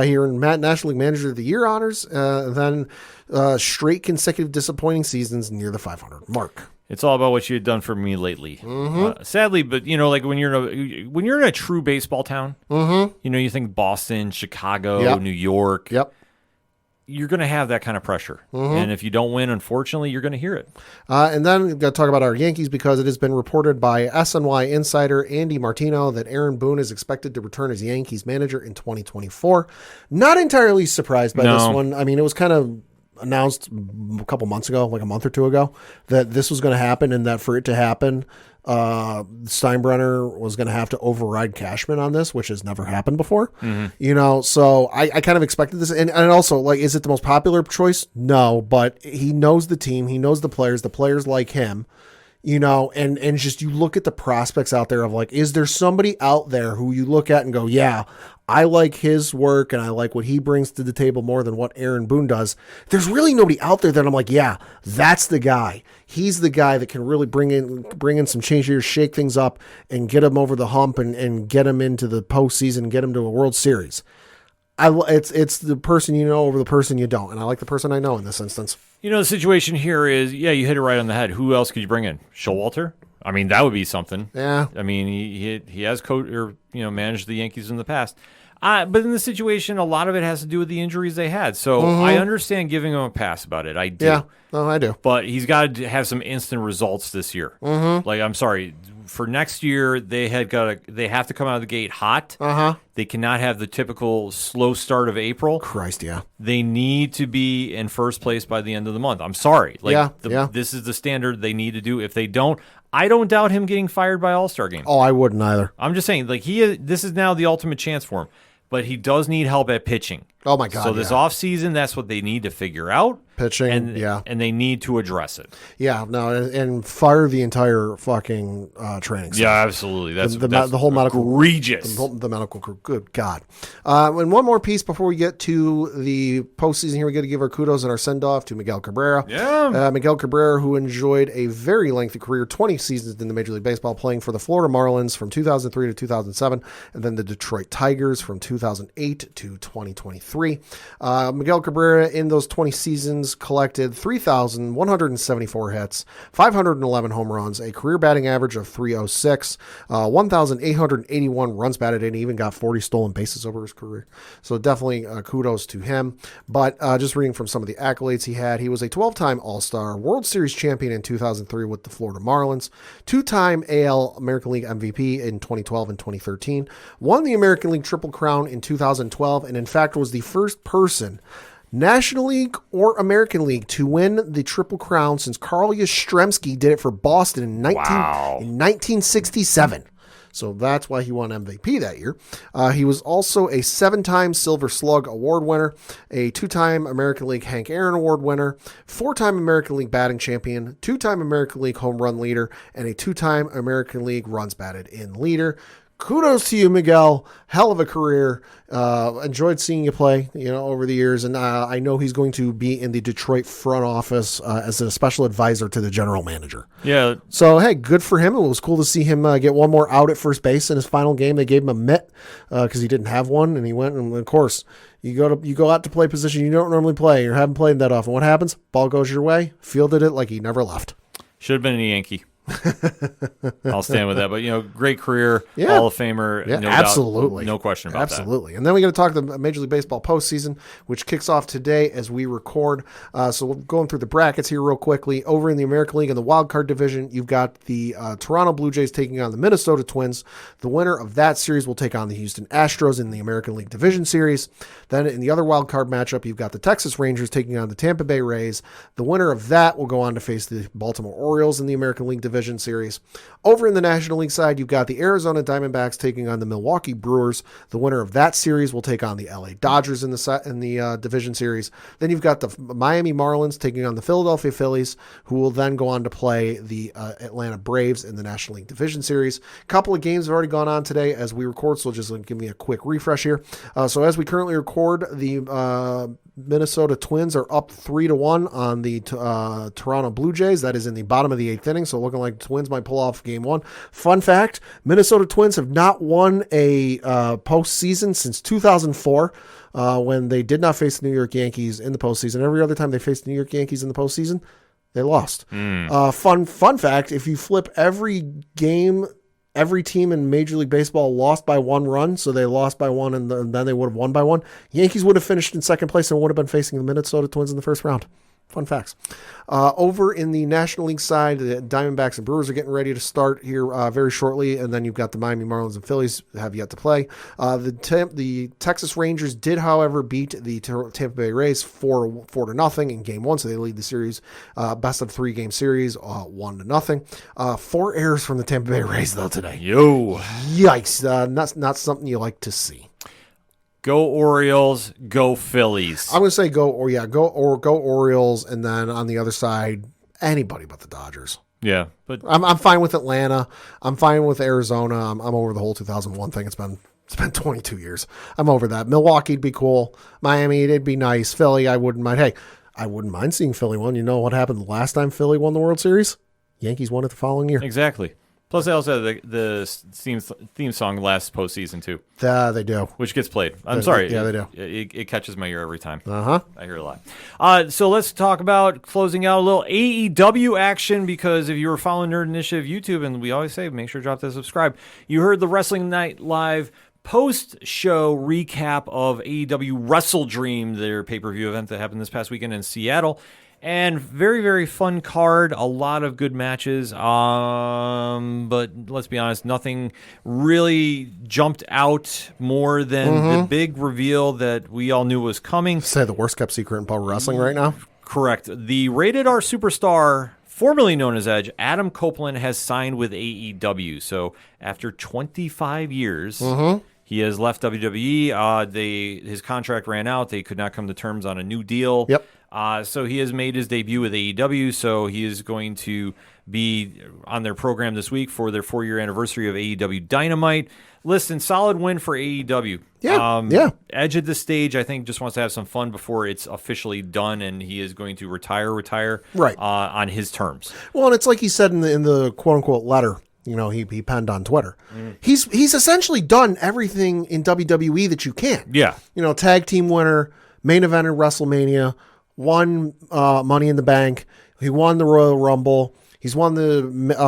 Speaker 3: He earned National League Manager of the Year honors, then straight consecutive disappointing seasons near the 500 mark.
Speaker 1: It's all about what you had done for me lately. Sadly, but like when you're in a true baseball town, you think Boston, Chicago, New York.
Speaker 3: Yep.
Speaker 1: You're going to have that kind of pressure. And if you don't win, unfortunately, you're going to hear it.
Speaker 3: And then we've got to talk about our Yankees, because it has been reported by SNY insider Andy Martino that Aaron Boone is expected to return as Yankees manager in 2024. Not entirely surprised by this one. I mean, it was kind of announced a couple months ago, like a month or two ago, that this was going to happen, and that for it to happen, Steinbrenner was going to have to override Cashman on this, which has never happened before. So I kind of expected this. And also, like, is it the most popular choice? No, but he knows the team. He knows the players like him, and just you look at the prospects out there of like, is there somebody out there who you look at and go, yeah, I like his work and I like what he brings to the table more than what Aaron Boone does. There's really nobody out there that I'm like, yeah, that's the guy. He's the guy that can really bring in some change here, shake things up, and get him over the hump and get him into the postseason, get him to a World Series. It's the person you know over the person you don't, and I like the person I know in this instance.
Speaker 1: The situation here is, you hit it right on the head. Who else could you bring in? Showalter? I mean, that would be something.
Speaker 3: Yeah.
Speaker 1: I mean, he has managed the Yankees in the past. But in this situation, a lot of it has to do with the injuries they had. So I understand giving him a pass about it. I do.
Speaker 3: Yeah, I do.
Speaker 1: But he's got to have some instant results this year. Like, I'm sorry. For next year, they have to come out of the gate hot. They cannot have the typical slow start of April.
Speaker 3: Christ, yeah.
Speaker 1: They need to be in first place by the end of the month. I'm sorry. This is the standard they need to do. If they don't, I don't doubt him getting fired by All-Star game.
Speaker 3: Oh, I wouldn't either.
Speaker 1: I'm just saying, this is now the ultimate chance for him. But he does need help at pitching.
Speaker 3: Oh, my God.
Speaker 1: So this offseason, that's what they need to figure out.
Speaker 3: Pitching,
Speaker 1: and they need to address it.
Speaker 3: Yeah, no, and fire the entire fucking training center.
Speaker 1: Yeah, absolutely. That's
Speaker 3: the whole medical
Speaker 1: egregious.
Speaker 3: The medical crew. Good God. And one more piece before we get to the postseason here. We got to give our kudos and our send off to Miguel Cabrera.
Speaker 1: Yeah,
Speaker 3: Miguel Cabrera, who enjoyed a very lengthy career, 20 seasons in the Major League Baseball, playing for the Florida Marlins from 2003 to 2007, and then the Detroit Tigers from 2008 to 2023. Miguel Cabrera in those 20 seasons collected 3,174 hits, 511 home runs, a career batting average of 306, 1,881 runs batted in, even got 40 stolen bases over his career. So definitely kudos to him. But just reading from some of the accolades he had, he was a 12-time All-Star, World Series champion in 2003 with the Florida Marlins, 2-time AL American League MVP in 2012 and 2013, won the American League Triple Crown in 2012, and in fact was the first person, National League or American League, to win the Triple Crown since Carl Yastrzemski did it for Boston in 1967. So that's why he won MVP that year. He was also a 7-time Silver Slug Award winner, a 2-time American League Hank Aaron Award winner, 4-time American League batting champion, 2-time American League home run leader, and a 2-time American League runs batted in leader. Kudos to you, Miguel. Hell of a career. Enjoyed seeing you play, over the years. And I know he's going to be in the Detroit front office as a special advisor to the general manager.
Speaker 1: Yeah.
Speaker 3: So, hey, good for him. It was cool to see him get one more out at first base in his final game. They gave him a mitt because he didn't have one, and he went. And of course, you go out to play position you don't normally play. You haven't played that often. What happens? Ball goes your way. Fielded it like he never left.
Speaker 1: Should have been a Yankee. I'll stand with that. But, great career,
Speaker 3: Yeah.
Speaker 1: Hall of Famer.
Speaker 3: Yeah,
Speaker 1: no
Speaker 3: absolutely.
Speaker 1: Doubt, no question about
Speaker 3: absolutely. And then we got to talk the Major League Baseball postseason, which kicks off today as we record. So we're going through the brackets here real quickly. Over in the American League in the wild card division, you've got the Toronto Blue Jays taking on the Minnesota Twins. The winner of that series will take on the Houston Astros in the American League Division Series. Then in the other wild card matchup, you've got the Texas Rangers taking on the Tampa Bay Rays. The winner of that will go on to face the Baltimore Orioles in the American League Division Series. Over in the National League side, you've got the Arizona Diamondbacks taking on the Milwaukee Brewers. The winner of that series will take on the LA Dodgers in the division series. Then you've got the Miami Marlins taking on the Philadelphia Phillies, who will then go on to play the Atlanta Braves in the National League Division Series. A couple of games have already gone on today as we record, so just give me a quick refresh here. So as we currently record, the Minnesota Twins are up 3-1 on the Toronto Blue Jays. That is in the bottom of the 8th inning, so looking like the Twins might pull off game 1. Fun fact, Minnesota Twins have not won a postseason since 2004 when they did not face the New York Yankees in the postseason. Every other time they faced the New York Yankees in the postseason, they lost. Fun fact, if you flip every game, every team in Major League Baseball lost by 1 run, so they lost by 1 and then they would have won by 1. Yankees would have finished in second place and would have been facing the Minnesota Twins in the first round. Fun facts. Over in the National League side, the Diamondbacks and Brewers are getting ready to start here very shortly, and then you've got the Miami Marlins and Phillies have yet to play. The Texas Rangers did, however, beat the Tampa Bay Rays 4-0 in Game 1, so they lead the series, best of 3 game series, 1-0. 4 errors from the Tampa Bay Rays though today.
Speaker 1: Yo,
Speaker 3: Yikes! Not something you like to see.
Speaker 1: Go Orioles, go Phillies.
Speaker 3: I'm going to say go Orioles, and then on the other side, anybody but the Dodgers.
Speaker 1: Yeah, but
Speaker 3: I'm fine with Atlanta. I'm fine with Arizona. I'm over the whole 2001 thing. It's been 22 years. I'm over that. Milwaukee'd be cool. Miami, it'd be nice. Philly, I wouldn't mind. Hey, I wouldn't mind seeing Philly win. You know what happened the last time Philly won the World Series? Yankees won it the following year.
Speaker 1: Exactly. Plus, they also have the theme song last postseason, too.
Speaker 3: They do.
Speaker 1: Which gets played. I'm sorry.
Speaker 3: Yeah, they do.
Speaker 1: It catches my ear every time.
Speaker 3: Uh-huh.
Speaker 1: I hear a lot. So let's talk about closing out a little AEW action, because if you were following Nerd Initiative YouTube, and we always say, make sure to drop that subscribe, you heard the Wrestling Night Live post-show recap of AEW Wrestle Dream, their pay-per-view event that happened this past weekend in Seattle. And very, very fun card. A lot of good matches. But let's be honest, nothing really jumped out more than the big reveal that we all knew was coming.
Speaker 3: Say the worst kept secret in pro wrestling right now.
Speaker 1: Correct. The Rated R superstar, formerly known as Edge, Adam Copeland, has signed with AEW. So after 25 years, he has left WWE. His contract ran out. They could not come to terms on a new deal.
Speaker 3: Yep.
Speaker 1: So he has made his debut with AEW, so he is going to be on their program this week for their 4-year anniversary of AEW Dynamite. Listen, solid win for AEW.
Speaker 3: Yeah.
Speaker 1: Edge at this stage, I think, just wants to have some fun before it's officially done, and he is going to retire
Speaker 3: right.
Speaker 1: On his terms.
Speaker 3: Well, and it's like he said in the quote-unquote letter, he penned on Twitter. He's essentially done everything in WWE that you can.
Speaker 1: Yeah.
Speaker 3: Tag team winner, main event in WrestleMania, won Money in the Bank. He won the Royal Rumble. He's won the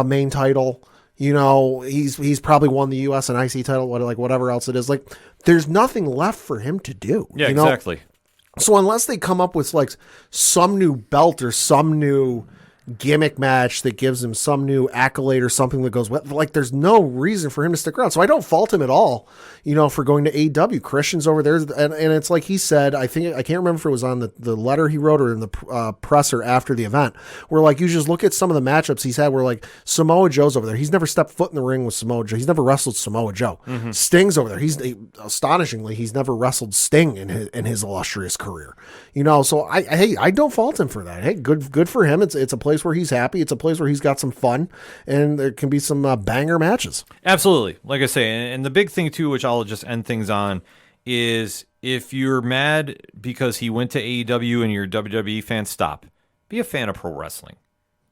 Speaker 3: main title. He's probably won the US and IC title, whatever else it is. Like, there's nothing left for him to do.
Speaker 1: Yeah, exactly.
Speaker 3: So unless they come up with some new belt or some new gimmick match that gives him some new accolade or something that goes with, there's no reason for him to stick around. So I don't fault him at all, for going to AEW. Christian's over there, and it's like he said, I can't remember if it was on the letter he wrote or in the presser after the event, where you just look at some of the matchups he's had where Samoa Joe's over there. He's never stepped foot in the ring with Samoa Joe. He's never wrestled Samoa Joe. Sting's over there. Astonishingly, he's never wrestled Sting in his illustrious career. So I don't fault him for that. Hey, good for him. It's a place where he's happy. It's a place where he's got some fun, and there can be some banger matches.
Speaker 1: Absolutely. Like I say, and the big thing too, which I'll just end things on, is if you're mad because he went to AEW and you're a WWE fan, stop. Be a fan of pro wrestling.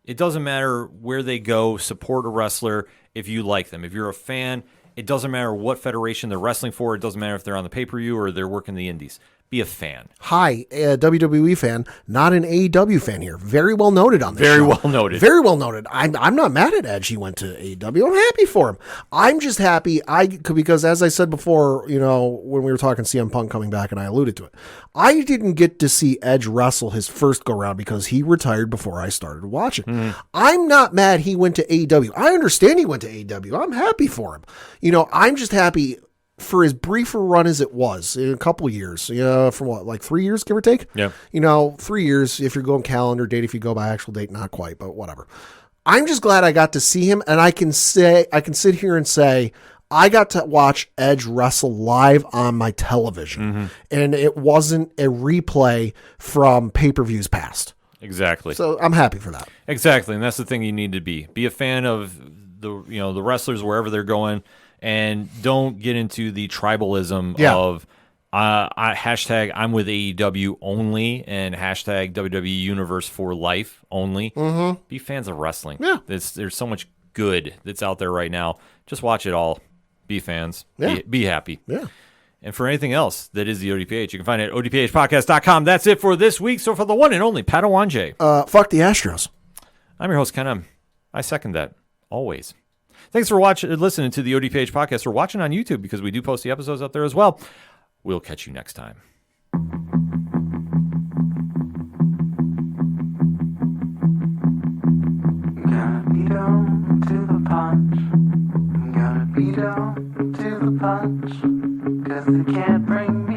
Speaker 1: It doesn't matter where they go. Support a wrestler if you like them. If you're a fan, it doesn't matter what federation they're wrestling for. It doesn't matter if they're on the pay-per-view or they're working the indies. be a fan.
Speaker 3: Hi, a WWE fan, not an AEW fan here. Very well noted on this
Speaker 1: Very
Speaker 3: show.
Speaker 1: well noted.
Speaker 3: Very well noted. I'm not mad at Edge. He went to AEW. I'm happy for him. I'm just happy because as I said before, when we were talking CM Punk coming back, and I alluded to it, I didn't get to see Edge wrestle his first go round because he retired before I started watching. I'm not mad he went to AEW. I understand he went to AEW. I'm happy for him. I'm just happy for as brief a run as it was, in a couple years, from what, like 3 years, give or take?
Speaker 1: Yeah.
Speaker 3: 3 years, if you're going calendar date, if you go by actual date, not quite, but whatever. I'm just glad I got to see him, and I can sit here and say, I got to watch Edge wrestle live on my television, and it wasn't a replay from pay-per-views past.
Speaker 1: Exactly.
Speaker 3: So I'm happy for that.
Speaker 1: Exactly, and that's the thing you need to be. Be a fan of the wrestlers wherever they're going, and don't get into the tribalism of hashtag I'm with AEW only and hashtag WWE Universe for life only. Be fans of wrestling.
Speaker 3: Yeah.
Speaker 1: There's so much good that's out there right now. Just watch it all. Be fans.
Speaker 3: Yeah.
Speaker 1: Be happy.
Speaker 3: Yeah.
Speaker 1: And for anything else that is the ODPH, you can find it at odphpodcast.com. That's it for this week. So for the one and only Padawan J.
Speaker 3: Fuck the Astros.
Speaker 1: I'm your host, Ken. I second that. Always. Thanks for listening to the ODPH podcast, or watching on YouTube, because we do post the episodes up there as well. We'll catch you next time.
Speaker 2: Gotta be down to the punch. Gotta be down to the punch. 'Cause they can't bring